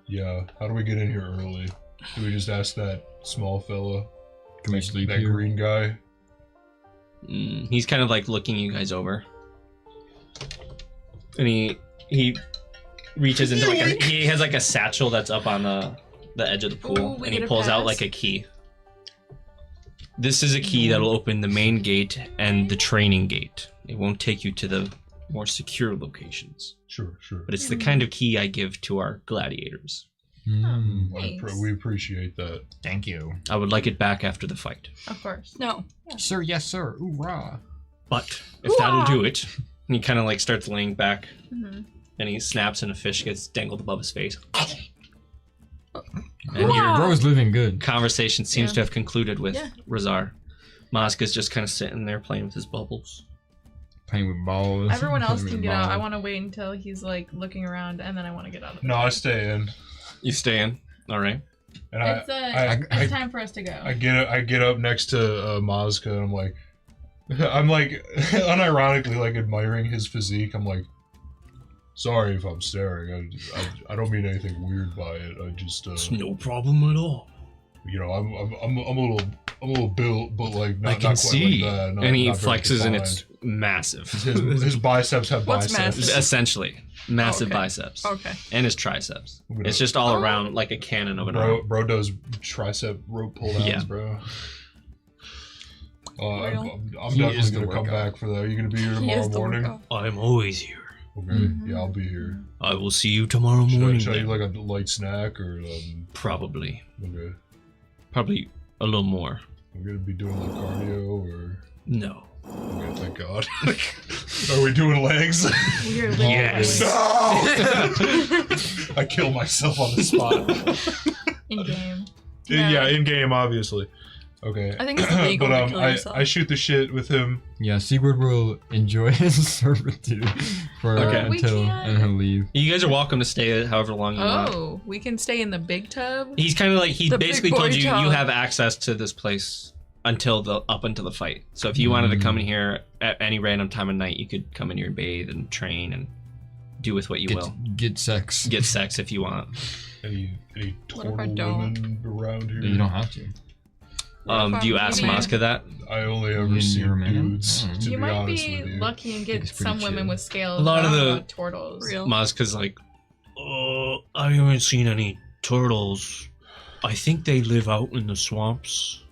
Yeah. How do we get in here early? Do we just ask that small fella? Can we sleep That here? green guy? He's kind of like looking you guys over. And he reaches into he has like a satchel that's up on the edge of the pool, Ooh, we and he get a pulls out pass? like a key. This is a key that'll open the main gate and the training gate. It won't take you to the more secure locations, Sure. but it's the kind of key I give to our gladiators. Mm. Thanks. We appreciate that. Thank you. I would like it back after the fight. Of course. No. Sir, yes, sir. Hoorah. But if that'll do it, and he kind of like starts laying back, Mm-hmm. and he snaps, and a fish gets dangled above his face. And Bro, your bro's living good. conversation seems Yeah. to have concluded with Yeah. Razar. Maska's just kind of sitting there playing with his bubbles. Playing with balls. Everyone else Playing can with get out. I balls. want to wait until he's like looking around, and then I want to get out of the No, I stay in. You stay in, all right? And It's time for us to go. I get up next to Mazka, and I'm like unironically like admiring his physique. I'm like, sorry if I'm staring. I don't mean anything weird by it. I just It's no problem at all. you know, I'm a little built, but like not, I can not quite see. like that. Not, And he not very flexes, and it's defined. massive. his biceps have What's biceps. massive? Essentially, massive Okay. biceps. Okay. And his triceps. I'm gonna- It's just all Oh. around like a cannon of an arm. Bro does tricep rope pull downs, Yeah. bro. I'm Real. He definitely is the gonna come workout. back for that. Are you gonna be here He tomorrow is the morning? workout. I'm always here. Okay, Mhm. yeah, I'll be here. I will see you tomorrow Should morning. I then. eat like a light snack or Probably. okay? Probably a little more. I'm gonna be doing like cardio or No. okay, thank God. Are we doing legs? We are literally Yes. No! I kill myself on the spot. in game. Yeah, in game obviously. Okay. I think it's illegal but to kill I yourself. shoot the shit with him. Yeah, Sigurd will enjoy his servitude for Okay. We until can't. and he'll leave. You guys are welcome to stay however long you want. Oh, we can stay in the big tub. He's kind of like he The basically big boy told you tub. you have access to this place until the fight. So if you wanted to come in here at any random time of night, you could come in here and bathe and train and do with what you will. Get sex. Get sex if you want. Any What if I turtle don't? women around here? You don't have to. Do you ask Maybe. Maska that? I only ever You're see a man? dudes. Mm. To You be might honest be with you. lucky and think get it's pretty some women chill. with scales. A lot but of I don't the- know about turtles. Real. Maska's like, I haven't seen any turtles. I think they live out in the swamps.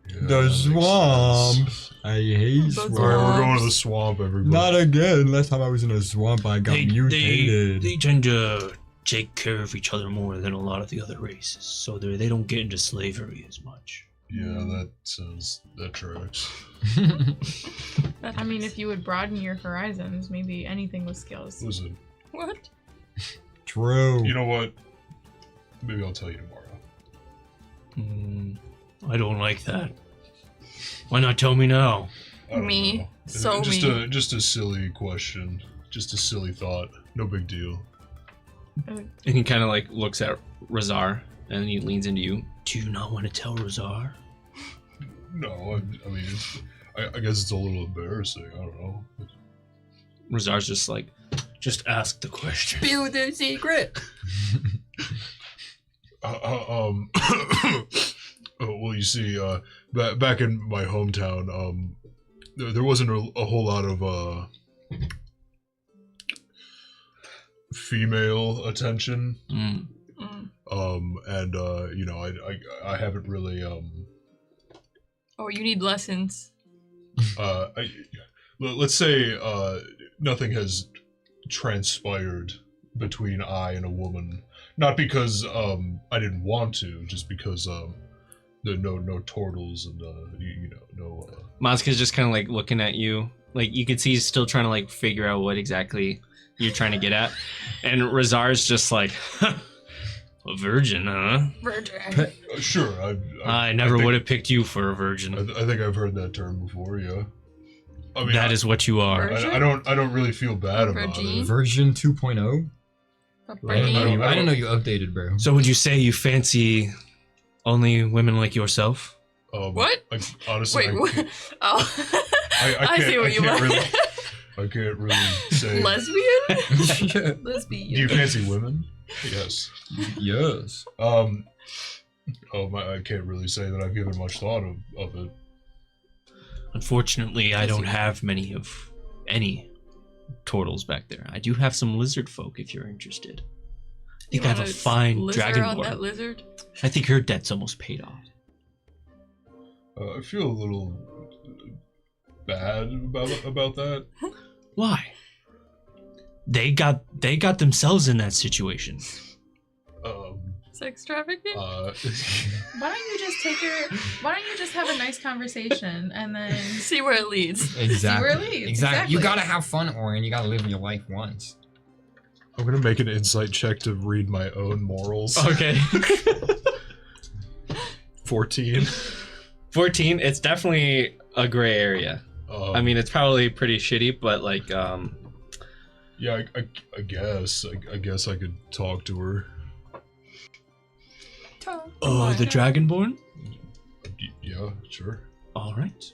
Yeah, The that makes swamp. sense. I hate The swamp. Alright, we're going to the Swamps. swamp, everybody. Not again. Last time I was in a swamp, I got mutated. They tend to take care of each other more than a lot of the other races, so they don't get into slavery as much. Yeah, that tracks. I mean, if you would broaden your horizons, maybe anything with skills. Listen, What? True. you know what? Maybe I'll tell you tomorrow. I don't like that. Why not tell me now? I don't Me. know. So Just a silly question. Just a silly thought. No big deal. And he kind of like looks at Razar and he leans into you. Do you not want to tell Razar? No, I mean, I guess it's a little embarrassing. I don't know. Razar's just like, just ask the question. Spill the secret. Well, you see, back in my hometown, there wasn't a whole lot of female attention. Mm. And you know, I haven't really Oh, you need lessons. let's say nothing has transpired between I and a woman. Not because I didn't want to, just because no turtles and you know no. Mazka's just kind of like looking at you. Like you can see he's still trying to like figure out what exactly you're trying to get at. And Razar's just like, a virgin, huh? Virgin. Sure, I never would have picked you for a virgin. I think I've heard that term before. Yeah. I mean, That is what you are. Virgin? I don't really feel bad about Virgin? it. Version 2.0? A I virgin. didn't know you updated, bro. So would you say you fancy only women like yourself? What? Honestly, Wait, what? Oh. I see what you can't meant. really, I can't really say. Lesbian? Do Lesbian. you fancy women? Yes. Yes. I can't really say that I've given much thought of it. Unfortunately, I don't have any turtles back there. I do have some lizard folk if you're interested. I think I have a fine on that dragonborn. lizard? I think her debt's almost paid off. I feel a little bad about that. Why? They got themselves in that situation. Sex trafficking? Why don't you just have a nice conversation and then See where it leads. Exactly. where it leads, Exactly. You exactly. gotta have fun, Orin. You gotta live your life once. I'm gonna make an insight check to read my own morals. Okay. 14. 14, it's definitely a gray area. I mean, it's probably pretty shitty, but like, yeah, I guess I could talk to her. the Dragonborn? Yeah, sure. All right.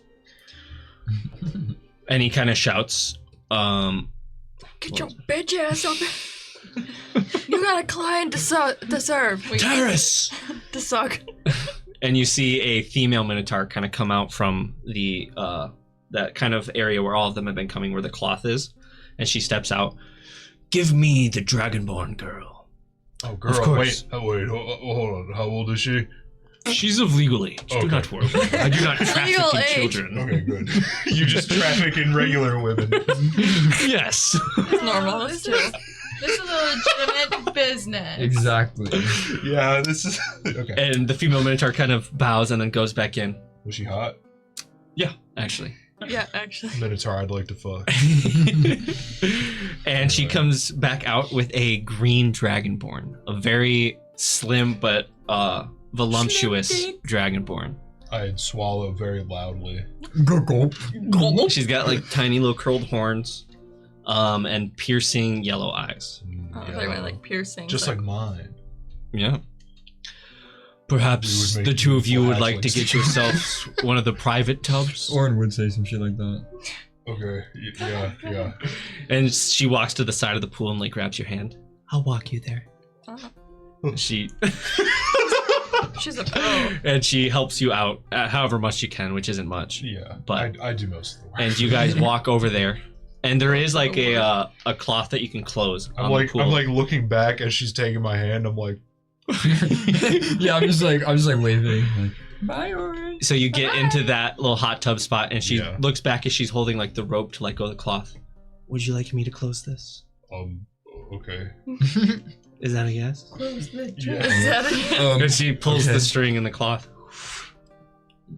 And he kind of shouts, Get your bitch ass up. You got a client to serve. Wait, Terrace! to suck. And you see a female minotaur kind of come out from the that kind of area where all of them have been coming, where the cloth is, and she steps out. Give me the Dragonborn girl. Oh, girl, Of course. wait, hold on. How old is she? She's of legal age. Do Okay. not worry. I do not traffic Legal in age. children. Okay, good. You just traffic in regular women. Yes. It's normal. It's true. this is a legitimate business. Exactly. Yeah, this is okay. And the female minotaur kind of bows and then goes back in. Was she hot? Yeah, actually. Yeah, actually. Minotaur, I'd like to fuck. And she comes back out with a green dragonborn, a very slim but voluptuous dragonborn. I'd swallow very loudly. Gulp. She's got like tiny little curled horns, and piercing yellow eyes. Oh, I thought you meant like piercing. Just like mine. Yeah. We Perhaps would the make two of you would beautiful like to get hatchlings. yourselves one of the private tubs. Orin would say some shit like that. Okay, yeah. And she walks to the side of the pool and like grabs your hand. I'll walk you there. She She's a pro. and she helps you out however much she can, which isn't much. Yeah, But- I do most of the work. And you guys walk over there, and there is like a cloth that you can close on the pool. I'm like looking back as she's taking my hand. I'm like, Yeah, I'm just like waving. Like, bye, Orin. So you get into that little hot tub spot, and she Yeah. looks back as she's holding like the rope to let go of the cloth. Would you like me to close this? Okay. Is that a yes? Yeah. Is that it? And she pulls okay. the string and the cloth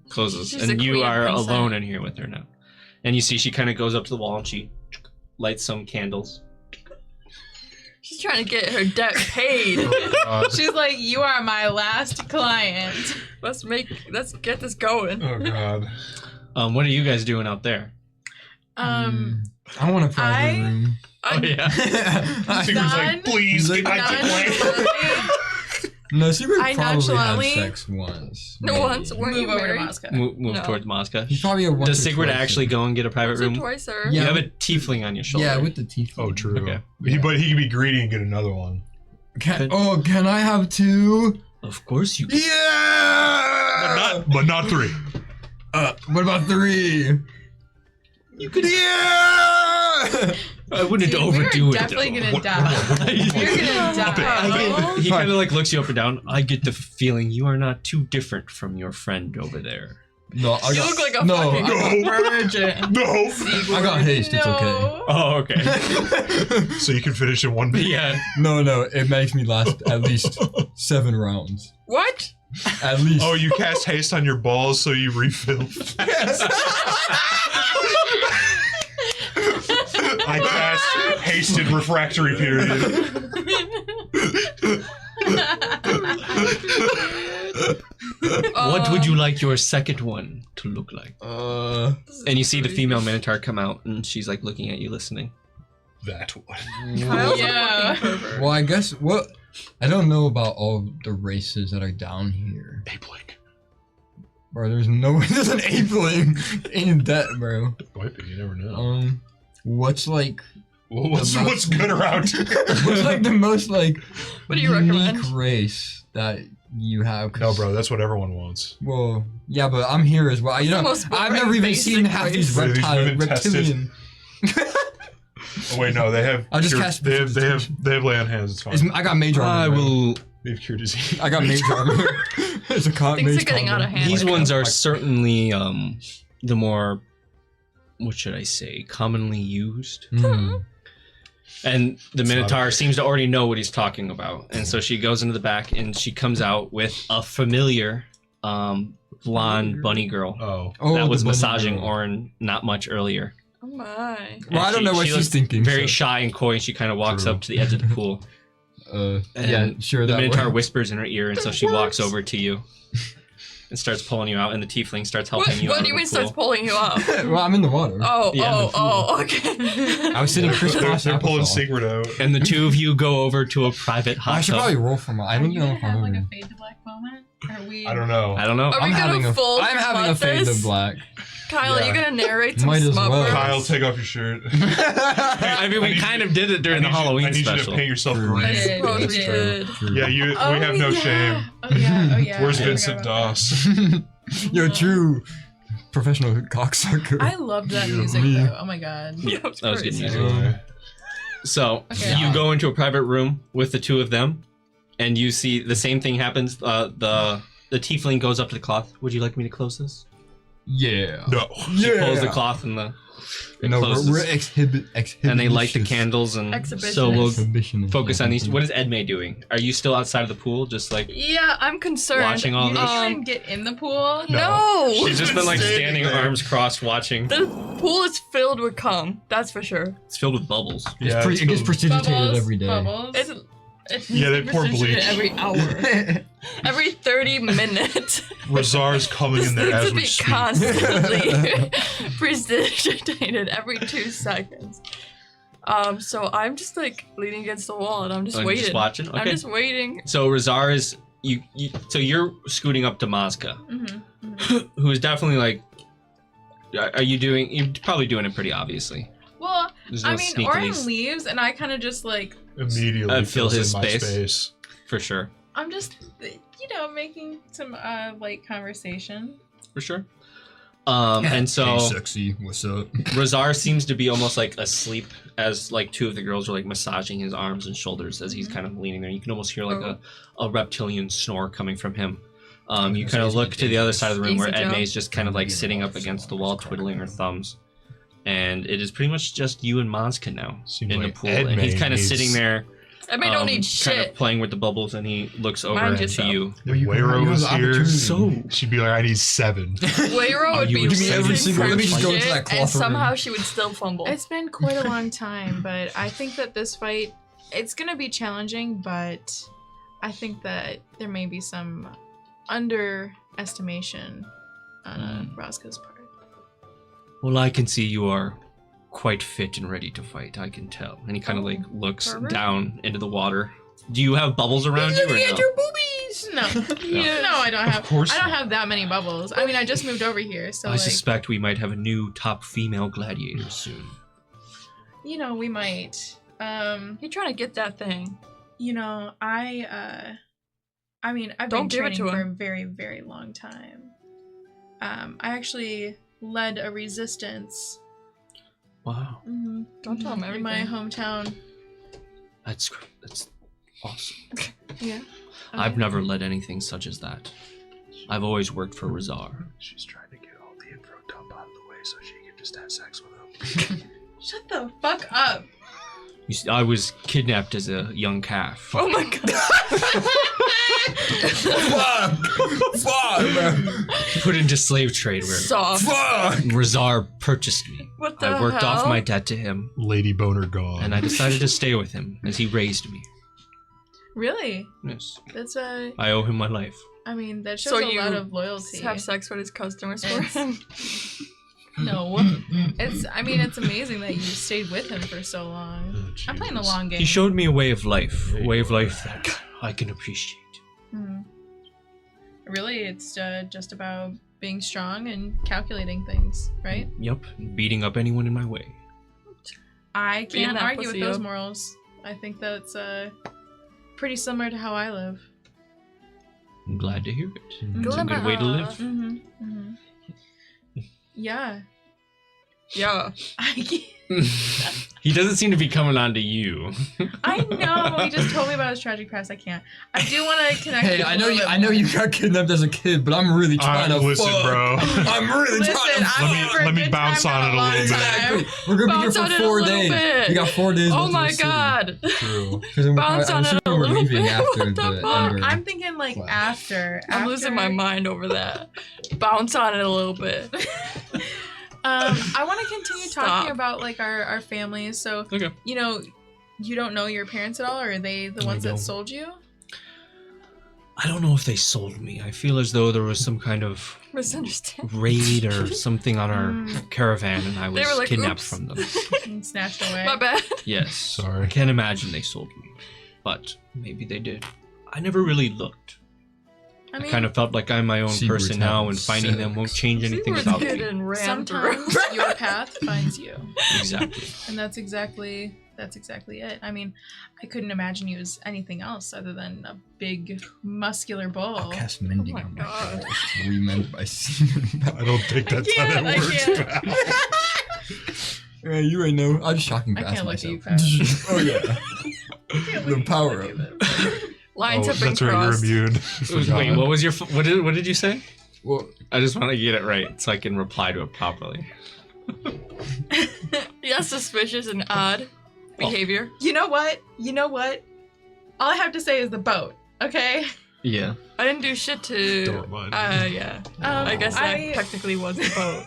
closes, She's and a you queen are princess. alone in here with her now. And you see she kind of goes up to the wall and she lights some candles. She's trying to get her debt paid. She's like, you are my last client. Let's get this going. Oh god. What are you guys doing out there? I want a private room. Oh yeah. Secret's like, please get my Nonchalantly No, Secret I probably had nonchalantly- sex once. No, once maybe. weren't move you over to married? Moscow. Move No. towards Moscow. He's probably a once Does or Sigrid twice. actually go and get a private Once or room? twice, sir. Yeah. You have a tiefling on your shoulder. Yeah, with the teeth. Oh, true. Okay. But he can be greedy and get another one. Can I have two? Of course you can. Yeah! But not 3. What about 3? You could. Yeah! I wouldn't Dude, overdo we're it. definitely though. gonna die. You're gonna die. He kind of like looks you up and down. I get the feeling you are not too different from your friend over there. No, I You got, look like a no, fucking No. virgin. No! I got haste. It's okay. No. Oh, okay. So you can finish in one beat. Yeah. No, it makes me last at least 7 rounds. What? At least. Oh, you cast haste on your balls so you refill fast. I cast hasted refractory period. What would you like your second one to look like? And you see the female Minotaur come out, and she's like looking at you, listening. That one. Kyle's Yeah. a fucking pervert. Well, I guess what I don't know about all the races that are down here. Ape-like. Bro, there's an apeling in that, bro. Might be, you never know. What's like Well, what's good around here? what's like the most like What do you unique recommend? race that you have? 'Cause- No, bro, that's what everyone wants. Well, yeah, but I'm here as well. You the know, most I've boring, never even basic seen half these race. Were these women reptilian. Oh wait, no, they have. I'll just cure- cast They have precipitation. lay on hands. It's fine. I got major armor. I bro. will. They have cure disease. I got major armor. It's a Things mage are getting out combo. of hand. These Like, ones are certainly the more, what should I say, commonly used. Mm. And the It's not Minotaur okay. seems to already know what he's talking about. And so she goes into the back and she comes out with a familiar blonde bunny girl Oh, that was the bunny massaging girl. Orin not much earlier. Oh my. Well, I don't know what she she's looks thinking. Very so, shy and coy, and she kind of walks True. up to the edge of the pool. And yeah, sure. The That Minotaur way. whispers in her ear, and so she walks over to you and starts pulling you out, and the tiefling starts What, helping you out what do you of mean the starts pool. pulling you up? Well, I'm in the water. Oh, okay. I was sitting crisscross. They're pulling applesauce. Secret out. And the two of you go over to a private I hot should tub. probably roll for my. I Are don't you know gonna if have I'm like over. a fade to black moment? Are we? I don't know. I don't know. Are we I'm gonna having a. full I'm having a flood fade to this? black. Kyle, are you Yeah. gonna narrate some Might as smut well. words? Kyle, take off your shirt. I mean, we need kind you- of did it during the I need you- Halloween I need special. you to paint yourself True. green. I did. Suppose We we did. did. Yeah, we have no shame. Oh yeah. Oh yeah. Where's I Vincent forgot about Doss? You're a true professional cocksucker. that. I loved that Yeah, music me. though. Oh my god. Yeah, that was good crazy. music. So Okay. you go into a private room with the two of them, and you see the same thing happens. The tiefling goes up to the cloth. Would you like me to close this? Yeah. No. She pulls the cloth and it No, closes. we're exhibiting. And they light the candles, and so we'll focus on these. What is Edme doing? Are you still outside of the pool, just like Yeah, I'm concerned. watching all You this? didn't even get in the pool. No. She's just been like Stay standing, there. arms crossed, watching. The pool is filled with cum. That's for sure. It's filled with bubbles. Yeah, It gets it's precipitated Bubbles. every day. Bubbles. It's Yeah, they pour precipitate bleach. every hour, every 30 minutes. Razar's coming This in there needs as to we be speak. constantly precipitated every 2 seconds. So I'm just like leaning against the wall and I'm just Oh, you're waiting. just watching. Okay. I'm just waiting. So Razar is you. So you're scooting up to Mazka, who is definitely like. Are you doing? You're probably doing it pretty obviously. Well, There's no I mean, sneakily Orin leaves, and I kind of just like Immediately Fill fills his in my space. space. for sure. I'm just, making some light conversation. For sure. And so Hey, sexy, what's up? Razar seems to be almost like asleep as like two of the girls are like massaging his arms and shoulders as he's kind of leaning there. You can almost hear like a reptilian snore coming from him. You kind of look to the other side of the room where Easy job. Edme's just kind of like sitting up against the wall twiddling her thumbs. and it is pretty much just you and Mazka now Seems in the like pool, and he's kind of sitting there. I mean, don't need kind shit. of playing with the bubbles, and he looks over Mind to yourself. you. If Wairo was here, So she'd be like, I need 7. Wairo would you be would give me every listening single- for let me just go into shit, that and cloth room. somehow she would still fumble. It's been quite a long time, but I think that this fight, it's gonna be challenging, but I think that there may be some underestimation on Roscoe's part. well, I can see you are quite fit and ready to fight. I can tell. And he kind of like looks Pervert? down into the water. Do you have bubbles around you or no? boobies! No. No, I don't have. course I don't not. have that many bubbles. I mean, I just moved over here, so I like, suspect we might have a new top female gladiator soon. you know, we might. You're trying to get that thing. You know, I mean, I've Don't been give it training to for him. a very, very long time. I actually led a resistance Wow, Don't tell him in my everything. hometown. that's awesome. Yeah. I've never led anything such as that. I've always worked for Razar. She's trying to get all the info dump out of the way so she can just have sex with him. Shut the fuck up. You see, I was kidnapped as a young calf. Oh my god. Fuck, man. Put into slave trade where Soft. Fuck. Razar purchased me. What the I worked off hell? my debt to him, Lady Boner gone. and I decided to stay with him as he raised me. Really? Yes, That's I owe him my life. I mean, that shows So a you lot of loyalty. Have sex with his customers for It's- him. No. I mean, it's amazing that you stayed with him for so long. Oh, I'm playing the Jesus. long game. He showed me a way of life, that I can appreciate. Mhm. Really, it's just about being strong and calculating things, right? Yep, beating up anyone in my way. I Being can't that argue with pussy those up. morals. I think that's pretty similar to how I live. I'm glad to hear it. Mm. It's a good way to live. Mm-hmm. Mm-hmm. Yeah. Yeah. I can't. He doesn't seem to be coming on to you. I know. He just told me about his tragic past. I can't. I do want to connect. Hey, with I a know little you. bit I know more. you got kidnapped as a kid, but I'm really trying to Listen, fuck. bro. I'm really Listen, trying to I'm fuck. here for a Let me good bounce time, on not it a long little bit. time. Exactly. We're gonna be here Bounce on for it a 4 little days. bit. We got 4 days. Oh left in my the city. god. True. 'Cause I'm Bounce on it a assuming we're little leaving bit. after What the the fuck? Ember. I'm thinking like Wow. after. I'm losing my mind over that. Bounce on it a little bit. I want to continue Stop. talking about like our families. So Okay. you know, you don't know your parents at all, or are they the ones that don't. sold you? I don't know if they sold me. I feel as though there was some kind of Misunderstand. raid or something on our caravan, and I was They were like, kidnapped "Oops." from them. And snatched away. My bad. Yes. Sorry. I can't imagine they sold me, but maybe they did. I never really looked. I I mean, kind of felt like I'm my own She person was now, having and finding them won't change anything about me. and ran sometimes through. your path finds you, Exactly. and that's exactly it. I mean, I couldn't imagine you as anything else other than a big, muscular bull. I'll cast mending Oh my on my God. face. Remend by seeing. I don't think that's how can't, that I works. can't. pal. Yeah, you ain't know. I'm just shocking I past can't look at you, myself. Pat. Oh yeah. I can't The believe power you of do this. Lines Oh, have been that's right, you're crossed. immune. Wait, what was your? What did you say? Well, I just want to get it right so I can reply to it properly. Yeah, suspicious and odd behavior. You know what? All I have to say is the boat. Okay. Yeah. I didn't do shit to. Don't mind. Yeah. I guess that technically was the boat.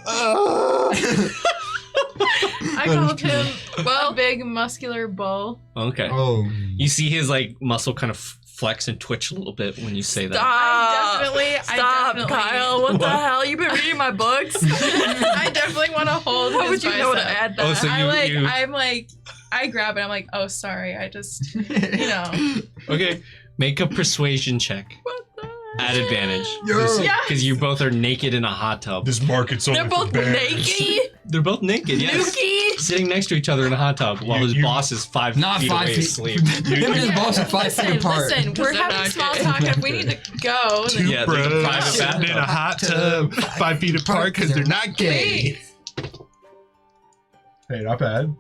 I called him Well, a big, muscular bull. Okay. oh. You see his like muscle kind of flex and twitch a little bit when you say that. I Stop, definitely. Kyle. What the hell? You've been reading my books? I definitely want to hold How his would you know to bicep. add that? Oh, so I grab it. I'm like, oh, sorry. I just, you know. Okay. Make a persuasion check What the at advantage. Yo. Yes. Because you both are naked in a hot tub. This market's only They're for both bears. naked? They're both naked, yes. Nuki? Sitting next to each other in a hot tub while his You- boss is 5 Not feet 5 away feet. asleep. Him and his boss are 5 feet apart. Listen, we're they're having not small gay. talk. If we need to go, then Two Yeah, there's a bros private sitting in a bathtub. hot tub, 5 feet apart because they're not gay. please. Hey, not bad.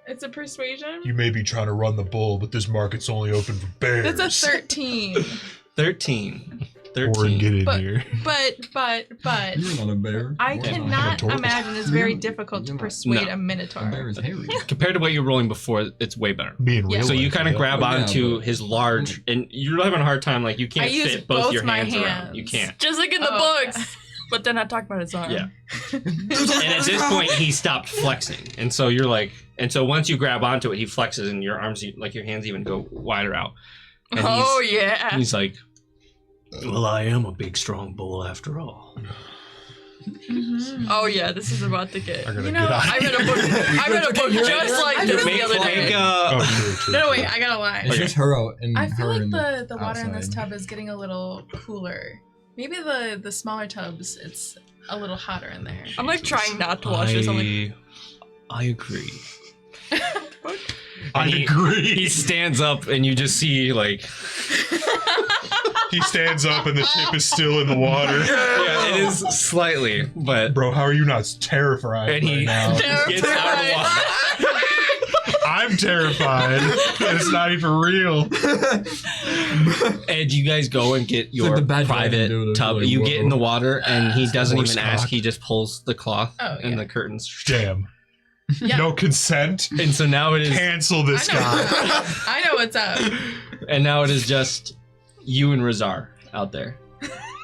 It's a persuasion. You may be trying to run the bull, but this market's only open for bears. That's a 13. 13. Or get in But- here. But You're not a bear. I You're cannot tortoise. imagine it's very difficult to You're not- persuade No. a A minotaur. bear is hairy. Compared to what you were rolling before, it's way better. Being Yeah. real. So you kind of grab Oh, yeah, onto but- his large, and you're having a hard time. Like you I can't use fit both both your my hands around. hands. You can't. Just like in the Oh. books. But then I talk about his arm. Yeah. And at this point, he stopped flexing, and so you're like, and so once you grab onto it, he flexes, and your arms, like your hands, even go wider out. And Oh yeah. he's like, well, I am a big, strong bull after all. Mhm. Oh yeah, this is about to get. I'm gonna You get know, out. I read a book. I read a book just like this Make, the other day. make Oh, true. No, wait, I gotta lie. It's just her out and I feel her like in the water in this outside. tub is getting a little cooler. Maybe the smaller tubs, it's a little hotter in there. I'm like trying not to watch this. I'm like, I agree. I And he agree. stands up, and you just see like, He stands up and the tip is still in the water. yeah, it is slightly, but Bro, how are you not terrified and he right now? gets out of the water. I'm terrified. It's not even real. And you guys go and get your like the bad private dragon dude, tub. like, You whoa. get in the water, and he doesn't horse even ask. cock. He just pulls the cloth Oh, and yeah. the curtains. Damn. Yeah. No consent. And so now it is, Cancel this I know, guy. I know what's up. and now it is just you and Razar out there.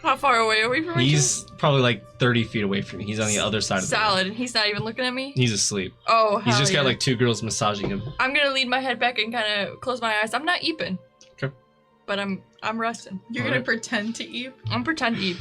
how far away are we from each He's probably like 30 feet away from you. He's on the other side other? of the room. Salad, and he's not even looking at me. He's asleep. Oh, He's hell just yeah. got like two girls massaging him. I'm gonna lean my head back and kind of close my eyes. I'm not eeping. Okay. But I'm resting. You're All gonna right. pretend to eat. I'm pretend eep.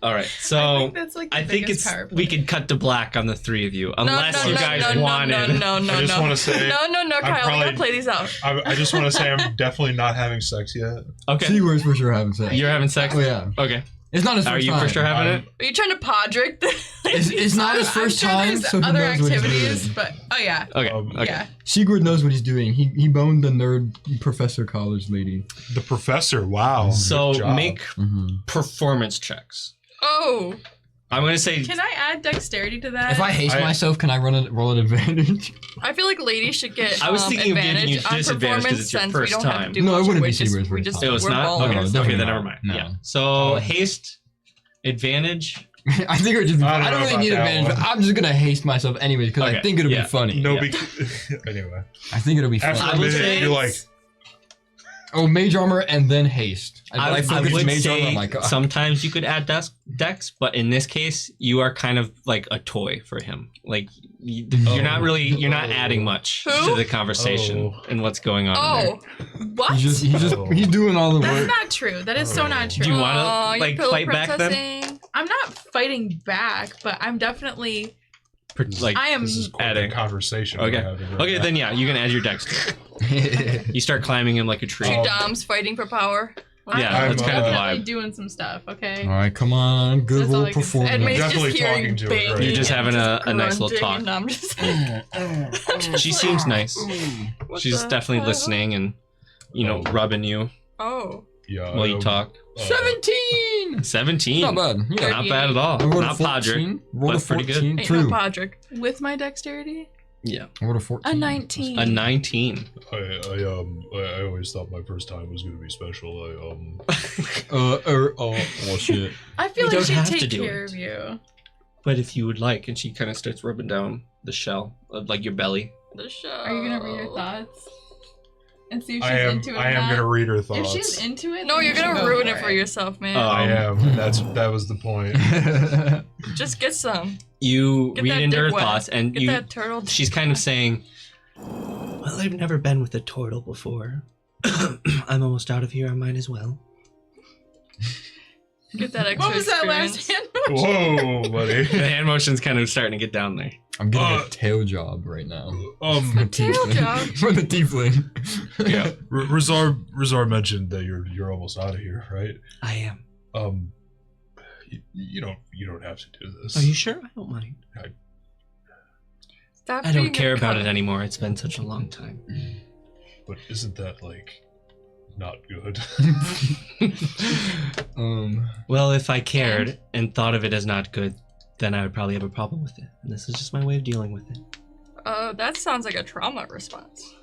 All right, I so think that's like the I think biggest it's power we play. could cut to black on the three of you, unless you guys no, wanted. No, I just want to say, No, Kyle, we probably- gotta play these out. I just want to say I'm definitely not having sex yet. Okay, She was for sure having sex. you're having sex. Oh yeah. Okay, It's not his are first you time. for sure having I'm- it? Are you trying to podrick? It's not his I'm first sure time, there's so he other knows what he's activities, doing. but oh yeah, Okay, okay. yeah. Sigurd knows what he's doing. He boned the nerd professor college lady. The professor, wow. So good job. make Mm-hmm. performance checks. Oh, I'm gonna say Can I add dexterity to that? If I haste I- myself, can I roll an advantage? I feel like ladies should get I was thinking of giving advantage you on disadvantage 'cause it's your performance first since we don't have time. to do No, it much. wouldn't We be just- Sigurd's we first just- time. it was we're not. balling Okay, No, ourselves. okay, definitely then never not. mind. No. Yeah. So Oh. haste, advantage. I think it would just be, I don't I don't know really about need that advantage, but one. I'm just gonna haste myself anyways because Okay, I think it'll yeah. be funny. No, Yeah. anyway. I think it'll be funny. After I a would minute, say you're like, Oh, mage armor and then haste. I focus would mage armor. say I'm like, sometimes you could add dex, but in this case, you are kind of like a toy for him. Like you're not really, you're not adding much Who? to the conversation and what's going on. Oh, what? he's Oh. he's doing all the That's work. not true. That is so not true. Do you wanna, Aw, like, pillow fight back then? princessing. I'm not fighting back, but I'm definitely. Like I am. this is quite adding. a conversation. Okay. we're having right Okay, now. then yeah, you can add your dex to it. You start climbing him like a tree. Two doms fighting for power. Yeah, I'm, that's kind of the definitely vibe. doing some stuff. Okay. All right, come on, good That's all roll I can say. performance. And May's definitely just hearing talking to her, banging right? You're just and having a nice little grunting, talk. and I'm just She seems nice. What She's the definitely hell? listening and, you know, rubbing you Oh. Yeah. while you talk. 17. 17. Not bad. Yeah. Not bad at all. I rolled a Not Podrick. 14. Rolled a but pretty good. 14. Ain't True. no podrick. With my dexterity, Yeah. I rolled a 14. a 19. A 19. I always thought my first time was gonna be special. Oh shit. I feel You like don't she'd have to take do care it. of you. But if you would like, and she kind of starts rubbing down the shell of like your belly. The show. Are you gonna read her thoughts and see if she's I am. into it? I or am not? gonna read her If thoughts. she's into it, No, then you're you should gonna go ruin it for yourself, man. I am. That was the point. Just get some. You Get read that into her dick wet. thoughts, and Get you. that turtle. She's kind of saying, "Well, I've never been with a turtle before. I'm almost out of here. I might as well." Get that extra What was that last experience. hand motion? Whoa, buddy. The hand motion's kind of starting to get down there. I'm getting a tail job right now. A tail job? For the tiefling. Yeah. Rizar mentioned that you're almost out of here, right? I am. You don't have to do this. Are you sure? I don't mind. Stop I don't being a care about cunt. it anymore. It's been such a long time. But isn't that like not good? Well, if I cared and thought of it as not good, then I would probably have a problem with it. And this is just my way of dealing with it. That sounds like a trauma response.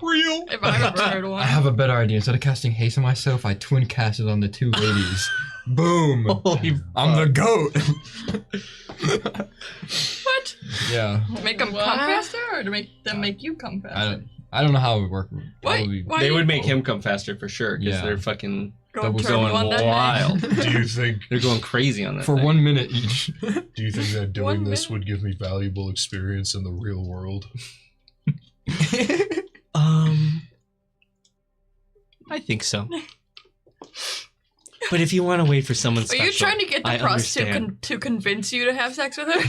Real. If I've ever heard one. I have a better idea. Instead of casting haste on myself, I twin cast it on the two ladies. Boom. Holy I'm the goat. What? Yeah. Make them What? come faster, or to make them make you come faster? I don't know how it would work. Probably Why They do would you make him come faster for sure, because Yeah. they're fucking go double turbo going on that wild. Do you think They're going crazy on that for thing. 1 minute each. Do you think that 1 doing this minute? would give me valuable experience in the real world? I think so. But if you want to wait for someone Are special, you trying to get the I prostitute understand. to convince you to have sex with her?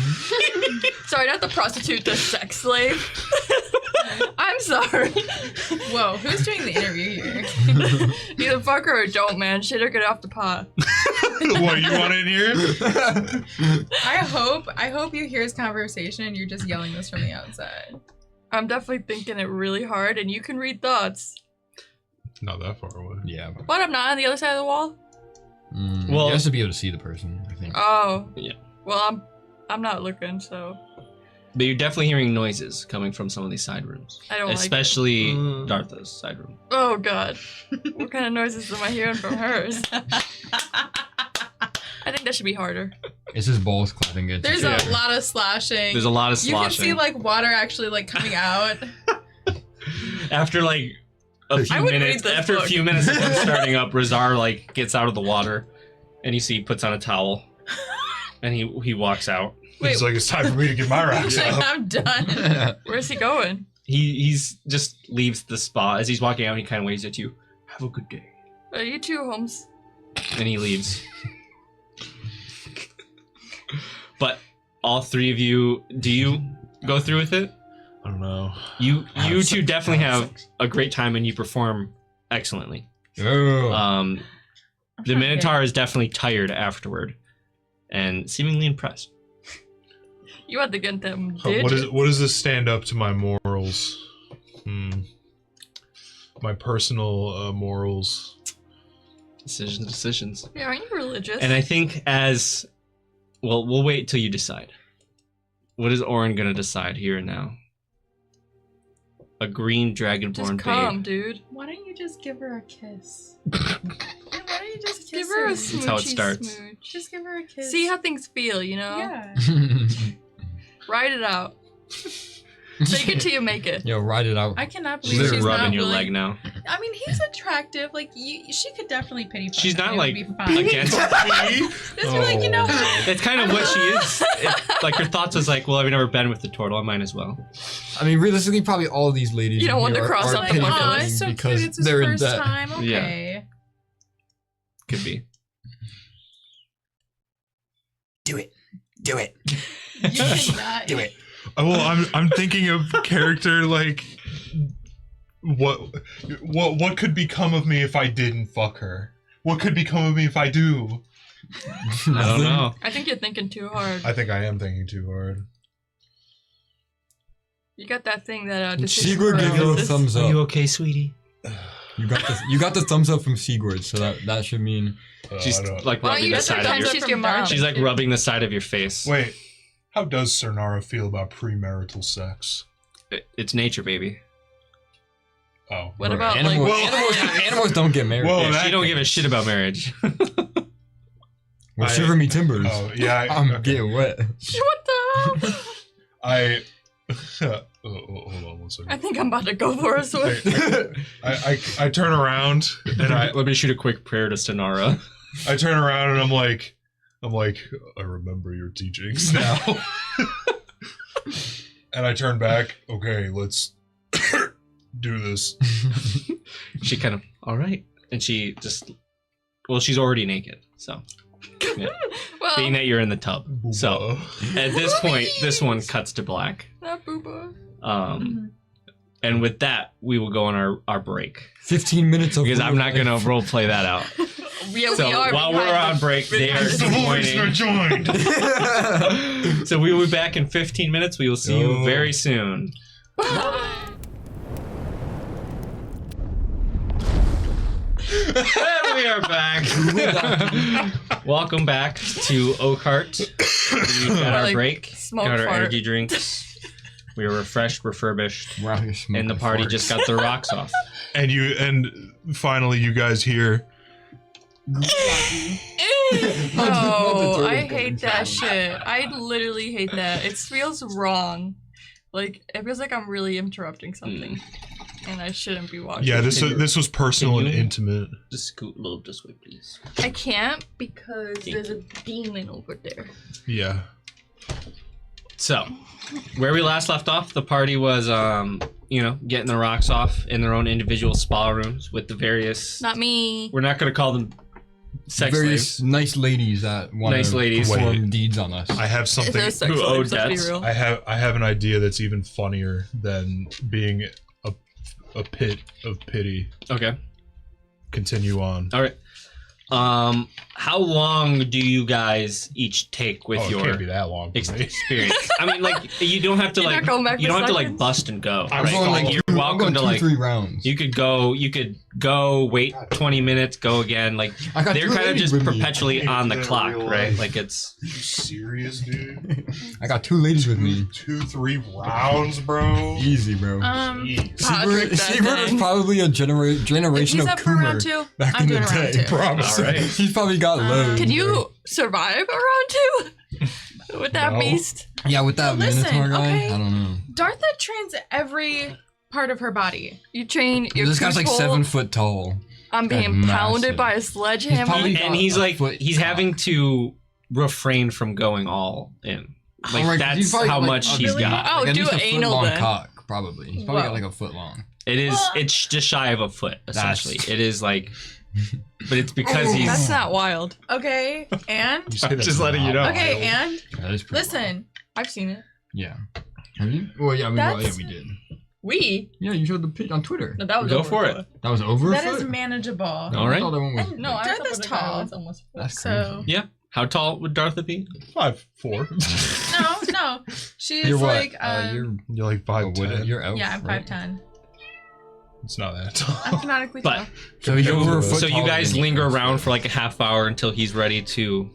Sorry, not the prostitute, the sex slave. I'm sorry. Whoa, who's doing the interview here? Either fuck her or don't, man. Shit or get off the pot. What, you want in here? I hope you hear his conversation and you're just yelling this from the outside. I'm definitely thinking it really hard, and you can read thoughts. Not that far away. Yeah. But I'm not on the other side of the wall. Well- you have to be able to see the person, I think. Oh. Yeah. Well, I'm not looking, so But you're definitely hearing noises coming from some of these side rooms. I don't Especially Mm. Dartha's side room. Oh god. What kind of noises am I hearing from hers? I think that should be harder. It's just balls clapping it. There's a lot of sloshing. There's a lot of You can sloshing. see like water actually like coming out. After like a few I would minutes, read this after book. a few minutes of them starting up, Razar like gets out of the water, and you see he puts on a towel, and he walks out. Wait, It's like it's time for me to get my rocks Like, up. I'm done. where's he going? He's just leaves the spa. As he's walking out, he kind of waves at you. Have a good day. Are you two, Holmes? And he leaves. But all three of you, do you go through with it? I don't know. You two definitely have a great time and you perform excellently. Oh. The Minotaur is definitely tired afterward and seemingly impressed. You had to get them What does this stand up to my morals? My personal morals. Decisions. Yeah, aren't you religious? And I think as well, we'll wait till you decide. What is Orin gonna decide here and now? A green dragonborn just come, babe. dude. Why don't you just give her a kiss? Why don't you just Give kiss her a That's how it smoochy starts. smooch. Just give her a kiss. See how things feel, you know? Yeah. Ride it out. Take it till you make it. Yo, ride it out. I cannot She's believe she's rubbing not your willing. leg now. I mean, he's attractive. Like, she could definitely pity fuck She's him, not and it like would be fine. against me. Just be like, you know, That's kind of what she is. Like her thoughts was like, well, I've never been with the turtle. I might as well. I mean, realistically, probably all of these ladies You don't in want here to cross are up the pity line. oh, fucking it's so because cute. It's his they're in first debt. time. Okay. Could be. Do it. Do it. You cannot. Do it. Well, I'm thinking of character like what could become of me if I didn't fuck her? What could become of me if I do? I don't know. I think you're thinking too hard. I think I am thinking too hard. You got that thing that Sigurd gave you a thumbs Are you up. okay, sweetie? You got the thumbs up from Sigurd, so that should mean. She's I don't- like Why don't rubbing you the just side of thumbs your. up She's from your mom. Dom? She's like rubbing the side of your face. Wait, how does Cernara feel about premarital sex? It's nature, baby. Oh, What right. about Animals, like animals don't get married. Whoa, Yeah, that- she don't give a shit about marriage. Well, shiver me timbers. Oh yeah, I'm okay. getting wet. what the hell? I hold on one second. I think I'm about to go for a swim. I turn around and Let me shoot a quick prayer to Sonara. I turn around and I'm like I remember your teachings now. And I turn back. Okay, let's do this. She kind of, all right, and she just, well, she's already naked, so. Yeah. Well, Being that you're in the tub, so at this point, this one cuts to black. not booba. And with that, we will go on our break 15 minutes of because I'm not real gonna life. role play that out. Yeah, So we are while behind we're the- on break, they are the voice are disappointing. joined. So we will be back in 15 minutes. We will see you Oh. very soon. And we are back. Welcome back to Oakheart. We got our Like break. smoke Got our fart. energy drinks. We were refreshed, refurbished, We're out here smoking and the party farts. just got their rocks off. And finally you guys hear. Oh, I hate that shit. I literally hate that. It feels wrong. Like, it feels like I'm really interrupting something. And I shouldn't be watching. Yeah, this was personal and Can you- intimate. Just scoot a little this way, please. I can't because there's a demon over there. Yeah. So, where we last left off, the party was, getting the rocks off in their own individual spa rooms with the various. Not me. We're not going to call them sex various slaves. nice ladies that want Nice ladies. to perform Wait. deeds on us. I have Is something. there a sex Who slave? owed Let's be debts? real. I have an idea that's even funnier than being a pit of pity. Okay. Continue on. All right. How long do you guys each take with It your can't be that long for me. experience? I mean, like, you don't have to You're like, not going back you for don't have to like seconds? bust and go. I'm Right? going, like, You're I'm welcome going to 2, like. 3 rounds. You could go, wait 20 minutes, go again. Like I got they're 2 kind of ladies just with me. perpetually on the Yeah, clock, real right? life. Like it's. You serious, dude? I got 2 ladies with me. 2, 3 rounds, bro. Easy, bro. Jeez. Patrick, that Siebert is thing. probably a If generation he's of up for round Coomer 2, back I'm in doing the round day. 2. Promise. All right. He's probably got loads. Can bro. you survive a round 2? With that No. beast? Yeah, with that Listen, Minotaur guy, okay. I don't know. Dartha trains every part of her body. You train your This guy's like control 7 foot tall. on Guy's being pounded massive. by a sledgehammer. probably- And he's a like foot he's top. having to refrain from going all in. Like Alright, that's he's probably how like much a- he's Really? got. Oh, like at do least a anal foot long then. cock, probably. He's probably got Whoa. like a foot long. It is. It's just shy of a foot, essentially. It is like, but it's because Oh. he's. That's not wild. Okay, and You say I'm that's just letting you know. not okay, wild. and That is pretty listen. I've seen it. Yeah. Have you? Well, yeah, That's- we did. We? Yeah, you showed the pitch on Twitter. No, that was Go over for a it. foot. That was over That a is foot? manageable. All right. I thought that one was. And No, I Dartha's thought the guy tall. was almost a foot. That's crazy. So Yeah. How tall would Dartha be? 5'4". no, she's You're what? like You're like Oh, 5'10". you're elf. yeah, I'm right? 5'10". It's not that I'm tall. canonically But- tall. So he's over a foot So you taller guys than you. linger around for like a half hour until he's ready to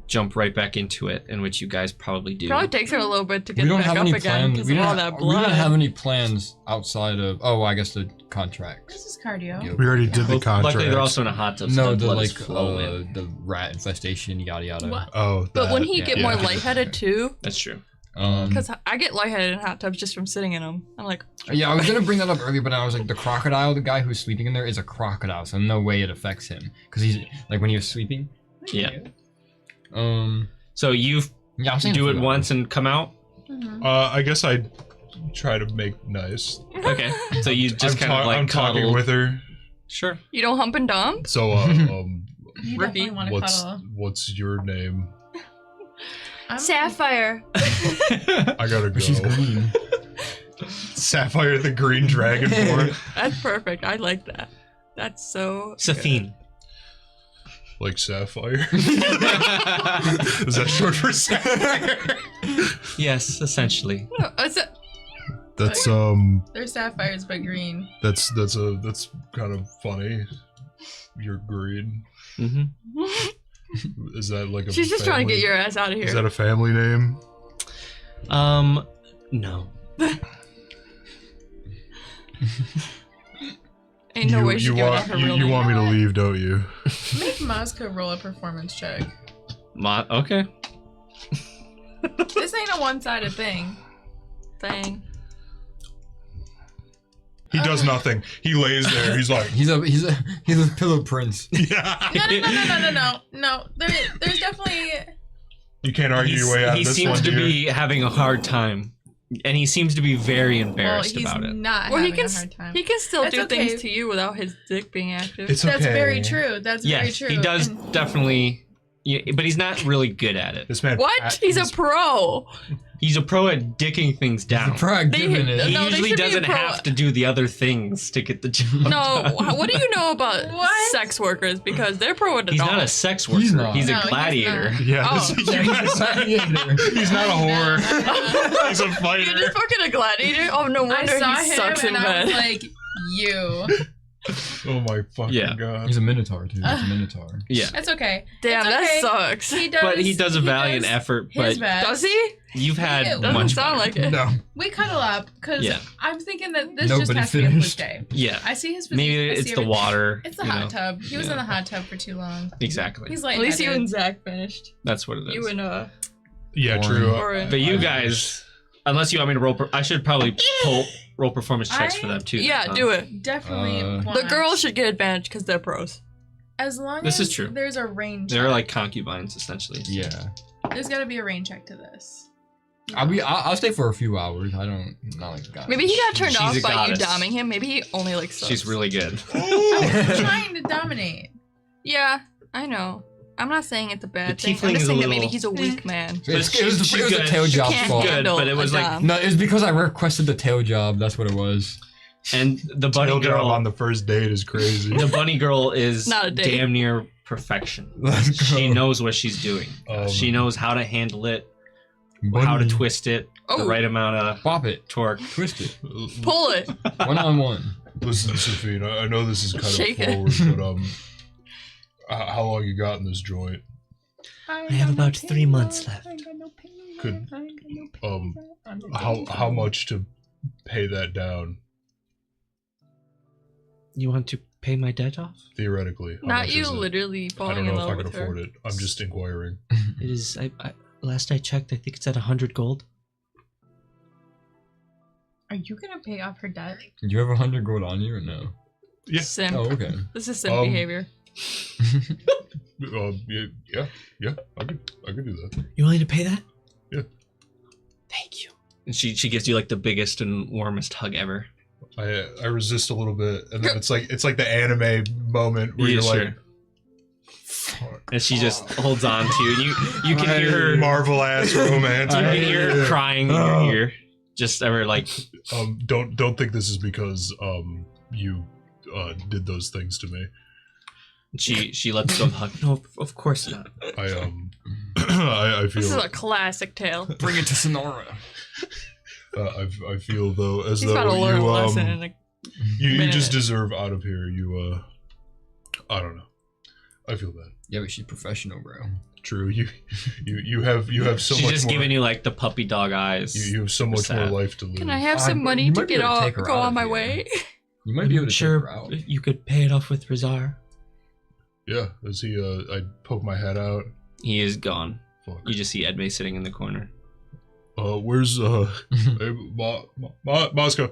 jump right back into it, in which you guys probably do. Probably takes her a little bit to We get don't back have up any again plans. because We of all don't, that we blood. don't have any plans outside of. Oh, I guess the contracts. This is cardio. Yeah. We already did the Well, contract. luckily, they're also in a hot tub. So No, the the blood like is flowing. the rat infestation, yada yada. What? Oh, But that, wouldn't he yeah, get yeah. more lightheaded too? That's true. Because I get lightheaded in hot tubs just from sitting in them. I'm like, Yeah, I was gonna bring that up earlier, but I was like, the crocodile, the guy who's sleeping in there, is a crocodile, so no way it affects him, because he's like when he was sleeping. Yeah. So So you yeah, I'm saying do foot it long. once and come out. Mhm. I guess I'd try to make nice. Okay. So you just kind of like I'm talking cuddle. with her. Sure. you don't hump and dump? So, You Ricky, definitely want to cuddle. what's your name? I'm- Sapphire. I gotta go. She's green. Sapphire the Green Dragonborn. That's perfect. I like that. That's so. Safine. Like Sapphire. Is that short for Sapphire? Yes, essentially. No, is it- That's They're sapphires but green. that's kind of funny. You're green. Mm-hmm. Is that like a She's just trying to family- get your ass out of here. Is that a family name? No. Ain't no way she's you giving want out her you, real you name. want me to leave, don't you? Make Mazka roll a performance check. Okay. This ain't a one-sided thing. Thing. He does nothing. He lays there. He's like, He's a pillow prince. yeah. No. There's definitely. You can't argue your way out he of this seems one, to dear. be having a hard time, and he seems to be very Well, embarrassed he's about it. not Well, he having can a hard time. he can still That's do okay. things to you without his dick being active. It's okay. That's very true. That's very Yes, true. he does And definitely. Yeah, but he's not really good at it. This man. What? He's a pro. He's a pro at dicking things down. Probably They- giving it. He No, they usually should be a doesn't pro- have to do the other things to get the job No, done. what do you know about What? sex workers? Because they're pro at it He's all. not a sex worker. He's not. He's No, a he's gladiator. not. Yeah. Oh. this- Yeah, he's a gladiator. He's not a whore. He's a You're fighter. just fucking a gladiator? Oh, no I wonder saw he him sucks in and I bed. was like, you. Oh my fucking god. He's a minotaur too. He's a minotaur. Yeah. That's okay. Damn, It's okay. that sucks. But he does a valiant effort. His But best. Does he? you've had Doesn't Doesn't much sound better. like it. No. We cuddle up because Yeah. I'm thinking that this Nobody just has to be a finished. quick day. Yeah. I see his physique. Maybe I it's see the everything. water. It's the you hot know. tub. He was Yeah. in the hot tub for too long. Exactly. He's At like, least you and Zach finished. That's what it is. You and Yeah, Or- true. or But you guys, unless you want me to roll, I should probably roll performance checks for them too. yeah, do it. definitely The want. The girls should get advantage because they're pros. As long This as is true. there's a range. They're like concubines essentially. Yeah. There's got to be a rain check to this. I'll stay for a few hours. I don't not like God. Maybe he got turned She's off a by goddess. you doming him. Maybe he only like sucks. She's really good. I'm trying to dominate. Yeah, I know. I'm not saying it's a bad The thing. I'm tiefling just is a saying that maybe little- he's a weak man. It was she's the good. tail She job's can't fault. Good, handle but it was a like- dom. No, it was because I requested the tail job. That's what it was. And the bunny Tail job girl on the first date is crazy. the bunny girl is Not a date. damn near perfection. Let's go. She knows what she's doing. She knows how to handle it, how to Bunny. twist it, the Oh. right amount of Bop it. torque. Twist it. Pull it. 1-on-1. Listen, Sophie, I know this is kind Shake it. of forward, but how long you got in this joint? I have about 3 months left. Could how much to pay that down? You want to pay my debt off? Theoretically, how Not much you is it? literally I falling don't in know if love I can with her. afford it. I'm just inquiring. It is. Last I checked, I think it's at 100 gold. Are you gonna pay off her debt? Did you have 100 gold on you or no? Yeah. Simp. Oh, okay. This is simp Um, behavior. Yeah, I could do that. You willing to pay that? Yeah. Thank you. And she gives you like the biggest and warmest hug ever. I resist a little bit, and then it's like the anime moment where Yeah, you're sure. like, fuck. And she just holds on to you. And you can hear her. Marvel ass romance. You can hear her crying in your ear. Just ever like. Don't think this is because you did those things to me. She lets go of the hug. No, of course not. I This is feel a classic tale. Bring it to Sonora. I feel though as He's about to though learn a lesson in a you minute. just deserve out of here. You I don't know. I feel bad. Yeah, but she's professional, bro. True. You have so She's much just more. giving you like the puppy dog eyes. You have so much more sad. life to live. Can I have some You money to might be get able to all take her go out on of my here. way? You might be able to take her Sure, out. you could pay it off with Rizar. Yeah. As he I poke my head out. He is gone. Fuck. You just see Edme sitting in the corner. Where's hey, Mosca?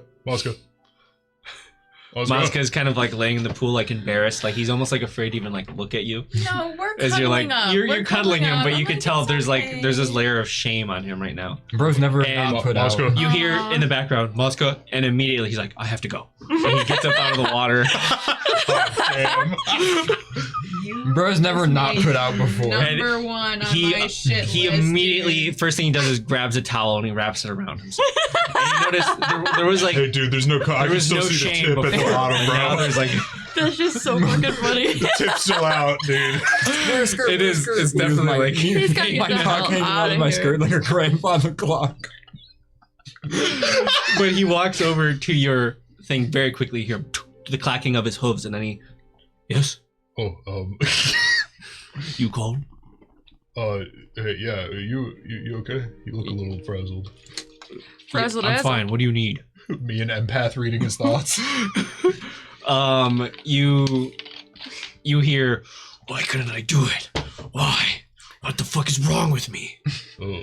Mosca is kind of like laying in the pool, like embarrassed, like he's almost like afraid to even like look at you. No, we're As you're like cuddling up. you're We're cuddling him, up. but you I'm can like, tell it's there's okay. like there's this layer of shame on him right now. Bro's never And not put out. Moscow. You hear Aw. in the background, Mosca, and immediately he's like, I have to go. And he gets up out of the water. Damn. Bro's never not put out before. Number one on my shit he list, immediately dude. first thing he does is grabs a towel and he wraps it around himself. And you notice there was like Hey, dude, there's no. I there can was still no see the shame tip before. at the bottom, Now bro. there's like That's just so fucking funny. The tip's still out, dude. it is it's definitely my, like He's gotta get my the cock hell hanging out outta of my here. skirt like a grandfather clock. but he walks over to your thing very quickly. You hear the clacking of his hooves, and then he, yes, Oh, you called. hey, yeah, you okay? You look a little frazzled. Frazzled I'm ass. fine. What do you need? Me an empath reading his thoughts. You hear, why couldn't I do it? Why? What the fuck is wrong with me? Oh.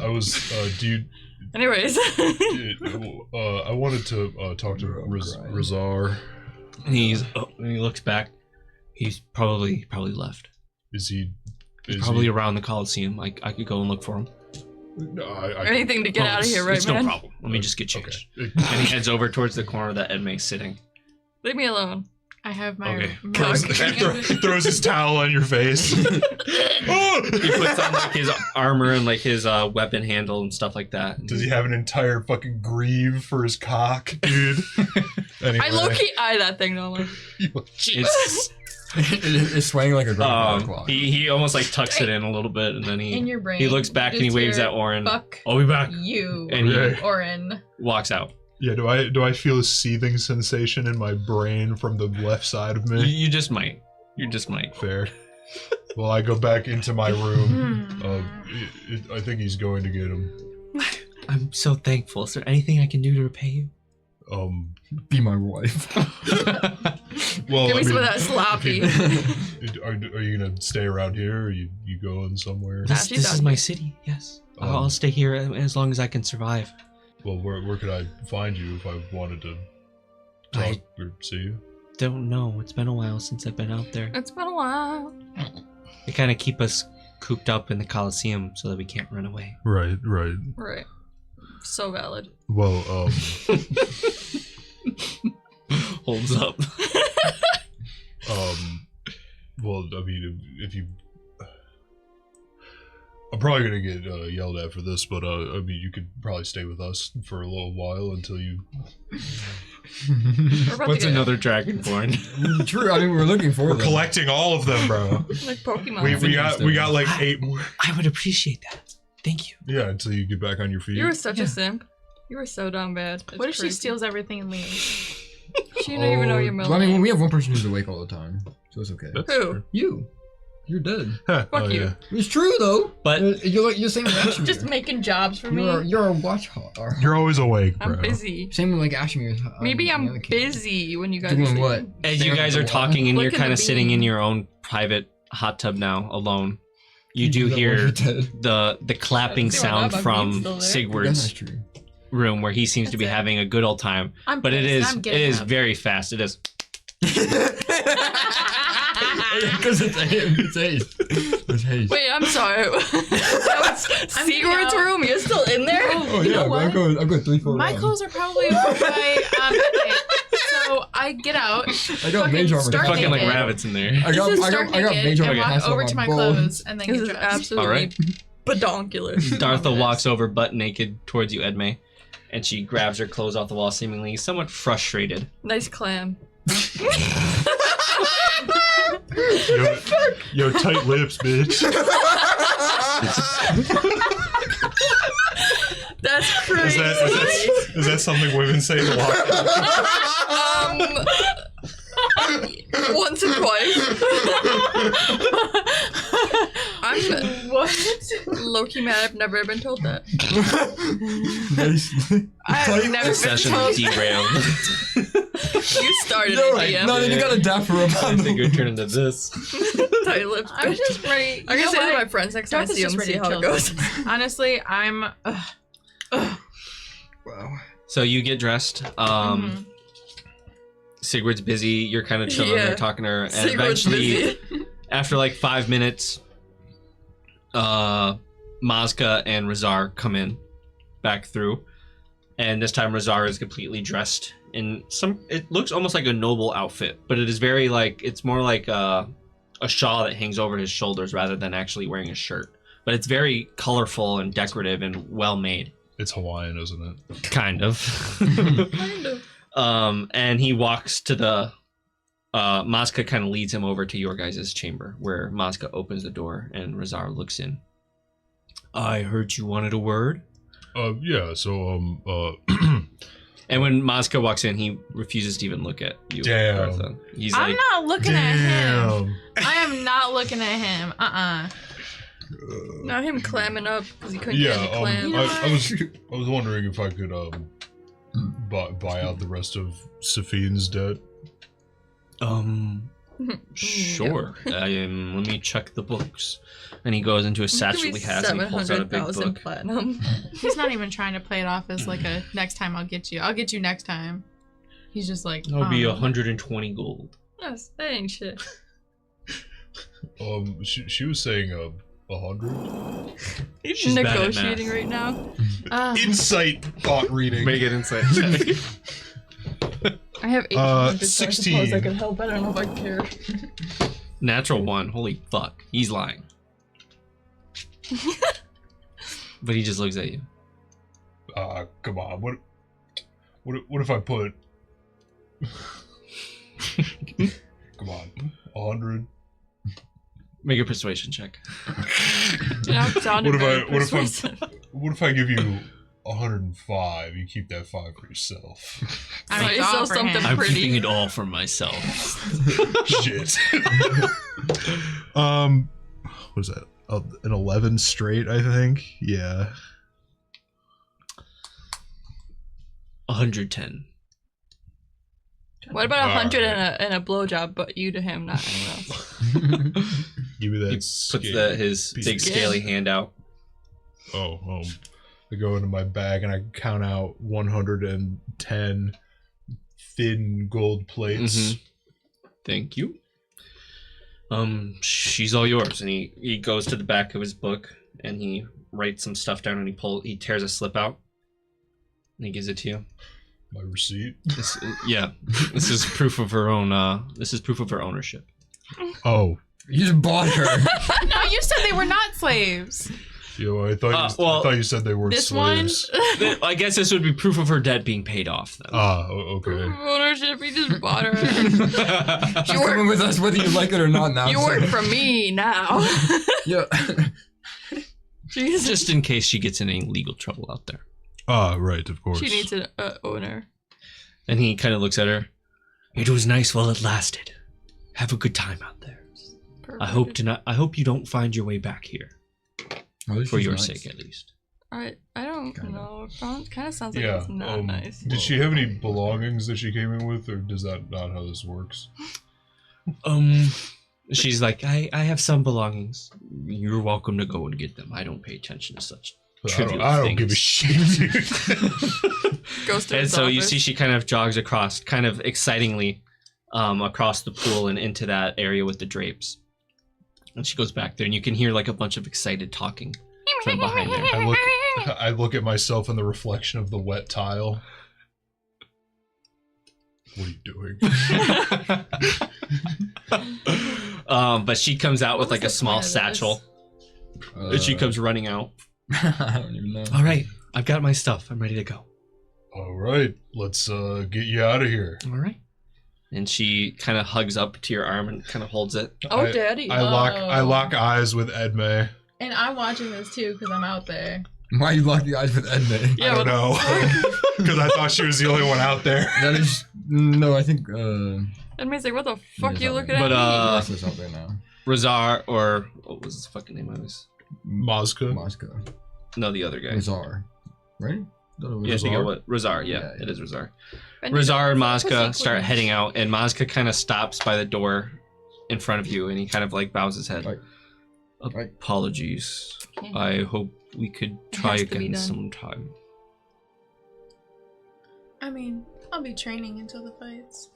I was. Do you? Anyways. I wanted to talk to Rizar. And and he looks back. He's probably left. Is he? Is Probably he, around the Coliseum. I could go and look for him. No, I Anything to get Oh, out of it's- here, right, it's man? no problem. Let me just get Okay. changed. And he heads over towards the corner that Edme's sitting. Leave me alone. I have my Okay. Throws his towel on your face. He puts on like his armor and like his weapon handle and stuff like that. Does he have an entire fucking greave for his cock, dude? Anyway. I low-key eye that thing though. I'm like, It's, It's swaying like a grandfather clock. he almost like tucks it in a little bit, and then in your brain. he looks back and he just waves hear, at Orin. Fuck I'll be back. you, And he Okay. Orin. walks out. Yeah, do I feel a seething sensation in my brain from the left side of me? You just might. You just might. Fair. Well, I go back into my room. I think he's going to get him. I'm so thankful. Is there anything I can do to repay you? Be my wife. Well, Give me some of that sloppy. Are you gonna stay around here, or you going somewhere? This she's is out my here. city. Yes, I'll stay here as long as I can survive. Well, where could I find you if I wanted to talk or see you? Don't know. It's been a while since I've been out there. It's been a while. They kind of keep us cooped up in the Coliseum so that we can't run away. Right. Right. So valid. Well, Holds up. well, I mean, if you, I'm probably gonna get yelled at for this, but I mean, you could probably stay with us for a little while until you. We're about What's to get another dragonborn? True. I mean, we're looking for We're them. collecting all of them, bro. like Pokemon. we got like 8 more. I would appreciate that. Thank you. Yeah, until you get back on your feet. You were such a simp. You were so damn bad. It's What if she crazy. steals everything and leaves? She didn't even know your middle Well, I mean, name. we have one person who's awake all the time, so it's okay. That's Who? fair. You. You're dead. Huh, Fuck you. Yeah. It's true though. But you're like you're same with Ashmere. Just making jobs for me. You're a watch hawk. You're always awake, bro. I'm busy. Same with like Ashmere. Maybe the I'm other kid. busy when you guys are Doing sleeping. what? as you Staring guys at are the wall? talking and you're Look at kind the of sitting in beam. your own private hot tub now, alone, you do do that while hear you're dead. the clapping See, well, sound now my from beam's still there. That's Sigward's not true. room where he seems to be That's it. having a good old time. I'm But it pissed. I'm is getting up. very fast. It is. Because it's haste. It's haste. Wait, I'm sorry. That was I'm Sigurd's getting out. room. You're still in there? Oh You yeah, know but what? I've got 3-4 My rounds. clothes are probably over by midnight. So I get out, I got mage armor. start Fucking like naked. rabbits in there. I got Just I start got naked mage armor. and walk cast on over to my bones. clothes and then This get is dressed. absolutely Alright. pedonculous. Dartha walks over butt naked towards you, Edme, and she grabs her clothes off the wall, seemingly somewhat frustrated. Nice clam. Yo, tight lips, bitch. That's crazy. Is that something women say a lot? Once or twice. I'm What? low-key mad I've never been told that. Nice. I've never This been session told. is derailed. You started Yo, it, DM. no, then you gotta dapper him. I think you're turning to this. Tight lips. I'm just ready. I'm you gonna know say to what? my friends next time I Darth is see them, just ready see to how kill it goes. things. Honestly, I'm. Wow. So you get dressed. Mhm. Sigurd's busy. You're kind of chilling Yeah. there, talking to her, and Sigurd's eventually, busy. after like 5 minutes, Mazka and Razar come in, back through, and this time Razar is completely dressed in some. It looks almost like a noble outfit, but it is very like it's more like a shawl that hangs over his shoulders rather than actually wearing a shirt. But it's very colorful and decorative and well made. It's Hawaiian, isn't it? Kind of. Kind of. And he walks to the Mazka kind of leads him over to your guys' chamber, where Mazka opens the door and Razar looks in. I heard you wanted a word. Yeah. So And when Mazka walks in, he refuses to even look at you. Damn. Dartha. He's I'm like, not looking at him. damn. I am not looking at him. Not him clamming up because he couldn't Yeah. get any clams. know I was wondering if I could buy out the rest of Safine's debt. sure. Let me check the books. And he goes into a satchel he has and he pulls out a big 700,000 book. platinum. He's not even trying to play it off as like a next time I'll get you. I'll get you next time. He's just like, That'll be 120 gold. Yes, that ain't shit. She was saying 100. He's She's bad at math. negotiating right now. Insight thought reading. Make it inside. I have 800, so I 16. suppose I could help. I don't know if I care. Natural 1. Holy fuck. He's lying. But he just looks at you. Come on. What if I put? Come on, 100. Make a persuasion check. Yeah, it sounded What if very I- what if I'm- persuasive. What if I give you 105. You keep that 5 for yourself. I mean, you it's saw all for something him. I'm pretty. keeping it all for myself. Shit. What was that? An 11 straight, I think. Yeah. 110. What about 100 Alright. and a blowjob, but you to him, not anyone else? Give me that. He puts scale- his piece big of- scaly hand out. Oh, I go into my bag and I count out 110 thin gold plates. Mhm. Thank you. She's all yours. And he goes to the back of his book and he writes some stuff down and he tears a slip out and he gives it to you. My receipt. Yeah, this is proof of her own. This is proof of her ownership. Oh, You just bought her. No, you said they were not slaves. I thought I thought you said they weren't this one- slaves. I guess this would be proof of her debt being paid off. Then. Okay. Ownership, he just bought her. She's coming with us whether you like it or not now. You work for me now. Yeah. Jesus. Just in case she gets in any legal trouble out there. Right, of course. She needs an owner. And he kind of looks at her. It was nice while it lasted. Have a good time out there. I hope you don't find your way back here. For your sake, at least. I don't Kinda. know. Kind of sounds like Yeah. it's not nice. Did she have any belongings that she came in with, or does that not how this works? She's like, I have some belongings. You're welcome to go and get them. I don't pay attention to such trivial I don't things. give a shit, dude. Goes to And his so you office. see she kind of jogs across, kind of excitingly, across the pool and into that area with the drapes. And she goes back there, and you can hear like a bunch of excited talking from behind there. I look at myself in the reflection of the wet tile. What are you doing? But she comes out with What like was a the small point of satchel, and she comes running out. I don't even know. All right, I've got my stuff. I'm ready to go. All right, let's get you out of here. All right. And she kind of hugs up to your arm and kind of holds it. Oh, I- daddy. I lock eyes with Edme. And I'm watching this too because I'm out there. Why you lock the eyes with Edme? Yeah, I don't know. Because I thought she was the only one out there. That is no. I think And May's like, what the fuck Yes, you I looking know. at But, me? Russ is out there now. Razar, or what was his fucking name? I was Mazka. Moscow. no, the other guy. Razar. Right? Yeah, I think it was Razar. Yeah, Yeah, it is Razar. And Razar and Pussy Mazka start queen. heading out, and Mazka kind of stops by the door in front of you, and he kind of like bows his head. Right. Right. Apologies. Okay. I hope we could try has to be again done. sometime. I mean, I'll be training until the fights.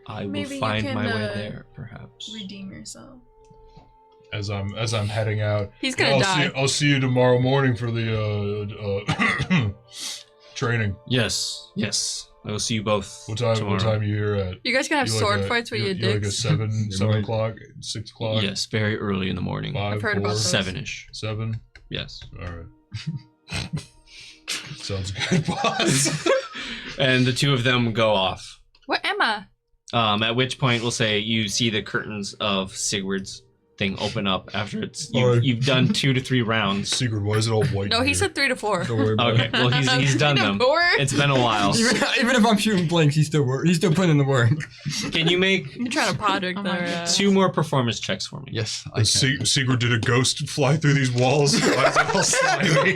I will Maybe you find can, my way there, perhaps. Redeem yourself. As I'm heading out. He's gonna die. I'll see you tomorrow morning for the training. Yes, yes. I will see you both What time? tomorrow. What time you here at? You guys can have You like sword a- fights with your you like a dicks. 7 Right. o'clock, 6 o'clock, Yes, very early in the morning. 5, I've heard 4, about those. 7-ish. 7. Yes. All right. Sounds good, boss. And the two of them go off. What am I? At which point we'll say you see the curtains of Sigurd's thing open up after Oh. you've done 2 to 3 rounds. Sigurd, why is it all white? No, he here? said 3 to 4. Don't worry about Okay, well he's done them. It's been a while. it. Even if I'm shooting blanks, he's still putting in the work. Can you make You're trying to project Oh my there. God. 2 more performance checks for me? Yes, I And Sigurd, did a ghost fly through these walls? Why is it all slimy?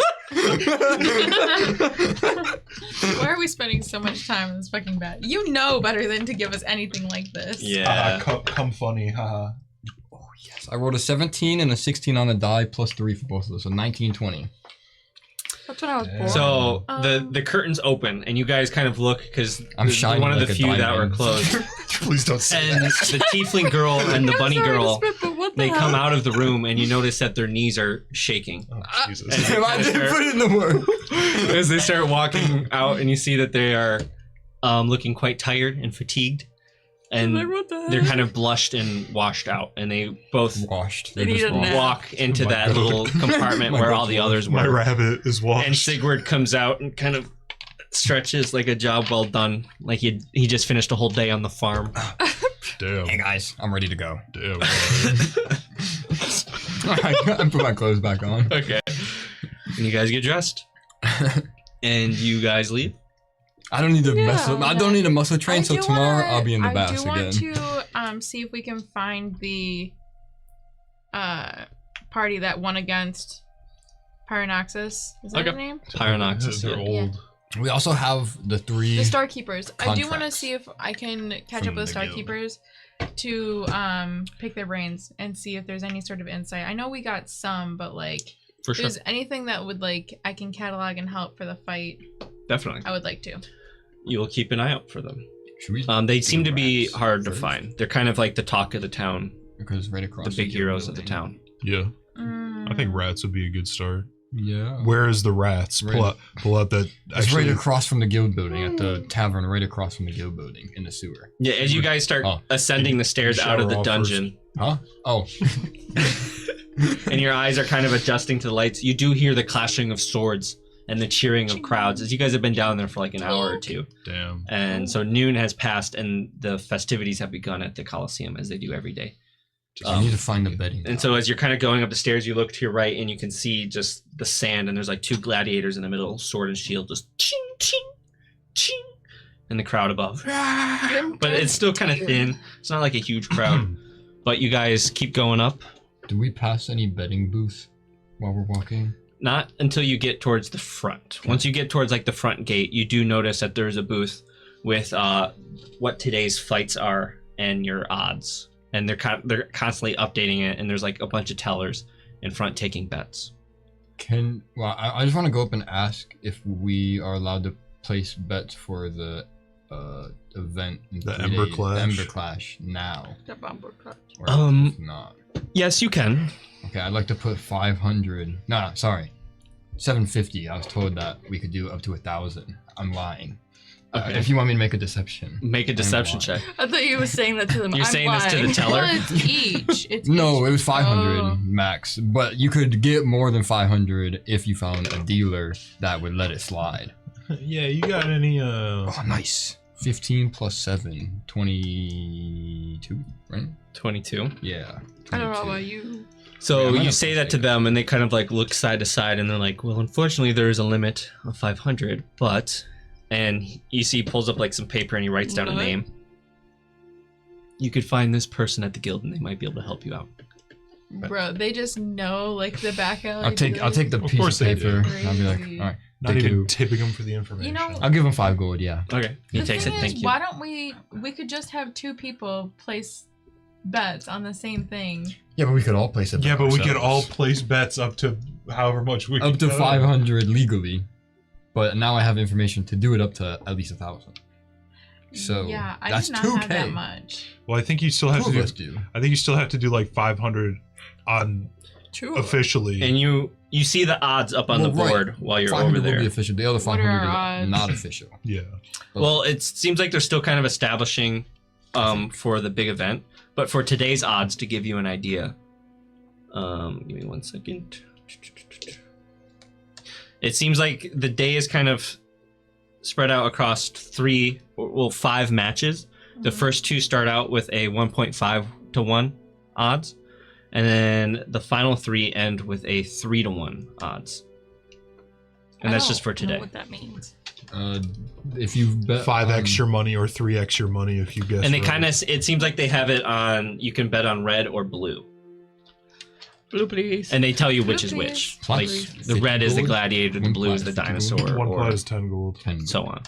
Why are we spending so much time on this fucking bat? You know better than to give us anything like this. Yeah. Come funny, haha. Oh yes, I rolled a 17 and a 16 on the die plus 3 for both of those, so 19, 20. That's when I was born. So Um, the curtains open and you guys kind of look because I'm shining one of like the a few that were diamond. closed. Please don't say And that. the tiefling girl and the I'm bunny sorry to girl, spit, but what the they hell? come out of the room and you notice that their knees are shaking. Oh, Jesus. And- I didn't put it in the work. As they start walking out and you see that they are looking quite tired and fatigued. And Like, what the hell? they're kind of blushed and washed out. And they both Washed. They They're need just a washed. nap. walk into My that God. little compartment My where God. all the others My were. rabbit is washed. And Sigurd comes out and kind of stretches like a job well done. Like he just finished a whole day on the farm. Damn. Hey guys, I'm ready to go. Damn. I put my clothes back on. Okay. And you guys get dressed. And you guys leave? I don't need to I don't need a muscle train, I so do tomorrow wanna- I'll be in the I baths do want again. to see if we can find the party that won against Pyranoxus. Is that Okay. her name? Pyronoxus. They're Yeah. old. We also have the 3 The Star Keepers. I do want to contracts see if I can catch up from with the the Star guild. Keepers to pick their brains and see if there's any sort of insight. I know we got some, but like, For if sure. there's anything that would like I can catalog and help for the fight, Definitely. I would like to. You will keep an eye out for them. Should we? They seem to be rats hard to first? find. They're kind of like the talk of the town, Because right across the big guild heroes of the building. town. Yeah, I think Mm. rats would be a good start. Yeah. Where is the rats? Right. Pull out that. It's right across from the guild building, at the tavern, right across from the guild building in the sewer. Yeah, as you guys start Oh. ascending the stairs out of shower the off dungeon, Huh? Oh. and your eyes are kind of adjusting to the lights, you do hear the clashing of swords and the cheering of crowds as you guys have been down there for like an hour or two. Damn. And so noon has passed and the festivities have begun at the Coliseum as they do every day. I need to find the bedding. And so as you're kind of going up the stairs, you look to your right and you can see just the sand and there's like 2 gladiators in the middle, sword and shield, just ching, ching, ching, and the crowd above. But it's still kind of thin. It's not like a huge crowd. But you guys keep going up. Do we pass any bedding booth while we're walking? Not until you get towards the front. Once you get towards like the front gate, you do notice that there's a booth with what today's fights are and your odds. And they're constantly updating it, and there's like a bunch of tellers in front taking bets. I just want to go up and ask if we are allowed to place bets for the event in The 3 Ember days, Clash? Ember Clash now. The bumper cut. Or if not. Yes, you can. Okay, I'd like to put 500. No, sorry, 750. I was told that we could do up to 1,000. I'm lying. Okay. If you want me to make a deception. Make a deception check. I thought you were saying that to them. You're I'm saying this to the lying. teller? Well, it's each. It's No, each. it was 500 Oh. max, but you could get more than 500 if you found a dealer that would let it slide. Yeah, you got any? Oh, nice. 15 plus 7, 22, right? 22. Yeah. I don't know 22. about you. So Yeah, I might you have say to that to take them, and they kind of like look side to side, and they're like, "Well, unfortunately, there is a limit of 500, but." And EC pulls up like some paper and he writes down a What? name. You could find this person at the guild, and they might be able to help you out. Bro, they just know like the back alley. I'll take the Of piece course of they paper. do. I'll be like, Crazy. all right. Not thank even you. tipping them for the information. You know- I'll give him 5 gold. Yeah. Okay, he The takes it. thing Thank is, you. why don't we could just have 2 people place bets on the same thing. Yeah, but we could all place it. Yeah, but we could all ourselves. place bets up to however much we up to can. 500 legally, but now I have information to do it up to at least 1,000. So yeah, I that's did not 2K. have that much. Well, I think you still have Two to of us do. do. I think you still have to do like 500 on True. officially. And you see the odds up on Well, the right. board while you're 500 over will be there. official. The other What are 500 our is odds? not official. Yeah. Well, it seems like they're still kind of establishing for the big event, but for today's odds, to give you an idea, give me 1 second. It seems like the day is kind of spread out across 5 matches. The first 2 start out with a 1.5 to 1 odds, and then the final 3 end with a 3 to 1 odds. And that's just for I don't know today. what that means. If you bet 5 on- extra money or 3 extra money if you guess. And they right. kind of, it seems like they have it on, you can bet on red or blue. Blue, please. And they tell you which Blue, is which. please. Like, Please. the red is the 50 gold, gladiator, the 1 blue is the plat, 50 dinosaur, One or plat is 10 gold. 10 so on.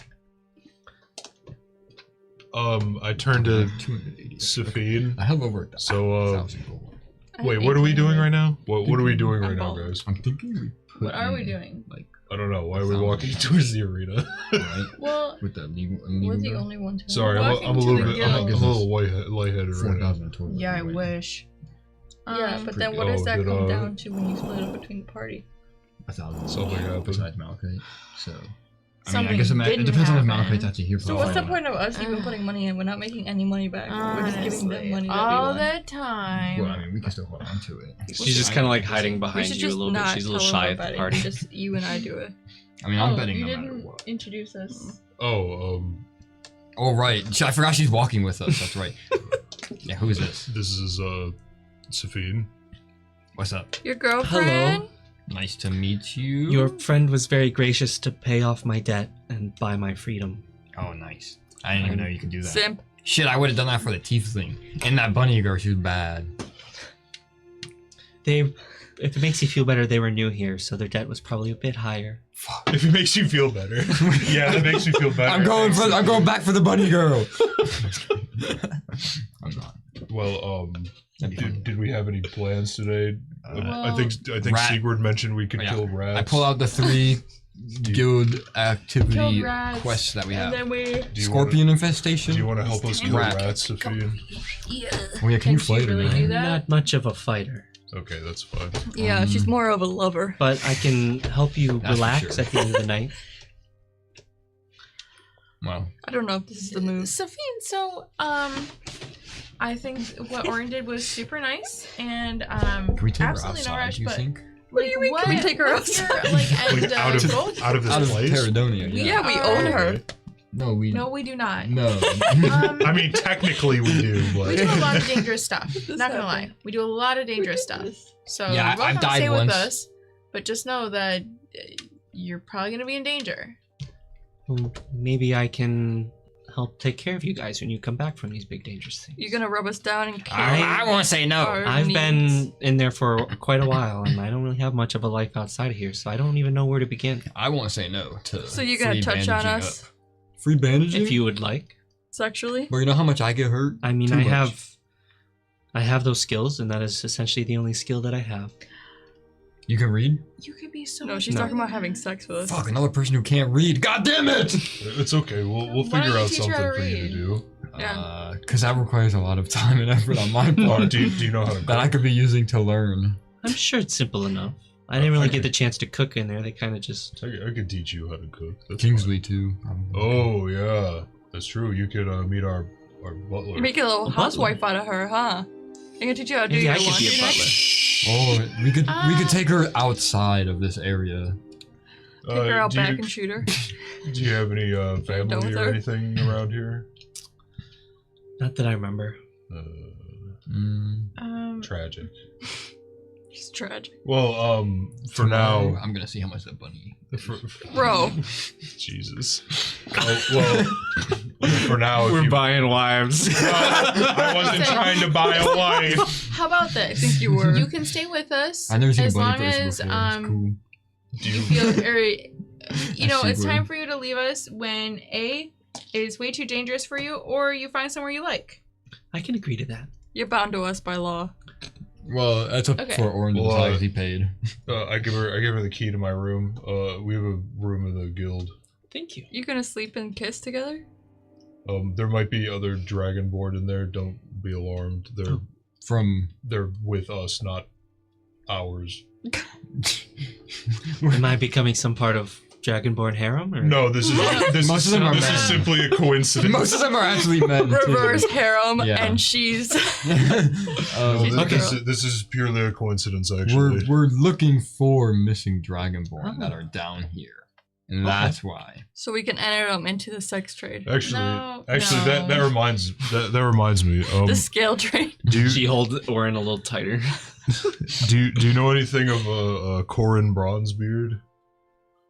I turned to 280. Safine. I have over 1,000 So, gold. wait, what are we doing right now? What are we doing right now, Eyeball. guys? I'm thinking we put What are we in, doing? Like, I don't know. Why are we walking towards the arena? right? Well, With the legal, We're the guy? only ones who Sorry, Walking I'm a to little the bit. I'm a guild. little lightheaded right now. 4,000 total. Yeah, I Wait. wish. Yeah, but then what Oh, does that did, come down to when you split it between the party? 1,000 Something happened. besides Malachite. So, I Something guess it didn't depends on if happen. Malachite's actually here. For So the what's the final. point of us even putting money in? We're not making any money back. We're just giving them money that we all won. the time. Well, I mean, we can still hold on to it. She's just kind of like hiding We behind should you a just little bit. not She's a little tell shy them at the about it. party. Just you and I do it. I mean, I'm betting you no matter didn't what. introduce us. Oh, Oh, right. I forgot she's walking with us. That's right. Yeah, who is this? this is Safine. What's up? Your girlfriend? Nice to meet you. Your friend was very gracious to pay off my debt and buy my freedom. Oh, nice. I didn't even know you could do that. Simp. Shit, I would have done that for the tiefling. And that bunny girl, she was bad. If it makes you feel better, they were new here, so their debt was probably a bit higher. Fuck. If it makes you feel better. Yeah, that makes me feel better. I'm going back for the bunny girl. I'm not. Well, That'd be funny. did we have any plans today? I think Rat- Sigurd mentioned we could Yeah. kill rats. I pull out the 3 guild activity Killed rats, quests that we And have. then we. Do you Scorpion infestation. Do you want to help us kill Rat. rats, Sophia? Oh yeah, can Can you she fight really it? do Man? that? Not much of a fighter, Okay, that's fine. Yeah, she's more of a lover. but I can help you That's for relax sure. at the end of the night. Well, I don't know if this is the move. Sophie, so I think what Orin did was super nice, and can we take her absolutely no outside? rush. Do you But think? What do you mean, can we take her what's your, outside? like Like, end out of goal? out of this Out of place. Paradonia. We Yeah, we are- own her. No, we. No, we do not. No. I mean, technically we do, but We do a lot of dangerous stuff. This Not gonna lie, happened. we do a lot of dangerous stuff. So Yeah, you're welcome I've to died stay with once. us, but just know that you're probably gonna be in danger. Well, maybe I can help take care of you guys when you come back from these big dangerous things. You're gonna rub us down and kill I want to say no. our I've needs. been in there for quite a while, and I don't really have much of a life outside of here, so I don't even know where to begin. I want to say no to. So you're gonna free touch on bandaging us up. Free bandaging? If you would like. sexually? But you know how much I get hurt? I mean, Too I much. have those skills, and that is essentially the only skill that I have. You can read? You could be so. No, much she's better talking about than having that. sex with us. Fuck, another person who can't read. God damn it! it's okay. We'll Why figure don't you out teach her something how to for you to read? do. Yeah. Because that requires a lot of time and effort on my Or part do you know how to that I cook? could be using to learn. I'm sure it's simple enough. I didn't really Okay. get the chance to cook in there. They kind of just... I could teach you how to cook. That's Kingsley, too. fine. Oh yeah, that's true. You could meet our butler. You're making a little A butler. housewife out of her, huh? I'm gonna teach you how to do Maybe your I could be laundry a butler. next. Oh, we could take her outside of this area. Take her out do back you, and shoot her. Do you have any done family with or her? anything around here? Not that I remember. Tragic. She's tragic. Well, for now, I'm gonna see how much that bunny. Bro. Jesus. Well, for now, if you, buying wives. I wasn't trying to buy a wife. How about I this? think you were. You can stay with us I've never seen a as bunny long person as before. It's cool. Do you you? feel, or you know, it's Sigurd. time for you to leave us when A, it is way too dangerous for you, or you find somewhere you like. I can agree to that. You're bound to us by law. Well, that's up Okay. for Orange Well, as he paid. I give her the key to my room. We have a room in the guild. Thank you. You gonna sleep and kiss together? There might be other dragonborn in there. Don't be alarmed. From They're with us, not ours. Am I becoming some part of Dragonborn harem? Or? No, this is Most of them are this men. is simply a coincidence. most of them are actually men. too. Reverse harem, Yeah. and she's. No, Okay. this is purely a coincidence, actually. we're looking for missing dragonborn that are down here, and that's why. So we can enter them into the sex trade. Actually, No, that no. reminds me. The scale trade. Do She you holds Orin a little tighter. do you know anything of Corin Bronzebeard?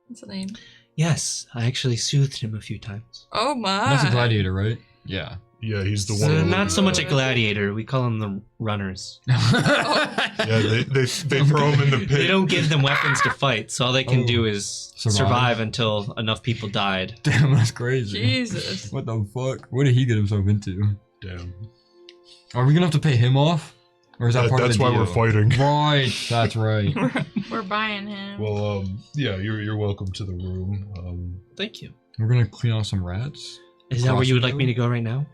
What's the name? Yes, I actually soothed him a few times. Oh my. That's a gladiator, right? Yeah. Yeah, he's the So one. not so much a gladiator. We call them the runners. Yeah, they throw him in the pit. They don't give them weapons to fight, so all they can Oh. do is Survive. survive until enough people died. Damn, that's crazy. Jesus. What the fuck? What did he get himself into? Damn. Are we gonna have to pay him off? Or is that part That's of the why deal? we're fighting. Right, that's right. We're buying him. Well, yeah, you're welcome to the room. Thank you. We're gonna clean out some rats. Is that where you would like me to go right now?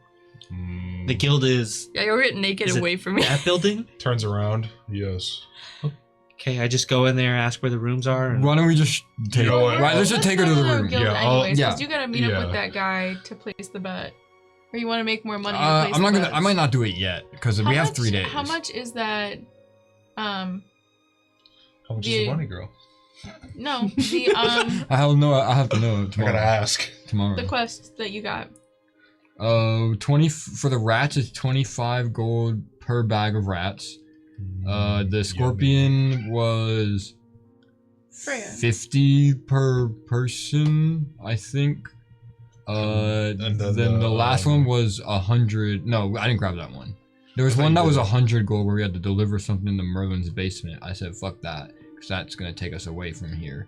The guild is Yeah, you'll get naked Is it away from me. that building? Turns around. Yes. Okay, I just go in there, ask where the rooms are. And... Why don't we just take? You know what? Right, let's just take her to the room. Guild Yeah, I'll- anyways, 'cause yeah. you gotta meet up Yeah. with that guy to place the bet, or you want to make more money. To place I'm not the gonna. I bets. might not do it yet because How we have much- 3 days. How much is that? How much is The- the money, girl? No, the I'll know. I have to know I tomorrow. gotta ask. Tomorrow. the quest that you got. 20 for the rats is 25 gold per bag of rats. The scorpion was Freya. 50 per person, I think. And then then the last one was 100. No, I didn't grab that one. There was one that was 100 gold where we had to deliver something in the Merlin's basement. I said, fuck that, because that's gonna take us away from here.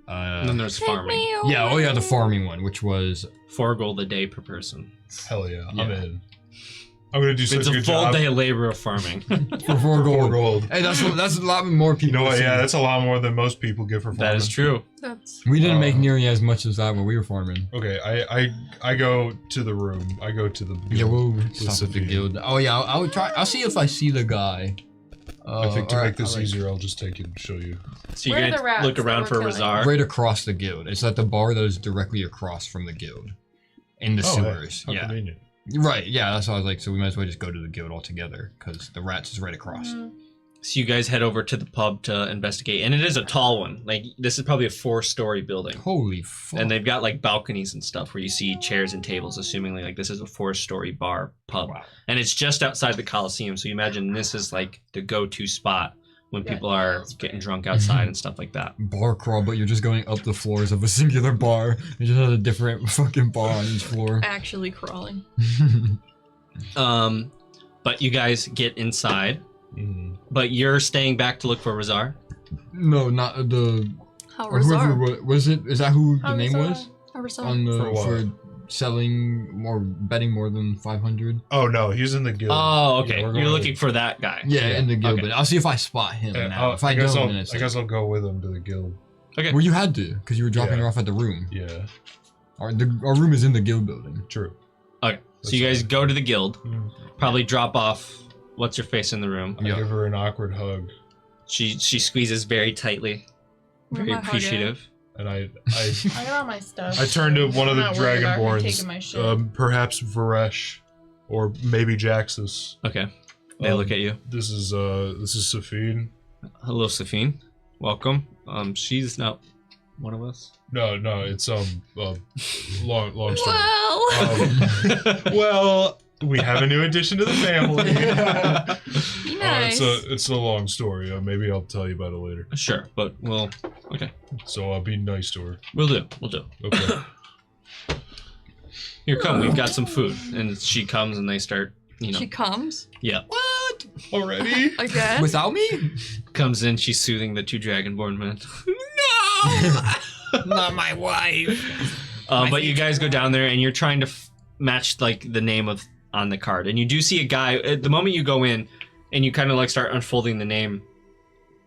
And then there's farming. Yeah, oh yeah, the farming one, which was 4 gold a day per person. Hell yeah, I'm Yeah. in. I'm gonna do such It's a a good full job. day of labor of farming. for 4 gold. 4 gold. Hey, that's a lot more people. You know what? see. Yeah, that's a lot more than most people get for farming. That is true. That's We didn't make nearly as much as that when we were farming. Okay, I go to the room. I go to the guild. Yeah, we'll stop at the Sabine. guild. Oh yeah, I'll try. I'll see if I see the guy. I think to alright, make this alright. easier, I'll just take it and show you. So Where you're are the gonna rats look that around we're for killing? Razar. Right across the guild. It's at the bar that is directly across from the guild, in the sewers. How Yeah, convenient. right. Yeah, that's why I was like, so we might as well just go to the guild altogether because the rats is right across. So you guys head over to the pub to investigate, and it is a tall one. Like this is probably a 4-story building, Holy fuck! and they've got like balconies and stuff where you see chairs and tables. Assumingly, like this is a 4-story bar pub, Wow. and it's just outside the Coliseum. So you imagine this is like the go-to spot when Yeah, people are that's getting great. drunk outside and stuff like that. Bar crawl, but you're just going up the floors of a singular bar. You just have a different fucking bar on each floor. actually crawling. But you guys get inside. Mhm. But you're staying back to look for Razar. No, not the. How Or whoever Razar? was it? Is that who the How name Razar? was? How Razar? On the For what? for selling more, betting more than 500. Oh no, he's in the guild. Oh, okay. Yeah, we're You're going looking for that guy. Yeah, in the guild. Okay. But I'll see if I spot him. Now. If I guess don't, I'll, then I it's guess I'll go with him to the guild. Okay. well, you had to because you were dropping Yeah. her off at the room. Yeah, Our room is in the guild building. true. Okay. So That's you guys fine. go to the guild. Mm. Probably drop off. What's her face in the room? I Yeah. give her an awkward hug, She squeezes very tightly. Where Very my hug at? appreciative. and I I got all my stuff. I turn to one of the I'm not worried about her taking my Dragonborns, shit. perhaps Varesh, or maybe Jaxus. Okay. They look at you. This is Safine. Hello, Safine. Welcome. She's not one of us. No, it's long story. Well, Well, we have a new addition to the family. be nice. It's a long story. Maybe I'll tell you about it later. Sure, but okay. So I'll be nice to her. We'll do. Okay. Here, come. We've got some food, and she comes, and they start. She comes Yeah. What? Already? again. Without me? Comes in. She's soothing the 2 dragonborn men. Not my wife. But you guys go down there, and you're trying to match like the name of on the card, and you do see a guy. At the moment you go in, and you kind of like start unfolding the name,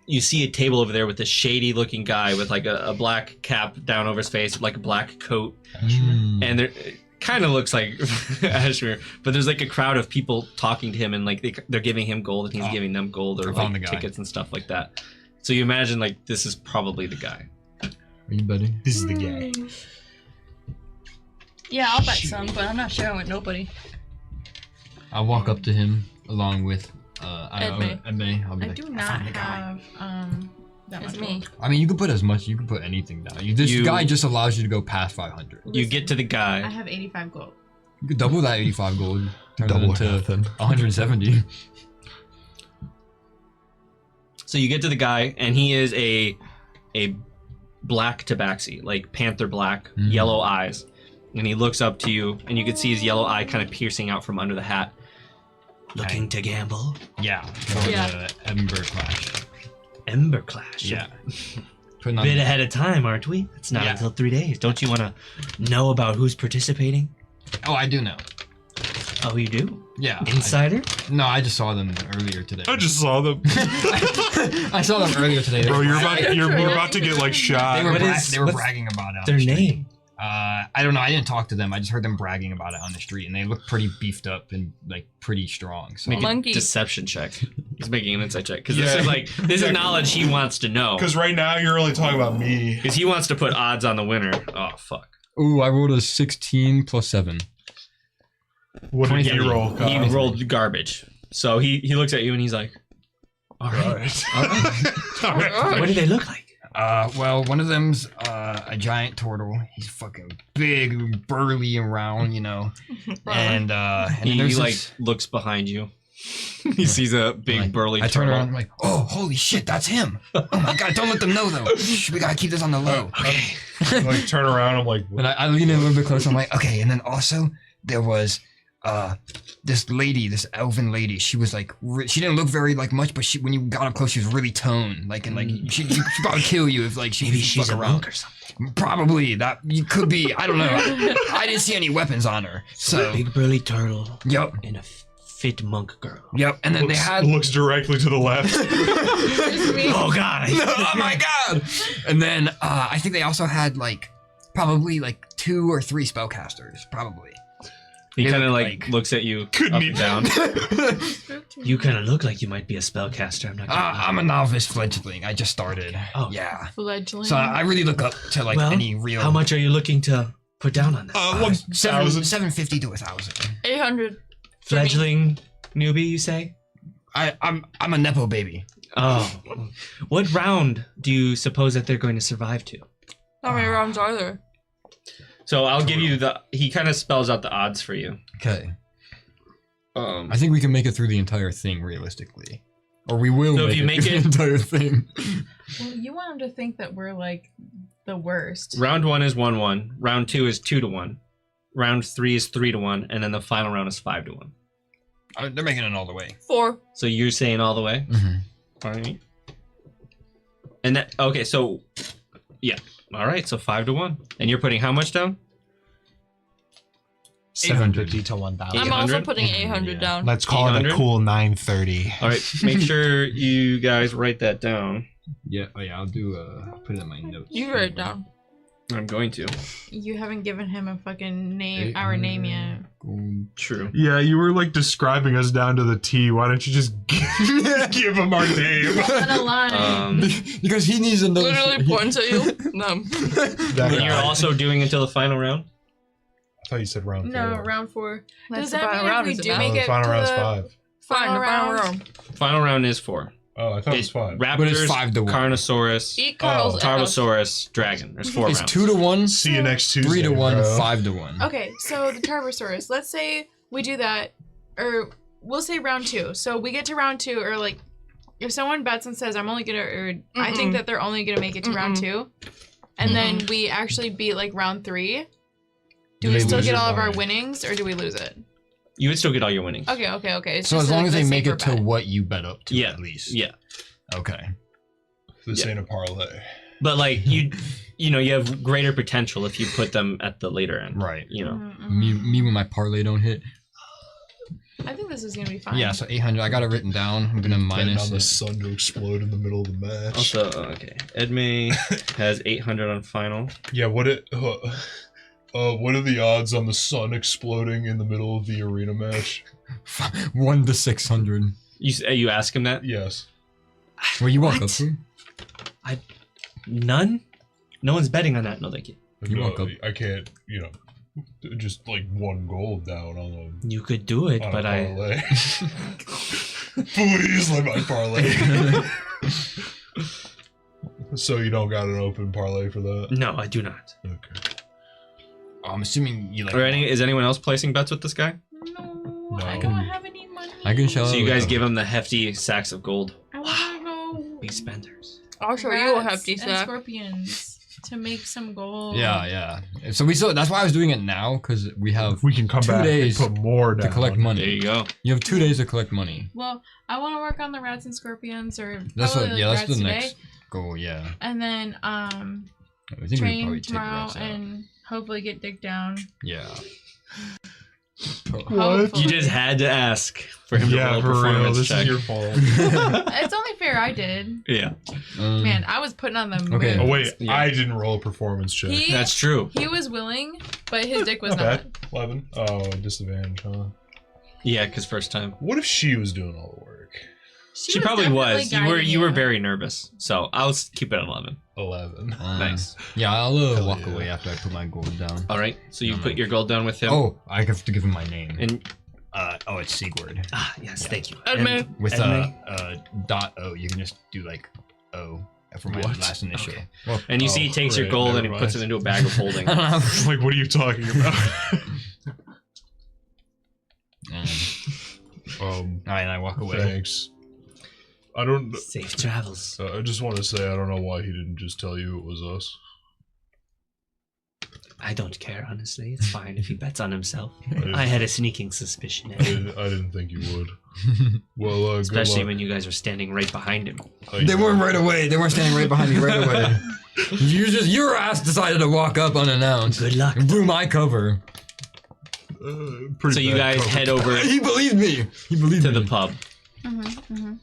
you see a table over there with a shady-looking guy with like a black cap down over his face, like a black coat, and there. Kind of looks like Ashmere, but there's like a crowd of people talking to him, and like they're giving him gold, and he's giving them gold or I found like the guy. tickets and stuff like that. So you imagine like this is probably the guy. Are you betting? This is the guy. Yeah, I'll bet some, but I'm not sharing with nobody. I'll walk up to him along with Edme. Edme. I'll be I like, do I not found the guy. have that It's much me. gold. I mean, you can put as much. You can put anything down. This You- guy just allows you to go past 500. You get to the I guy. have 85 gold. You could double that 85 gold. Turn Double it into nothing. 170. So you get to the guy, and he is a black tabaxi, like panther black, yellow eyes, and he looks up to you, and you can see his yellow eye kind of piercing out from under the hat. Looking to gamble? Yeah. For the Ember Clash. Ember Clash. Yeah. A bit ahead of time, aren't we? It's not Yeah. until 3 days. Don't you want to know about who's participating? Oh, I do know. Oh, you do? Yeah. Insider? No, I just saw them earlier today. I just saw them. I saw them earlier today. Bro, you're I about don't you're know. about to get like They shot. were, What is- they were what's bragging about it on Their the street. name? I don't know. I didn't talk to them. I just heard them bragging about it on the street, and they look pretty beefed up and like pretty strong. So Make Monkey. a deception check. He's making an insight check because Yeah. this is like this is knowledge he wants to know. Because right now you're only talking about me. Because he wants to put odds on the winner. Oh fuck! ooh, I rolled a 16 plus 7. What did he 23. roll? He Kyle? rolled garbage. So he looks at you and he's like, "All right, Alright. all right. Alright. What do they look like?" Well, one of them's a giant turtle. He's fucking big, and burly, and round, you know. And then He there's like this- looks behind you. He sees a big Like, burly I turn turtle. around, I'm like, oh, holy shit, that's him. Oh my god, don't let them know though. Shh, we gotta keep this on the low. Okay. Like turn around, I'm like, And I lean in a little bit closer. I'm like, okay. And then also there was this lady, this elven lady. She was like, she didn't look very like much, but when you got up close, she was really toned. Like, and like she'd probably kill you if like she Maybe fuck she's a around. monk or something. Probably that you could be. I don't know. I didn't see any weapons on her. So Big burly turtle yep, and a fit monk girl. yep. And then they had. looks directly to the left. Just me. Oh god. Oh my god! And then I think they also had like probably like 2 or 3 spellcasters, probably. He They kind of look like like- looks at you Couldn't up he- and down. You kind of look like you might be a spellcaster. I'm not gonna lie. I'm a novice fledgling. I just started. Oh. Yeah. Fledgling. So I really look up to like Well, any real. How much are you looking to put down on this? 750 to 1,000. 800. Fledgling newbie, you say? I'm a nepo baby. Oh. What round do you suppose that they're going to survive to? How many rounds are there? So I'll give you the. He kind of spells out the odds for you. Okay. Um, I think we can make it through the entire thing realistically, or we will. So if make you it make through it- the entire thing. Well, you want him to think that we're like the worst. round 1 is 1-1. Round 2 is 2-1. Round 3 is 3-1, and then the final round is 5-1. They're making it all the way. 4. So you're saying all the way? Mm-hmm. Alright. And that okay, so yeah. Alright, so 5-1. And you're putting how much down? 750 to 1,000. I'm also 800? putting 800 down. Let's call it 800? a cool 930. Alright, make sure you guys write that down. Yeah. Oh yeah. I'll do. Put it in my notes. You write it down. I'm going to. You haven't given him a fucking name, our name yet. True. Yeah, you were like describing us down to the T. Why don't you just give him our name? On a line. Because he needs to know. Literally points at you. No. And you're also doing until the final round? I thought you said round 4. No, round 4. That's Does the that final mean round, if we is it do not? make the it final to round's the 5. Fine, the final round? round. Final round is 4. Oh, I thought it was 5. Raptors, But it's 5 to 1. Carnosaurus, Eat Carl's egg. Tarbosaurus, Dragon. There's 4 It's rounds. 2 to 1, See you next Tuesday. 3 to 1, bro. 5 to 1. Okay, so the Tarbosaurus. Let's say we do that, or we'll say round 2. So we get to round 2, or like, if someone bets and says, I'm only gonna, or I think that they're only gonna make it to round 2, and then we actually beat like round 3, do we they still lose get your all of our money? winnings, or do we lose it? You would still get all your winnings. Okay. It's So just as long like as the they make safer it to bet. what you bet up to, Yeah. at least. Yeah. Okay. This Yeah. ain't a parlay. But like you know, you have greater potential if you put them at the later end. Right. You know. Me when my parlay don't hit. I think this is gonna be fine. Yeah. So 800. I got it written down. I'm gonna Betting minus on the it. sun to explode in the middle of the match. Also, okay. Edmay has 800 on final. Yeah, what are the odds on the sun exploding in the middle of the arena match? 1 to 600. You ask him that? Yes. Well, you walk What? up to. None? No one's betting on that. No, thank you. You No, walk up. I can't, just like 1 gold down on You could do it, a but I. parlay. Please let my parlay. So you don't got an open parlay for that? No, I do not. Okay. I'm assuming you like. Is anyone else placing bets with this guy? No, No. I don't have any money. I can show. So you guys give him the hefty sacks of gold. I wanna go. Big spenders. I'll show you a rats hefty and sack. scorpions to make some gold. Yeah. So we still. That's why I was doing it now because we have We can come 2 back days and put more to down. collect There money. you go. You have 2 days to collect money. Well, I want to work on the rats and scorpions, or That's probably what. like Yeah, that's rats the today, next goal. Yeah. and then I think we train probably take tomorrow rats out. and hopefully get dick down. Yeah. Hopefully. You just had to ask for him to Yeah, roll a for real. performance This check. is your fault. It's only fair I did. Yeah, Man, I was putting on the moves. Okay. Oh wait, Yeah. I didn't roll a performance check. He that's true. he was willing, but his dick was Not not. bad. 11. Oh, disadvantage, huh? Yeah, because first time. What if she was doing all the work? She probably definitely was. guiding You were very nervous, so I'll keep it at 11. 11. Nice. Yeah, I'll Hell walk yeah. away after I put my gold down. All right, so you No, put no. your gold down with him. Oh, I have to give him my name. And Oh, it's Sigurd. yes, thank you. Edmund. And- With Edmund? dot O, you can just do like O for my What? last initial. Okay. Well, And you see he takes your great, gold and never he puts it mind. into a bag of holding. I don't have. Like, what are you talking about? Alright, and I walk away. Thanks. I don't. Safe travels. I just want to say I don't know why he didn't just tell you it was us. I don't care, honestly. It's fine if he bets on himself. didn't- I had a sneaking suspicion. I didn't think you would. Well, Especially good luck. when you guys are standing right behind him. They weren't right away. They weren't standing right behind me right away. Your ass decided to walk up unannounced. Good luck. And blew my cover. Pretty So you bad guys cover. head over He believed me. He believed to me. the pub.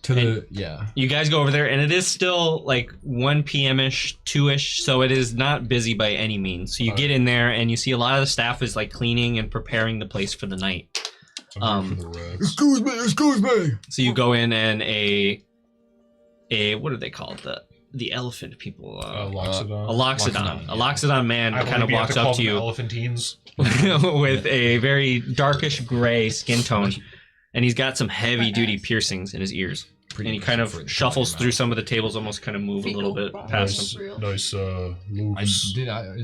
To the yeah. You guys go over there, and it is still like 1 p.m.-ish, 2-ish, so it is not busy by any means. So you get in there, and you see a lot of the staff is like cleaning and preparing the place for the night. I'm here for the rats. Excuse me. So you go in, and a what are they called? The elephant people. Loxodon. A loxodon. A loxodon man I kind of believe you have walks to call up to them you Elephantines. with a very darkish gray skin tone, and he's got some heavy duty piercings in his ears. And he kind of shuffles through some of the tables, almost kind of move a little bit past them. Nice, loops.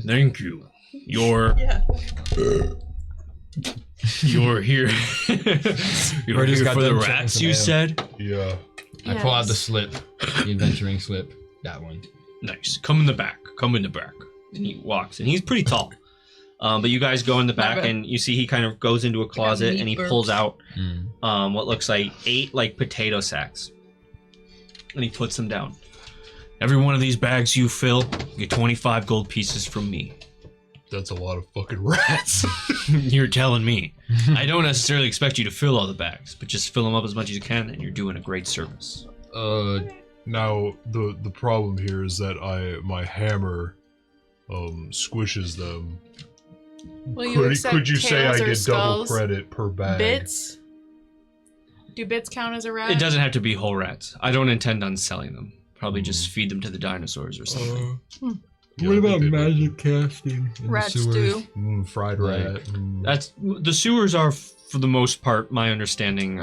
Thank you. You're you're here. You're just here got for the done checking rats, some you ale. said? Yeah. I pull out the slip, the adventuring slip. That one. Nice. Come in the back. Come in the back. And he walks, and he's pretty tall. But you guys go in the back, and you see he kind of goes into a closet, and he pulls out what looks like 8 like potato sacks, and he puts them down. Every one of these bags you fill, you get 25 gold pieces from me. That's a lot of fucking rats. You're telling me. I don't necessarily expect you to fill all the bags, but just fill them up as much as you can, and you're doing a great service. Now the problem here is that my hammer squishes them. Will you accept Could you say I tails or get double skulls? credit per bag? Bits? Do bits count as a rat? It doesn't have to be whole rats. I don't intend on selling them. Probably just feed them to the dinosaurs or something. Yeah, I think they would. casting? Rat stew. Fried rat. That's the sewers are, for the most part, my understanding,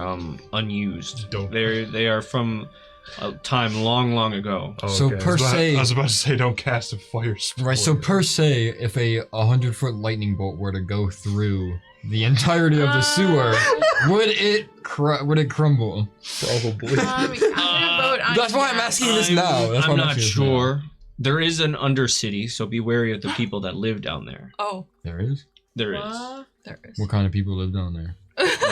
unused. They are from a time long ago. Oh, So okay. per se- I was about to say don't cast a fire spore. Right, so per se, if a 100-foot lightning bolt were to go through the entirety of the sewer, would it crumble? Probably. I'm gonna vote on That's why I'm yes. asking this now. That's why I'm not asking this sure. now. There is an undercity, so be wary of the people that live down there. Oh, There is? There is. What? there is. What kind of people live down there?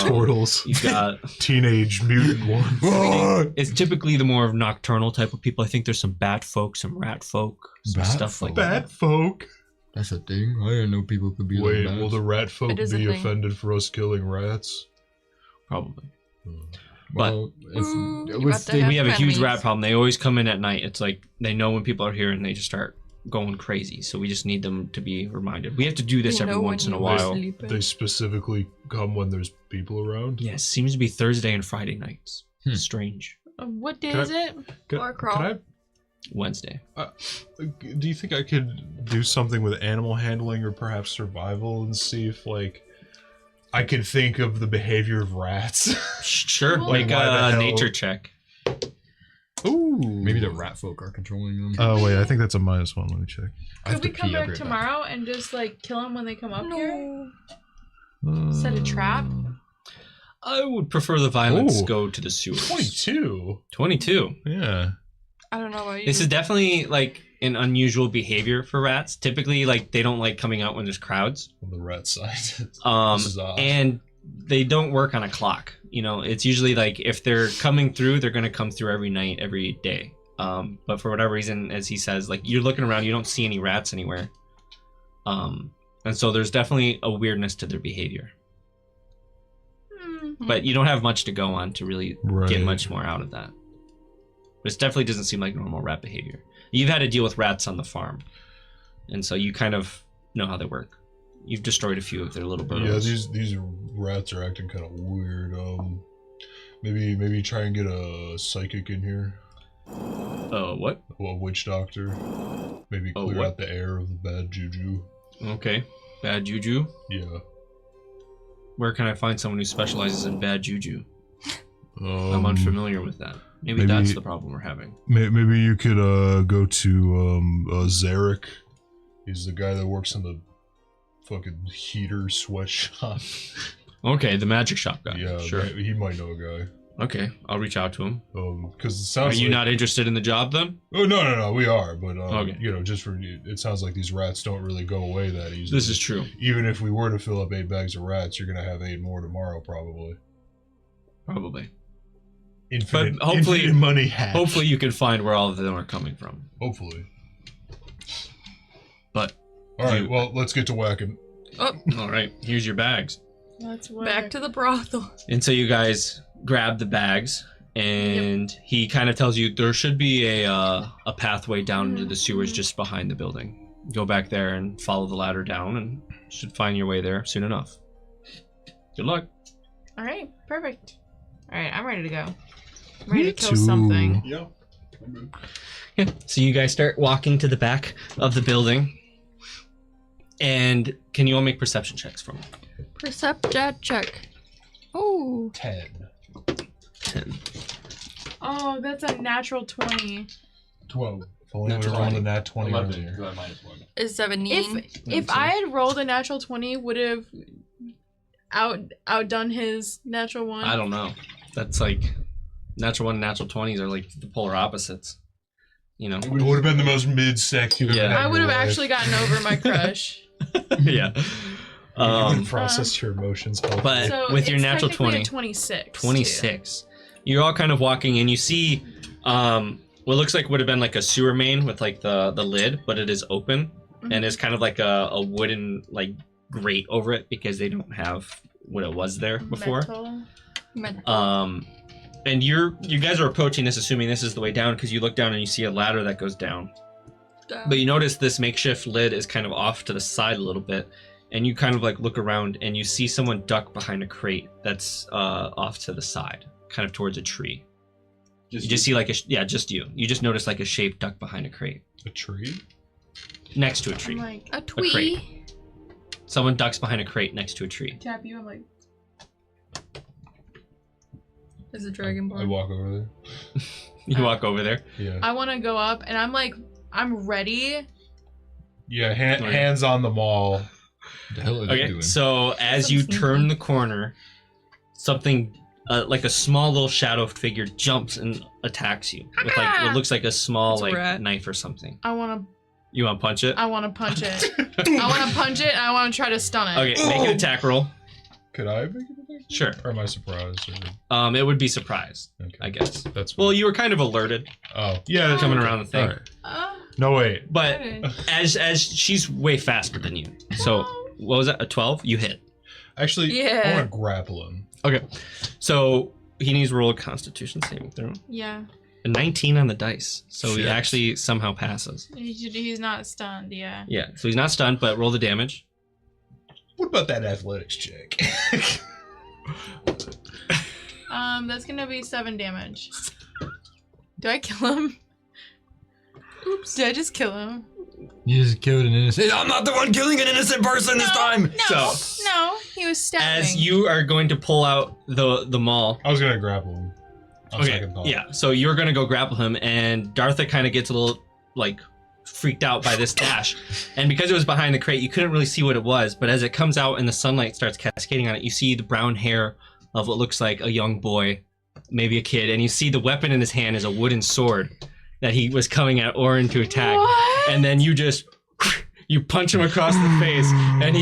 Turtles. You've got. Teenage mutant ones. It's typically the more nocturnal type of people. I think there's some bat folk, some rat folk, some Bat stuff like Bat that. folk. That's a thing? I didn't know people could be Wait, like that. will the rat folk It is a be thing. offended for us killing rats? Probably. Well, Ooh, you with got to the- We have a huge enemies. rat problem. They always come in at night. It's like they know when people are here and they just start going crazy. So we just need them to be reminded. We have to do this You every know once in when a you were while. sleeping. They specifically come when there's people around? Yes, seems to be Thursday and Friday nights. Hmm. Strange. What day Can I- is it? Or crawl. Can Wednesday. do you think I could do something with animal handling or perhaps survival and see if, like, I could think of the behavior of rats? Sure. Well, Like why the a hell- nature check. Ooh. Maybe the rat folk are controlling them. Oh, wait, I think that's a -1. Let me check. I have Could we to come pee, I'll back be right tomorrow and just like kill them when they come up here? No. Set a trap? I would prefer the violence Ooh. go to the sewers. 22. 22. Yeah. I don't know about you. This is definitely like an unusual behavior for rats. Typically, like they don't like coming out when there's crowds. On the rat side. This is odd. And they don't work on a clock. You know, it's usually like if they're coming through, they're gonna come through every night, every day. But for whatever reason, as he says, like you're looking around, you don't see any rats anywhere. And so there's definitely a weirdness to their behavior. But you don't have much to go on to really get Right. much more out of that. This definitely doesn't seem like normal rat behavior. You've had to deal with rats on the farm, and so you kind of know how they work. You've destroyed a few of their little burrows. Yeah, these rats are acting kind of weird. Maybe try and get a psychic in here. What? Well, a witch doctor. Maybe Oh, clear what? out the air of the bad juju. Okay. Bad juju? Yeah. Where can I find someone who specializes in bad juju? I'm Um, unfamiliar with that. Maybe maybe- that's the problem we're having. Maybe you could go to Zarek. He's the guy that works in the fucking heater sweatshop. Okay, the magic shop guy. Yeah, sure. he might know a guy. Okay, I'll reach out to him. Because it Are sounds you like... not interested in the job then? Oh, no, we are, but, Okay. you know, just for... It sounds like these rats don't really go away that easily. This is true. Even if we were to fill up 8 bags of rats, you're going to have 8 more tomorrow, probably. Probably. Infinite, But hopefully- infinite money hatch. Hopefully you can find where all of them are coming from. Hopefully. But Alright, well, let's get to whacking. Oh, all right, here's your bags. Let's work. back to the brothel. And so you guys grab the bags, and he kind of tells you there should be a pathway down into the sewers just behind the building. Go back there and follow the ladder down, and should find your way there soon enough. Good luck. All right, perfect. All right, I'm ready to go. I'm ready to kill something. Yeah. Yeah. So you guys start walking to the back of the building, and can you all make perception checks for me? Perception check. Oh. 10. 10. Oh, that's a natural 20. 12. If only we Natural were rolling 20. a nat 20 earlier. Go ahead, -1. Is 17. If I had rolled a natural 20, would have outdone his natural 1. I don't know. That's like natural 1 and natural 20s are like the polar opposites. You know? It would have been the most mid-sec you've Yeah. ever had I in would your have life. actually gotten over my crush. Yeah. You can process your emotions. But So with your it's natural technically 20, a 26. 26, you're all kind of walking and you see what looks like would have been like a sewer main with like the lid, but it is open and it's kind of like a wooden like grate over it because they don't have what it was there before. Metal. And you guys are approaching this assuming this is the way down because you look down and you see a ladder that goes down. But you notice this makeshift lid is kind of off to the side a little bit, and you kind of like look around and you see someone duck behind a crate that's off to the side, kind of towards a tree. You just see like just you. You just notice like a shape duck behind a crate. A tree? Next to a tree. I'm like, A crate. twee. Someone ducks behind a crate next to a tree. tap you. I'm like, Is a dragonborn. I walk over there. You walk over there. Yeah. I want to go up, and I'm like, I'm ready. Yeah, Okay. hands on the mall. The hell are they Okay, doing? so as you turn the corner, something like a small little shadow figure jumps and attacks you with like what looks like a small It's a like rat. knife or something. I want You want to punch it? to punch it. I want to punch it, and I want to try to stun it. Okay, make an attack roll. Could I make it attack? Sure. Or am I surprised? Or... It would be surprise, Okay. I guess. That's Well, you were kind of alerted Oh. Yeah. coming okay. around the thing. Alright. No, wait. But Okay. as she's way faster than you. So what was that? A 12? You hit. Actually, I Yeah. want to grapple him. Okay. So he needs to roll a constitution saving throw. Yeah. A 19 on the dice. So he Shit. actually somehow passes. He's not stunned. Yeah. Yeah. So he's not stunned, but roll the damage. What about that athletics check? That's gonna be 7 damage. Do I kill him? Oops. Did I just kill him? You just killed an innocent. I'm not the one killing an innocent person this time. No. So- No. He was stabbing. As you are going to pull out the maul. I was gonna grapple him. On second thought. Yeah. So you're gonna go grapple him, and Dartha kind of gets a little like freaked out by this dash, and because it was behind the crate, you couldn't really see what it was. But as it comes out and the sunlight starts cascading on it, you see the brown hair of what looks like a young boy, maybe a kid, and you see the weapon in his hand is a wooden sword that he was coming at Orin to attack. What? And then you just you punch him across the face, and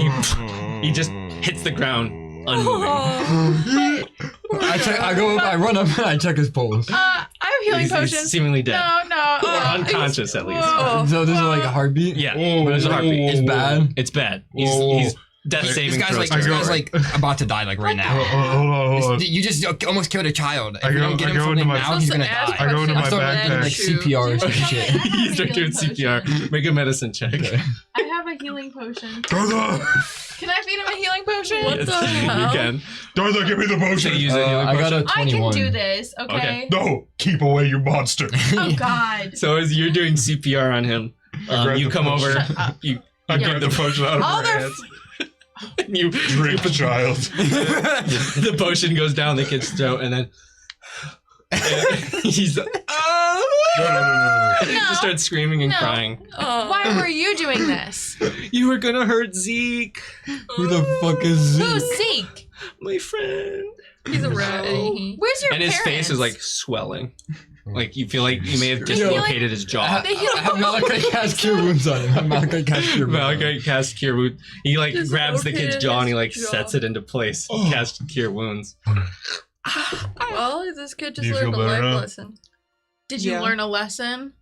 he just hits the ground unmoving. Oh. I go up, I run up, and I check his pulse. I have healing He's potions. seemingly dead. No. Or unconscious at least. Whoa. So this is like a heartbeat. Yeah, Whoa, but it's a heartbeat. It's bad. It's bad. Whoa. He's death saving This guy's throws. like, this go- guy's like about to die like right now. Hold on. You just almost killed a child. If I you go- don't get I him go something into my- now, he's gonna Ask die. I go into my I start backpack. like CPR or some shit. You start doing CPR. Make a medicine check. I have a healing potion. Dartha! Can I feed him a healing potion? What the hell? You can. Dartha, give me the So potion! use a healing I got a potion. 21. I can do this, okay? Okay. No! Keep away, you monster! Oh God. So as you're doing CPR on him, grab you the come potion. over. Shut up. You I grabbed the potion out of All her their hands. you Drink, child. the potion goes down the kid's throat, and then he's No. he just starts screaming and No. crying. Oh. Why were you doing this? You were gonna hurt Zeke. Who the fuck is Who's Zeke? Zeke? My friend. He's a rat. Where's your And his parents? face is like swelling. Like you feel like you may have dislocated his jaw. Malachi cast cure wounds on him. Malachi cast cure wounds. Malachi casts cure wounds. He like Dislocated grabs the kid's jaw and he like his jaw. sets it into place. Casts cure wounds. Well, this kid just Do you learned a feel better life now? lesson. Did you Yeah. learn a lesson?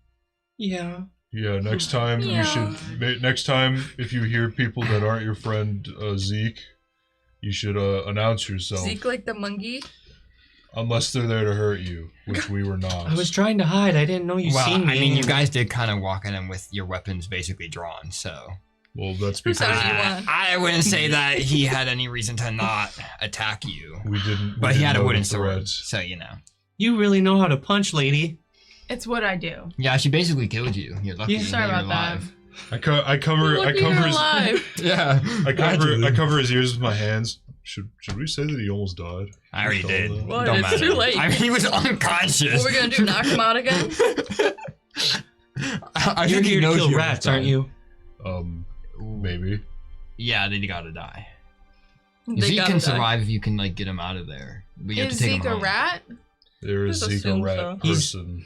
Yeah. Yeah, next time Yeah. you should. Next time, if you hear people that aren't your friend Zeke, you should announce yourself. Zeke like the monkey. Unless they're there to hurt you, which we were not. I was trying to hide. I didn't know you Well, seen me. I mean, you guys did kind of walk at him with your weapons basically drawn, so. Well, that's Whose because side do you want? I wouldn't say that he had any reason to not attack you. we didn't. But he had a know wooden the sword, threats. so you know. You really know how to punch, lady. It's what I do. Yeah, she basically killed you. You're lucky Yeah. that Sorry you're about that. alive. I cover Lucky you're his alive. Yeah. I cover his ears with my hands. Should we say that he almost died? I already did. What? Don't It's matter. too late. I mean, he was unconscious. What we're gonna do? Knock him out again? I You're think he here to knows kill you rats, almost aren't you? Maybe. Yeah, then you gotta die. They Zeke gotta can die. survive if you can like get him out of there. But you have Is to take Zeke him a home. rat? There is Just Zeke a assume rat so. person.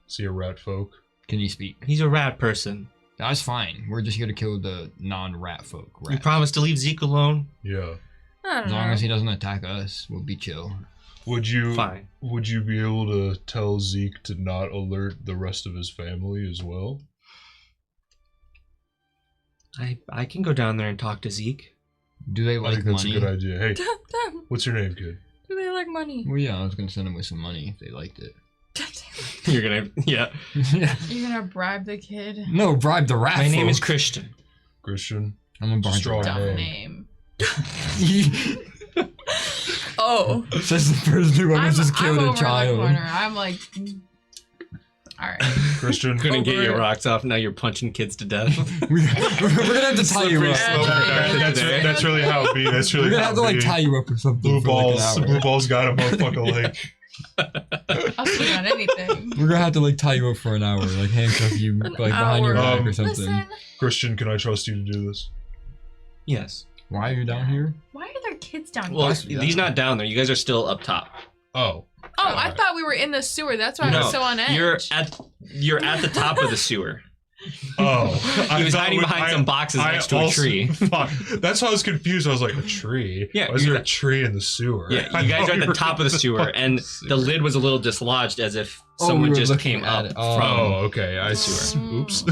See a rat folk. Can you speak? He's a rat person. That's fine. We're just here to kill the non-rat folk. You Rats. promised to leave Zeke alone? Yeah. I don't As know. long as he doesn't attack us, we'll be chill. Would you? Fine. Would you be able to tell Zeke to not alert the rest of his family as well? I can go down there and talk to Zeke. Do they I like think that's money? a good idea. Hey, Damn. what's your name, kid? Do they like money? Well, yeah, I was gonna send them with some money if they liked it. You're gonna, yeah. Yeah. You're gonna bribe the kid? No, bribe the rat. My name is folk. Christian. Christian. I'm gonna bribe Strong the Dumb rat. name. Oh. Says the person who almost just I'm killed over a in the child. corner. I'm like, all right. Christian. Couldn't get Over your it. rocks off. Now you're punching kids to death. We're gonna have to tie you Slippery up. slope. That's really how it be. That's really We're gonna how have to it like be. tie you up or something. Blue for, like, an balls. hour. Blue balls got a motherfucker like. I'll swing on anything. We're gonna have to like tie you up for an hour, like handcuff you like behind your hour. back or something. Listen, Christian, can I trust you to do this? Yes. Why are you down here? why are there kids down Well, here? he's not down there. You guys are still up top. Oh. Oh, I thought we were in the sewer. That's why I No, was so on edge. You're at the top of the sewer. Oh. He was hiding behind some boxes next to a tree. Fuck. That's why I was confused. I was like, a tree? Yeah, Why is there you're a tree in the sewer? Yeah, I you guys thought are at we the were top of the in sewer, and the lid was a little dislodged as if Oh, someone we were just looking came at up it. Oh. from. Oh, okay. I see. Sewer. Oops.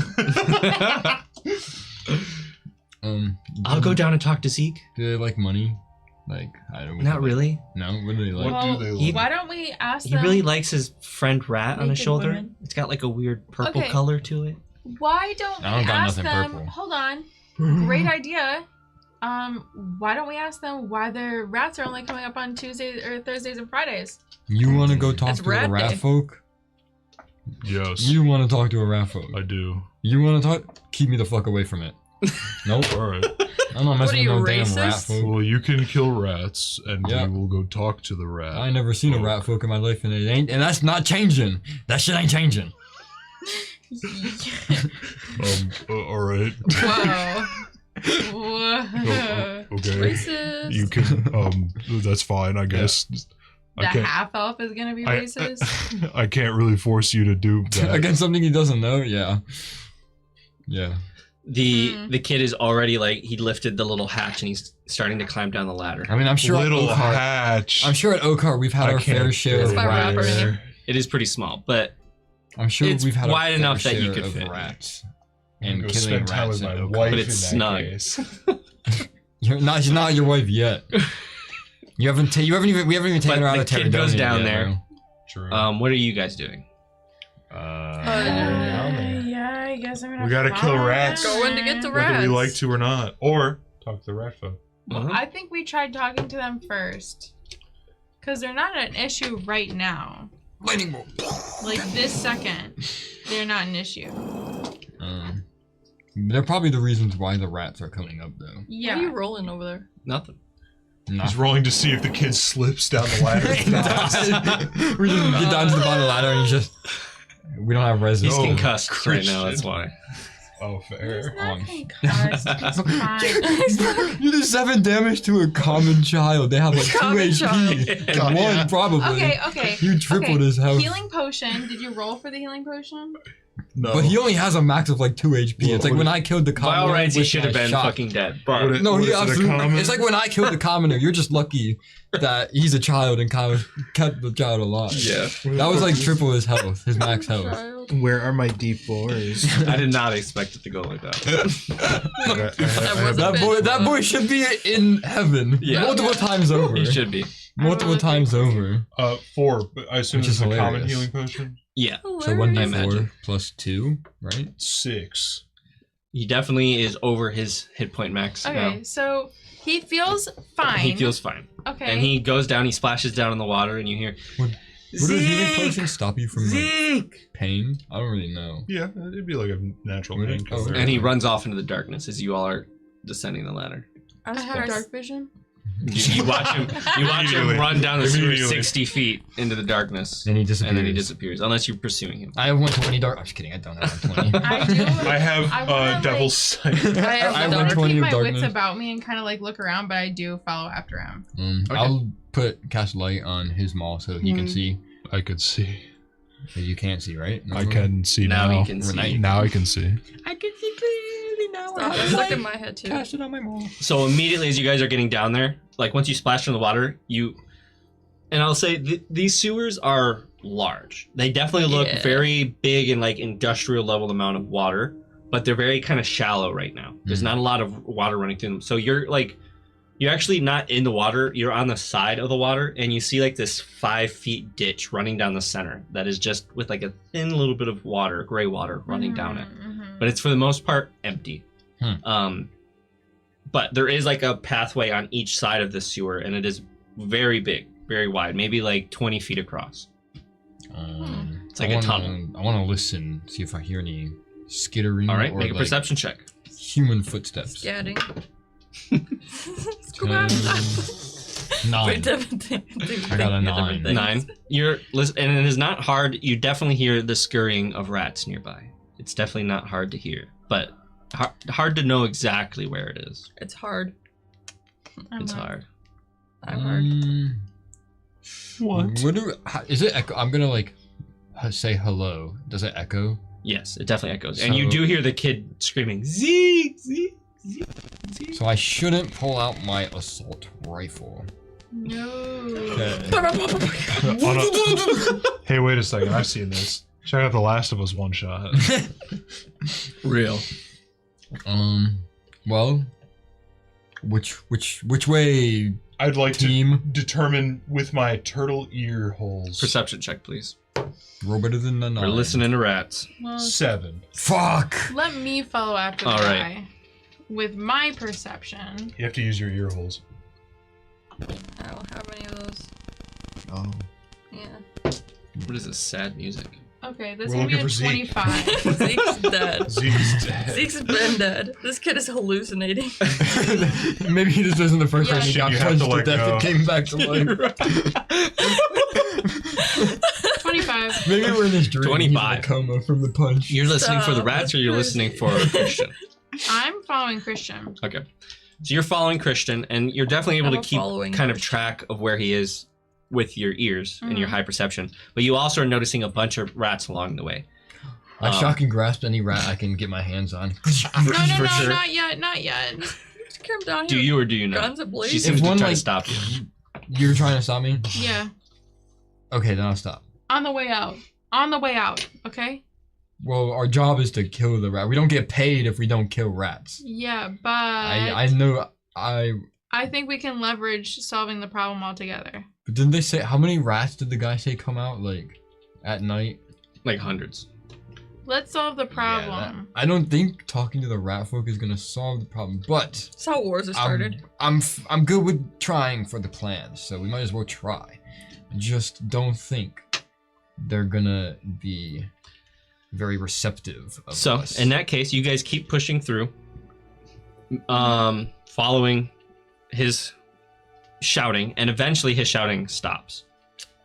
I'll go down and talk to Zeke. Do they like money? Like I don't. Not really. No. What do they like? What do they He- like? Why don't we ask He them? really likes his friend rat on his Naked shoulder. women. It's got like a weird purple Okay. color to it. Why don't we I don't got ask nothing them? purple. Hold on. Great idea. Why don't we ask them why their rats are only coming up on Tuesdays or Thursdays and Fridays? You want to go talk It's to a rat rat day. folk? Yes. You want to talk to a rat folk? I do. You want to talk? Keep me the fuck away from it. Nope. Alright. I'm not messing What are with you, no damn rat racist? folk. Well, you can kill rats, and Yeah. we will go talk to the rat. I ain't never seen a rat folk in my life, and it ain't, and that's not changing. That shit ain't changing. Alright. Whoa. Whoa. Okay. Racist. You can, that's fine, I guess. The I can't, half elf is gonna be racist. I can't really force you to do that. Against something he doesn't know, yeah. Yeah. The kid is already like he lifted the little hatch and he's starting to climb down the ladder. I mean, I'm sure Little at Oakheart, hatch. I'm sure at Oakheart we've had I our fair can't share do of It's by rats. rapper. It is pretty small, but I'm sure It's we've had wide our enough fair that you share could of fit. rats. I'm And gonna go killing spend time rats with at my Oakheart. wife But in it's that snug. case. She's not your wife yet. We haven't even taken her out the of kid goes Pterodonian down yet, there. though. True. What are you guys doing? Yeah, I guess I'm gonna. We gotta kill follow rats. them. Going to get the Whether rats. we like to or not. Or talk to the rat folk. Uh-huh. I think we tried talking to them first, cause they're not an issue right now. Lightning bolt. Like this second, they're not an issue. They're probably the reasons why the rats are coming up, though. What are Yeah. you rolling over there? Nothing. Nah. He's rolling to see if the kid slips down the ladder. and dies. We just get down to the bottom of the ladder and we don't have resin. He's Oh, concussed right now. That's Christian. why. Oh, fair. It's fine. You do 7 damage to a common child. They have like 2 Common HP. child. And 1 Yeah. probably. Okay. You tripled his health. Healing potion. Did you roll for the healing potion? No. But he only has a max of like 2 HP. Well, it's like what when is- I killed the commoner. By all rights, he with should my have been shot. fucking dead. What But it- No, what he is it, a absolutely. common? It's like when I killed the commoner. You're just lucky that he's a child and kind of kept the child alive. yeah, That was like triple his health, his max health. Child. Where are my D4s? I did not expect it to go like that. That boy should be in heaven Yeah. multiple times over. He should be. Multiple times over. 4, but I assume Which it's is a common hilarious. healing potion. Yeah, So Hilarious. 1d4 imagine. plus 2, right? 6. he definitely is over his hit point max Okay, so he feels fine. now. He feels fine, okay. and he goes down. He splashes down in the water, and you hear. Would a healing potion stop you from like Zeke! pain? I don't really know. Yeah, it'd be like a natural Would it? painkiller. And he runs off into the darkness as you all are descending the ladder. I have dark vision. You watch him. You watch him Immediately. run down the sewer Immediately. 60 feet into the darkness, Then he disappears. and then he disappears. Unless you're pursuing him. I have 120 dark. I'm just kidding. I don't have 120. I do. I have I wanna, Devil's Sight. I have I have the I dark. 120 keep of my darkness. wits about me and kind of like look around, but I do follow after him. Okay. I'll cast light on his maul so he can see. I could see. But you can't see, right? I can see Now now. he can see. Now I can see. I can see clearly now. Stop, it's stuck in my head too. Cast it on my maul. So immediately as you guys are getting down there, like once you splash in the water, and I'll say these sewers are large. They definitely look Yeah. very big and like industrial level amount of water, but they're very kind of shallow right now. There's not a lot of water running through them. So you're actually not in the water. You're on the side of the water, and you see like this 5 feet ditch running down the center that is just with like a thin little bit of water, gray water running down it. Mhm. But it's for the most part empty. But there is like a pathway on each side of the sewer, and it is very big, very wide, maybe like 20 feet across. It's like a tunnel. I want to listen, see if I hear any skittering. All right, or make a like perception check. Human footsteps. Scatting. 9. I got a 9. 9. You're listen, and it is not hard. You definitely hear the scurrying of rats nearby. It's definitely not hard to hear, but hard to know exactly where it is. It's hard. It's hard. I'm hard. What? Is it echo? I'm gonna like say hello. Does it echo? Yes, it definitely echoes, and you So- do hear the kid screaming, "Zeke, Zeke, Zeke, Zeke." So I shouldn't pull out my assault rifle. No. Okay. Hey, wait a second. I've seen this. Check out The Last of Us one shot. Real. Well, which way, I'd like team? to determine with my turtle ear holes. Perception check, please. Roll better than the 9. We're listening to rats. Well, 7. Fuck. let me follow after the All right. guy with my perception. You have to use your ear holes. I don't have any of those. Oh. Yeah. What is this sad music? Okay, this We're will be looking a for Zeke. 25. Zeke's dead. Zeke's dead. Zeke's been dead. This kid is hallucinating. Maybe this wasn't the first Yeah. time he Shit, got you have to punched to let death go. and came back to life. 25. Maybe we're in this dream. 25. He's in a coma from the punch. You're listening for the Stop, rats, or you're that's listening for crazy. Christian? I'm following Christian. Okay. So you're following Christian, and you're definitely able I'm to a keep following kind of Christian. track of where he is with your ears and your Mhm. high perception. But you also are noticing a bunch of rats along the way. I shock and grasp any rat I can get my hands on. No, For sure. not yet, not yet. Just come down Do here. you or do you not? Guns She ablaze. seems If to one, try to like- stop you. You're trying to stop me? Yeah, Okay, then I'll stop. on the way out. On the way out, okay? Well, our job is to kill the rat. We don't get paid if we don't kill rats. Yeah, but I know. I think we can leverage solving the problem altogether. But didn't they say how many rats did the guy say come out like at night? Like hundreds. Let's solve the Yeah, problem. I don't think talking to the rat folk is gonna solve the problem, but That's how wars are started. I'm good with trying for the plan, so we might as well try. Just don't think they're gonna be very receptive of So us. in that case, you guys keep pushing through, following his shouting, and eventually his shouting stops.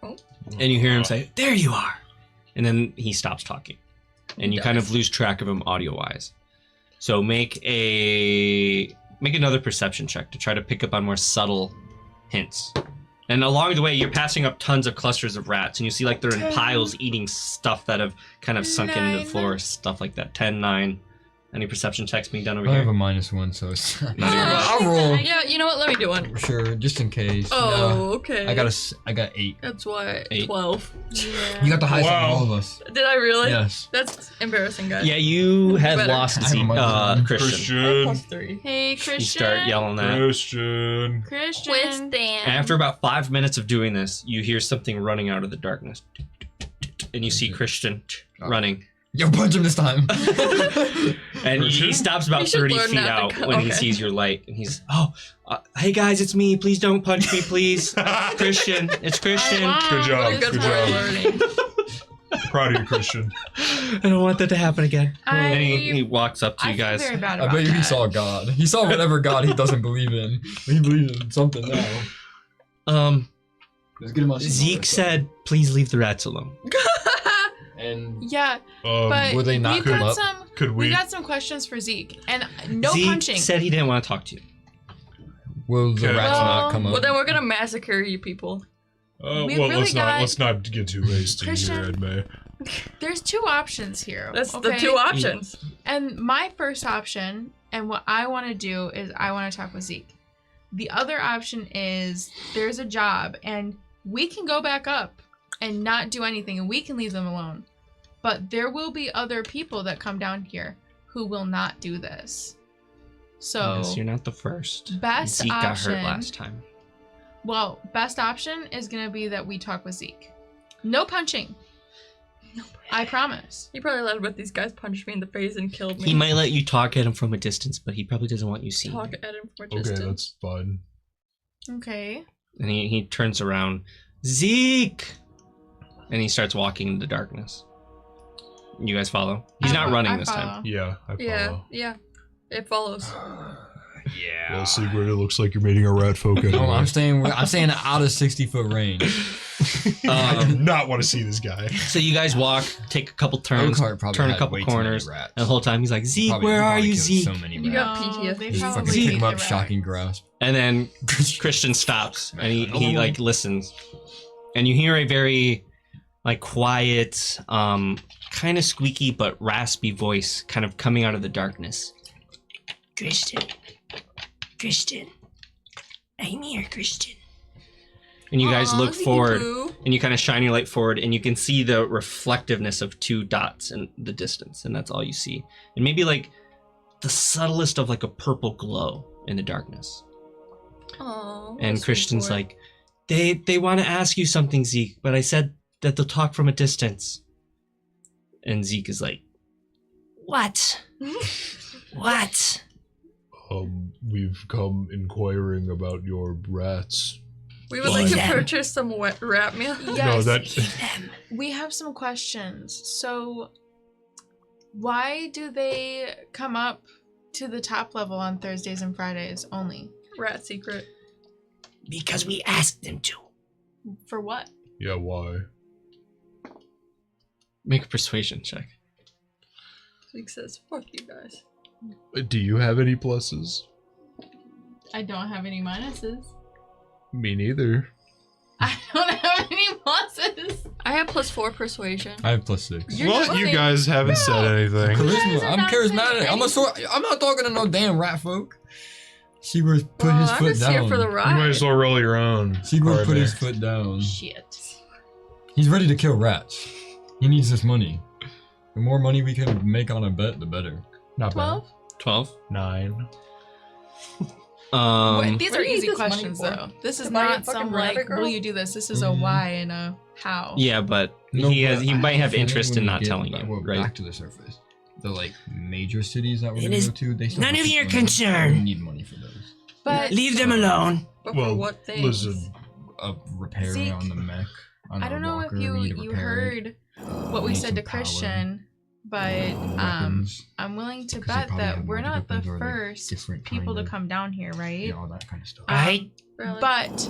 Oh. And you hear him say, "There you are," and then he stops talking, and He you kind of dies. lose track of him audio-wise. So make another perception check to try to pick up on more subtle hints. And along the way, you're passing up tons of clusters of rats, and you see like they're in piles eating stuff that have kind of sunken into the floor, stuff like that. 10, 9. Any perception checks being done over I here? have a -1, so it's. I'll roll. Yeah, you know what? Let me do one. Sure, just in case. Oh, okay. I got 8. That's why 8. 12. Yeah. You got the highest Wow. of all of us. Did I really? Yes. That's embarrassing, guys. Yeah, you had Better. lost I have a minus Christian. I have Christian. +3. Hey, Christian. You start yelling that. Christian. Christian. And after about 5 minutes of doing this, you hear something running out of the darkness. And you see Christian running. Yo, punch him this time. And he stops about You should 30 learn feet not to out cut- when he okay. sees your light. And he's, hey guys, it's me. Please don't punch me, please. Christian, it's Christian. Good job. Good Good boy job. learning. Proud of you, Christian. I don't want that to happen again. And he walks up to I you feel guys. very bad I about bet you he that. saw God. He saw whatever God he doesn't believe in. He believes in something now. Let's get him on. Zeke said, please leave the rats alone. And Yeah, but would they not we've come got up? some. Could We we? got some questions for Zeke, and no Zeke punching. said he didn't want to talk to you. will the Okay. rats Well, not come up? Well, then we're gonna massacre you people. we Well, really got- let's not get too hasty Christian. here, Edmay. There's 2 options here. That's the okay? 2 options. And my first option, and what I want to do is I want to talk with Zeke. The other option is there's a job, and we can go back up and not do anything, and we can leave them alone. But there will be other people that come down here who will not do this. So, Yes, you're not the first. best Zeke got option. hurt last time. well, best option is going to be that we talk with Zeke. No punching. I promise. You probably let what these guys punched me in the face and killed me. He might let you talk at him from a distance, but he probably doesn't want you seeing talk him. at him for Okay, distance. that's fine. Okay. And he turns around, Zeke! And he starts walking in the darkness. You guys follow? He's not running this time. follow. Yeah, I follow. Yeah. It follows. Well, Sigrid, it looks like you're meeting a rat folk anyway. No, I'm staying out of 60-foot range. I do not want to see this guy. So you guys walk, take a couple turns, Oakheart probably turn a had couple way too many corners, rats. and the whole time he's like, Zeke, Probably- where he are probably you, killed Zeke? So many You rats. got No, PTSD. they Just probably fucking pick him hate up, the shocking grasp. And then Christian stops, and he like listens, and you hear a very like quiet, kind of squeaky but raspy voice kind of coming out of the darkness. Christian, I'm here, Christian. And you guys Aw, look Zeke forward, Boo. and you kind of shine your light forward, and you can see the reflectiveness of 2 dots in the distance, and that's all you see. And maybe like the subtlest of like a purple glow in the darkness. Aw, And sweet Christian's boy. like, they want to ask you something, Zeke, but I said that they'll talk from a distance. And Zeke is like, what? What? We've come inquiring about your rats. We would like to Them. purchase some wet rat meal. Yes. that We have some questions. So, why do they come up to the top level on Thursdays and Fridays only? Rat secret. Because we asked them to. For what? Yeah, why? Make a persuasion check. Zeke says, "Fuck you guys." Do you have any pluses? I don't have any minuses. Me neither. I don't have any pluses. I have +4 persuasion. I have +6. You're well, just you saying- guys haven't said anything. guys Charisma. are I'm not saying charismatic. I'm not talking to no damn rat folk. Sigurd put Well, his I'm foot just down. here for the You might as ride. well roll your own. Sigurd card put his there. foot down. Shit. He's ready to kill rats. He needs this money. The more money we can make on a bet, the better. Not 12? 12. bad. 9. Wait, these What are do you need easy this money questions, for? though. This is To buy a not fucking some rabbit like, girl? will you do this? This is a Mhm. why and a how. Yeah, but No, he but might I have a feeling interest when in we not get telling back, you, well, right? back to the surface. The like major cities that we're It gonna is go to, they still none have of to your keep money. concern. We need money for those. But Leave them alone. But Well, for what things? listen. A repair Zeke, on the mech. On I our don't know walker, if we need to you repair it. heard what we need said some to power, Christian, but weapons, I'm willing to 'cause they bet probably that have we're magic not the weapons or, like, first different people to kind of- come down here, right? yeah, all that kind of stuff. Right? Really? But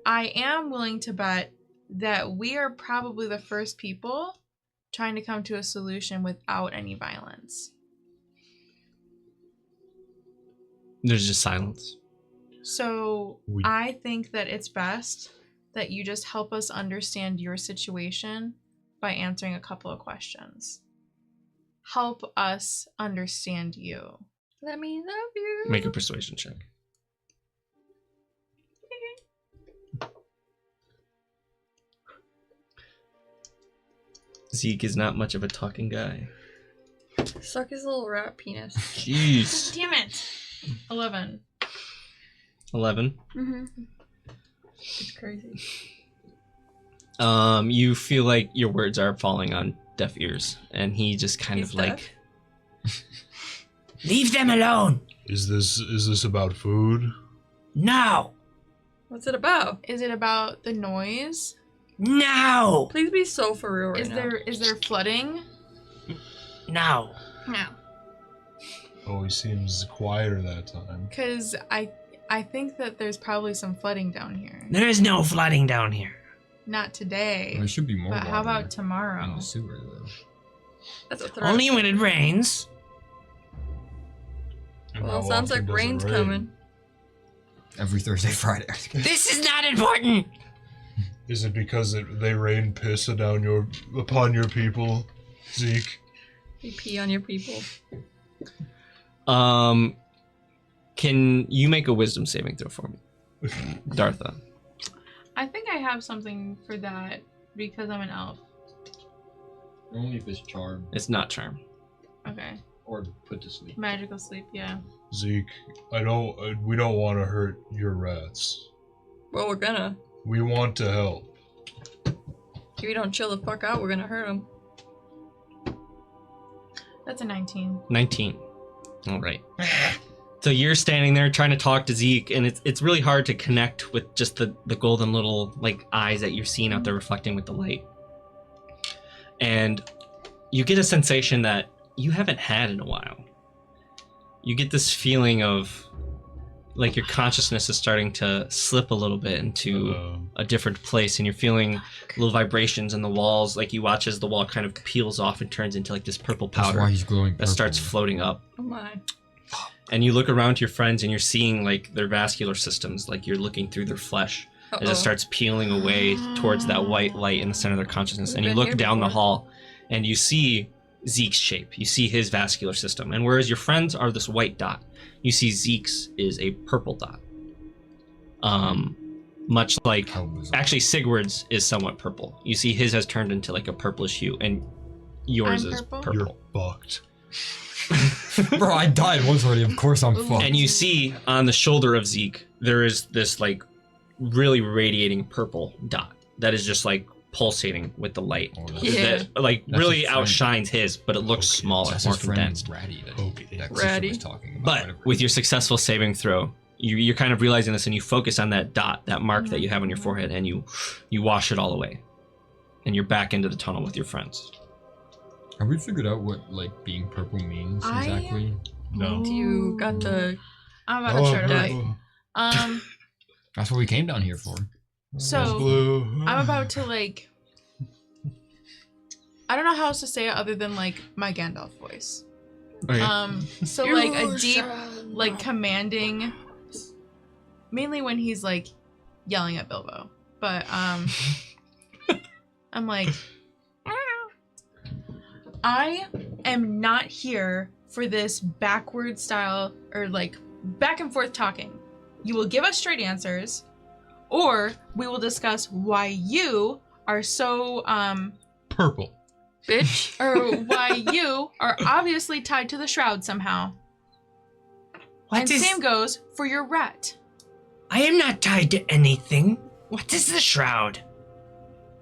I am willing to bet that we are probably the first people trying to come to a solution without any violence. There's just silence. So I think that it's best that you just help us understand your situation by answering a couple of questions. Help us understand you. Let me love you. Make a persuasion check. Zeke is not much of a talking guy. Suck his little rat penis. Jeez. Damn it. 11. 11. Mm-hmm. It's crazy. You feel like your words are falling on deaf ears, and he just kind He's of like, deaf? leave them alone. Is this about food? No, What's it about? Is it about the noise? no, Please be so for real right now. Is there flooding? no. No. Oh, he seems quieter that time. Because I think that there's probably some flooding down here. There is no flooding down here. Not today. There should be more But how water about in tomorrow? the sewer, though. That's a threat. Only when it rains. And Well, how sounds often like does it rain's rain? coming. Every Thursday, Friday. This is not important. Is it because they rain piss upon your people, Zeke? You pee on your people. Can you make a wisdom saving throw for me, Dartha? I think I have something for that because I'm an elf. Only if it's charm It's not charm. Okay. or put to sleep. Magical sleep, yeah. Zeke, we don't want to hurt your rats. Well, we're gonna. We want to help. If we don't chill the fuck out, we're gonna hurt them. That's a 19. 19. All right. So you're standing there trying to talk to Zeke, and it's really hard to connect with just the golden little like eyes that you're seeing out there reflecting with the light. And you get a sensation that you haven't had in a while. You get this feeling of like your consciousness is starting to slip a little bit into a different place, and you're feeling little vibrations in the walls. Like you watch as the wall kind of peels off and turns into like this purple That's powder why he's glowing that purple. starts floating up. Oh my. And you look around to your friends and you're seeing like their vascular systems, like you're looking through their flesh as it starts peeling away towards that white light in the center of their consciousness. We've And you been look here down the before. hall and you see Zeke's shape. You see his vascular system. And whereas your friends are this white dot, you see Zeke's is a purple dot. Much like, How bizarre. actually Sigurd's is somewhat purple. You see his has turned into like a purplish hue, and yours I'm is purple? You're purple. fucked. Bro, I died once already. Of course I'm fucked. And you see on the shoulder of Zeke, there is this like really radiating purple dot that is just like pulsating with the light. Oh, that's- Yeah. That like That's really his friend. outshines his, but it looks Okay, smaller, That's more his friend condensed. Ratty that, Okay. that Ratty. was talking about. But whatever. with your successful saving throw, you're kind of realizing this, and you focus on that dot, that mark that you have on your forehead, and you wash it all away, and you're back into the tunnel with your friends. Have we figured out what like being purple means I- exactly? No. You got the. I'm about to start a death. fight. That's what we came down here for. So Blue. I'm about to like. I don't know how else to say it other than like my Gandalf voice. So like a deep, like commanding. Mainly when he's like yelling at Bilbo, but I'm like, I am not here for this backward style or like back and forth talking. You will give us straight answers, or we will discuss why you are so Purple. Bitch. or why you are obviously tied to the shroud somehow. And same goes for your rat. I am not tied to anything. What is the shroud?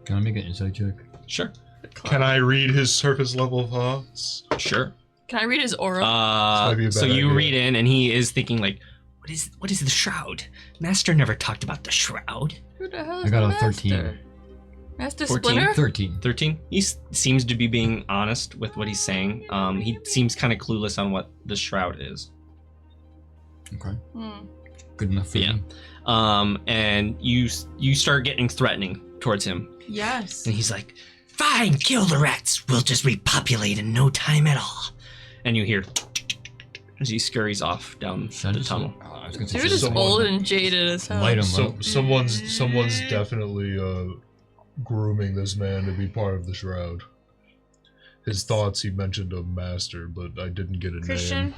Can I make an insight check? Sure. Can I read his surface level thoughts? Sure. Can I read his aura? might be a So bad you idea. read in, and he is thinking like, what is the shroud? Master never talked about the shroud. Who the hell is I got the a master? 13. Master 14? Splinter? 13. 13. He seems to be being honest with what he's saying. He seems kind of clueless on what the shroud is. Okay. Hmm. Good enough for Yeah. me. And you start getting threatening towards him, Yes. and he's like, "Fine, kill the rats. We'll just repopulate in no time at all." And you hear, as he scurries off down Should I the just- tunnel. I was gonna say, They're just Someone- old and jaded as hell. Light 'em So, up. someone's definitely grooming this man to be part of the shroud. His thoughts, he mentioned a master, but I didn't get a Christian, name.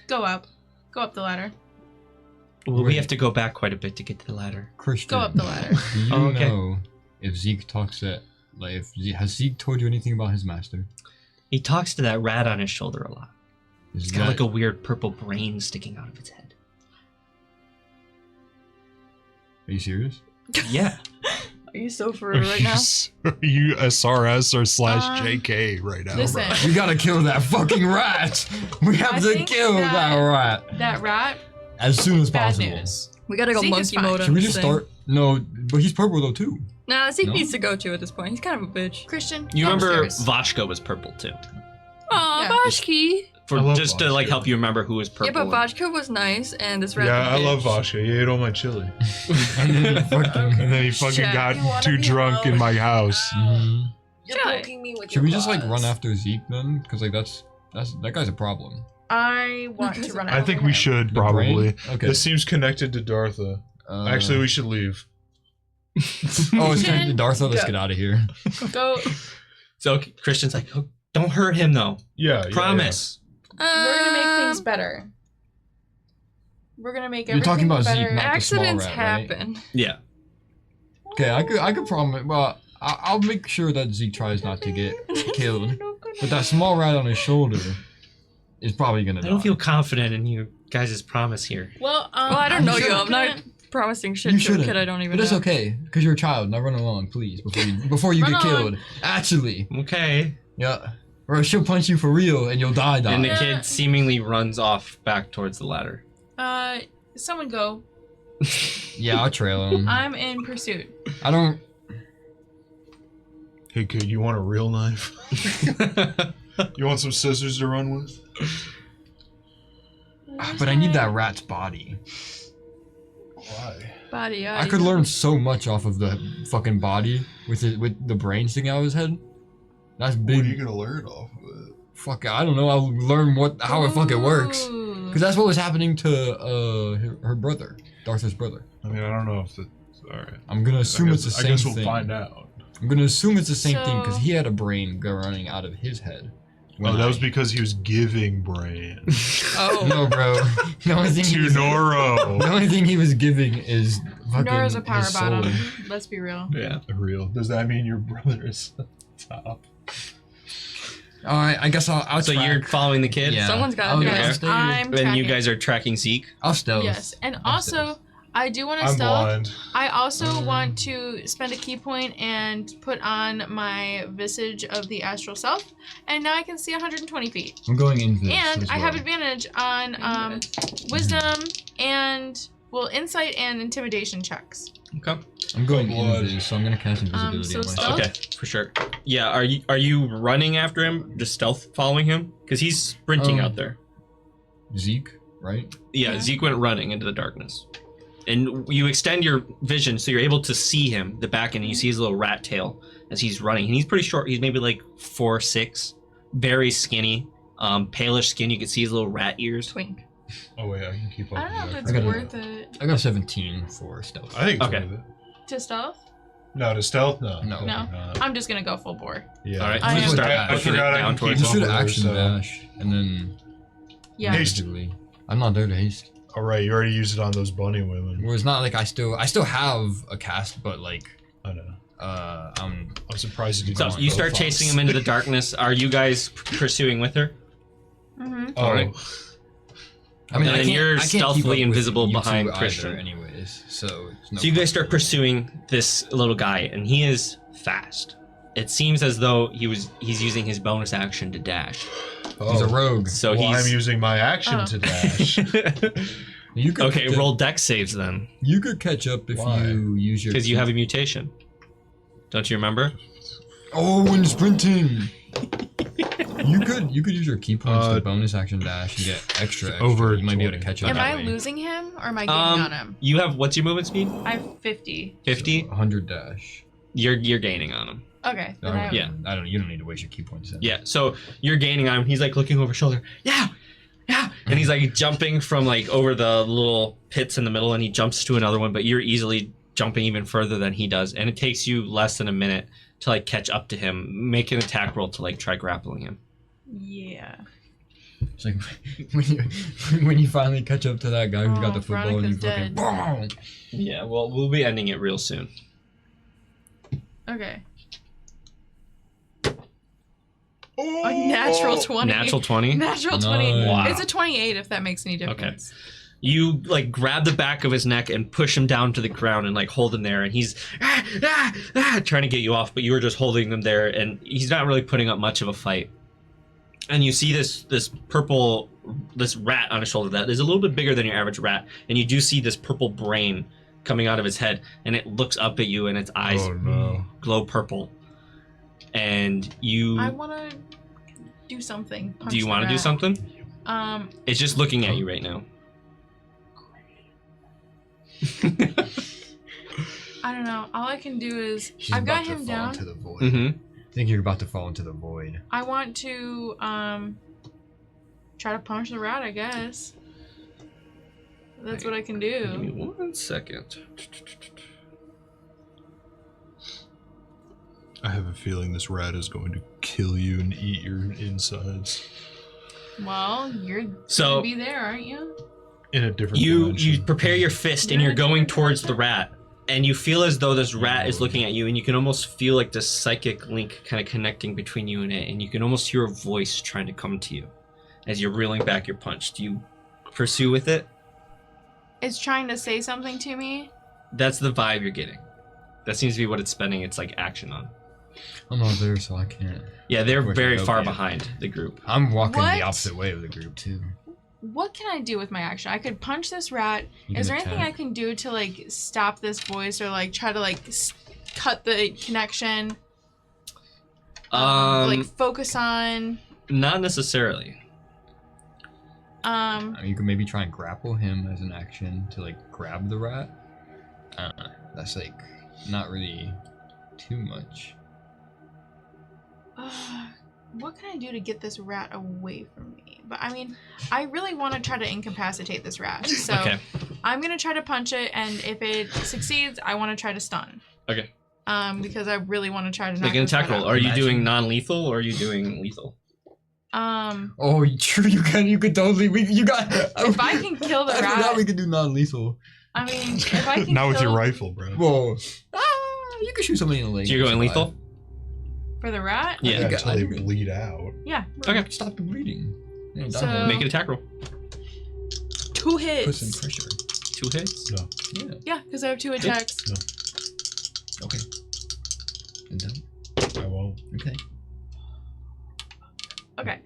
go up. Go up the ladder. Well, we Wait. have to go back quite a bit to get to the ladder. Christian. Go up the ladder. Do you Oh, okay. know if Zeke talks to, like, has Zeke told you anything about his master? He talks to that rat on his shoulder a lot. Is It's got like a weird purple brain sticking out of its head. Are you serious? Yeah. Are you so for real right now? Are you SRS or Um, /JK right now? Listen, We gotta kill that fucking rat. We have I to think kill that- that rat that rat, as soon as bad possible. news. We gotta go Zeke is monkey fine. mode on Should we this just thing. start? No, but he's purple though too. Nah, Zeke No? needs to go to at this point. He's kind of a bitch. Christian, You go remember upstairs. Vashka was purple too. Aw, Yeah. Vashki. For I love just to like Vashka. help you remember who was purple. Yeah, but Vashka was nice, and this rat. Yeah, I bitch. love Vashka. He ate all my chili. And then he fucking. And then he fucking Shit. got You wanna too be drunk in alone? my house. Mhm. You're Should I- poking me with Should your we just like claws. run after Zeke then? Because like that's that guy's a problem. I want to run I out. think we should The brain? probably. Okay. This seems connected to Dartha. Actually, we should leave. Oh, it's connected to Dartha. Let's Go. get out of here. Go. So Christian's like, oh, don't hurt him though. Yeah. Promise. We're gonna make things better. We're gonna make You're everything talking about better. Zeke, not the small Accidents rat, right? happen. Yeah. Okay, I could promise. Well, I'll make sure that Zeke tries not to get killed. But that small rat on his shoulder is probably gonna I die. don't feel confident in you guys' promise here. Well, Well, I don't know you. I'm gonna- not promising shit You to a shouldn't. kid I don't even But know. it's okay, because you're a child. Now run along, please, before you Run get on. killed. Actually, Okay. yeah. Or she'll punch you for real and you'll die. And the Yeah. kid seemingly runs off back towards the ladder. Someone go. Yeah, I'll trail him. I'm in pursuit. I don't. Hey kid, you want a real knife? You want some scissors to run with? But I need that rat's body. Why? Body, I could learn so much off of the fucking body with the brain sticking out of his head. That's What are you big. gonna learn off of it? Fuck, I don't know. I'll learn how it fucking works. Ooh. Because that's what was happening to her brother, Dartha's brother. I mean, I don't know if it's alright. I'm gonna assume it's the same I guess we'll thing. find out. I'm gonna assume it's the same thing because So- he had a brain running out of his head. Oh, that was because he was giving brain Oh. No, bro. The only thing he to was, Noro. the only thing he was giving is fucking Nora's a power his soul. bottom. Let's be real. Yeah. Real. Does that mean your brother is top? All right, I guess I'll So track. you're following the kid? Yeah. Someone's gotta I'll- do I'll it. stay here. I'm And you tracking. guys are tracking Zeke? I'll stealth. Yes, and I'll also stealth. I do want to I'm stealth. blind. I also want to spend a key point and put on my visage of the astral self, and now I can see 120 feet. I'm going into this And as I have well. advantage on wisdom and insight and intimidation checks. Okay. I'm going Blood. into this, so I'm gonna cast invisibility so on myself. stealth? Okay, for sure. Yeah, are you running after him? Just stealth following him? Because he's sprinting out there. Zeke, right? Yeah, Yeah. Zeke went running into the darkness. And you extend your vision so you're able to see him, the back end, and you see his little rat tail as he's running. And he's pretty short. He's maybe like 4'6", very skinny, palish skin. You can see his little rat ears. Twink. Oh wait, I can keep up. I don't know if with it's I gotta- worth it I got 17 for stealth. I think it's Okay. worth it. to stealth. No, to stealth? No. No. No. Not. I'm just gonna go full bore. Yeah. All right, I so you am- start I pushing it forgot I down can towards You keep him. should up with her, action so- dash and then Yeah. Haste. invisibility. I'm not there to haste. All right, you already used it on those bunny women. Where it's not like I still have a cast, but like I know. I'm surprised you So didn't. you go start fast. chasing him into the darkness. Are you guys pursuing with her? Mm-hmm. Oh, Alright. I mean, And I then can't- you're I can't keep stealthily up with invisible you two behind either Christian. anyways. So it's no So you guys start point. pursuing this little guy, and he is fast. It seems as though he's using his bonus action to dash. He's a rogue. So well, he's I'm using my action Oh. to dash. You could okay. catch up- Roll dex saves then, You could catch up if Why? you use your. because you have a mutation. Don't you remember? Oh, when sprinting. You could use your key points to bonus action dash and get extra. Over You might be able to 20. catch up. Am that I way. losing him or am I gaining on him? You have what's your movement speed? I have 50. 50. 100 dash. You're gaining on him. Okay. Then I, Yeah. I don't. You don't need to waste your key points. Then. Yeah. So you're gaining on him. He's like looking over his shoulder. Yeah. yeah, and he's like jumping from like over the little pits in the middle, and he jumps to another one, but you're easily jumping even further than he does, and it takes you less than a minute to like catch up to him. Make an attack roll to like try grappling him. Yeah. It's like when you finally catch up to that guy who got the football and you Veronica's fucking dead. boom. Yeah, well, we'll be ending it real soon. Okay. A natural 20. Natural 20. Natural 20. Nice. Wow. It's a 28 if that makes any difference. You like grab the back of his neck and push him down to the ground and like hold him there, and he's trying to get you off, but you were just holding him there, and he's not really putting up much of a fight. And you see this rat on his shoulder that is a little bit bigger than your average rat, and you do see this purple brain coming out of his head, and it looks up at you, and its eyes glow purple. And you I want to do something. do you want to do something? It's just looking at you right now. I don't know. All I can do is She's I've got about to him fall down. into the void. Mm-hmm. I think you're about to fall into the void. I want to try to punch the rat, I guess. That's what I can Give me do. 1 second. I have a feeling this rat is going to kill you and eat your insides. Well, you're So- gonna be there, aren't you? In a different You dimension. prepare your fist and you're going towards the rat, and you feel as though this rat is looking at you, and you can almost feel like this psychic link kind of connecting between you and it, and you can almost hear a voice trying to come to you as you're reeling back your punch. Do you pursue with it? It's trying to say something to me. That's the vibe you're getting. That seems to be what it's spending its like action on. I'm not there, so I can't. Yeah, they're Of course, very I far hope you- behind the group. I'm walking What? the opposite way of the group too. What can I do with my action? I could punch this rat. You Is can there anything I attack. can do to like stop this voice or like try to like cut the connection? Like focus on. Not necessarily. I mean, you could maybe try and grapple him as an action to like grab the rat. That's like not really too much. What can I do to get this rat away from me? But I mean, I really want to try to incapacitate this rat. So Okay. I'm gonna try to punch it, and if it succeeds, I want to try to stun. Okay. Because I really want to try to knock Make an this attack rat roll. out. Are you Imagine. doing non-lethal or are you doing lethal? Oh, true. You could totally. You got. If I can kill the I forgot rat, we could do non-lethal. I mean, if I can Not with your kill rifle, bro. Whoa. You could shoot somebody in the leg. So you're going and lethal? for the rat, Yeah. think Until I they think- bleed out. yeah. Okay. Stop the bleeding. Yeah, So- die. Make an attack roll. 2 Put hits. some pressure. 2 hits. No. Yeah. Yeah, because I have 2 attacks. Okay. And done. I won't. Okay. Okay.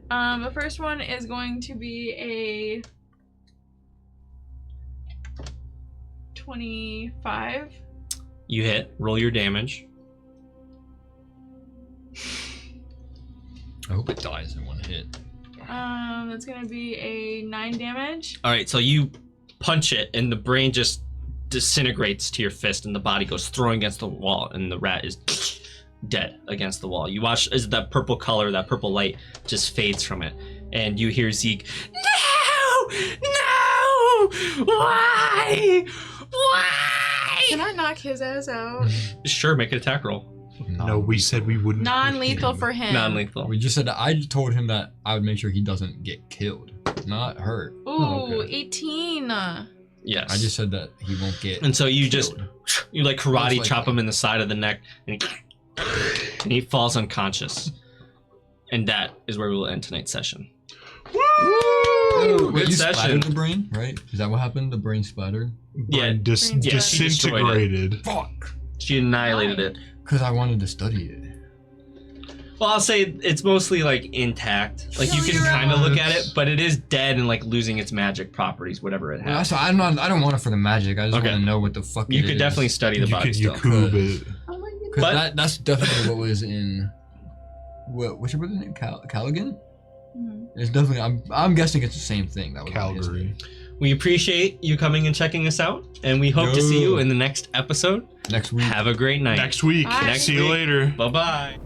The first one is going to be a 25. You hit. Roll your damage. I hope it dies in one hit. That's gonna be a 9 damage. All right, so you punch it, and the brain just disintegrates to your fist, and the body goes throwing against the wall, and the rat is dead against the wall. You watch as that purple color, that purple light, just fades from it, and you hear Zeke, "No! No! Why? Why?" Can I knock his ass out? Sure, make an attack roll. No, we said we wouldn't. Non-lethal for him. Non-lethal. We just said that I told him that I would make sure he doesn't get killed, not hurt. Ooh, Oh, okay. 18. Yes. I just said that he won't get. And so you killed. just you like karate Most chop likely. him in the side of the neck, and he falls unconscious. And that is where we will end tonight's session. Wait, Good you session. splattered the brain, right? Is that what happened? The brain splattered? Yeah, Brain dead. Disintegrated. Fuck. She annihilated it. Because I wanted to study it. Well, I'll say it's mostly like intact. Like you can kind of look at it, but it is dead and like losing its magic properties, whatever it has. I don't want it for the magic. I just Okay. want to know what the fuck You it could is. definitely study the You body could still. Yakub it. Because But- that's definitely what was in. What's your brother's name? Callaghan? Mhm. It's definitely. I'm guessing it's the same thing. That was on his Calgary. name. We appreciate you coming and checking us out, and we hope to see you in the next episode. Next week. Have a great night. Next week. Bye. See you later. Bye-bye.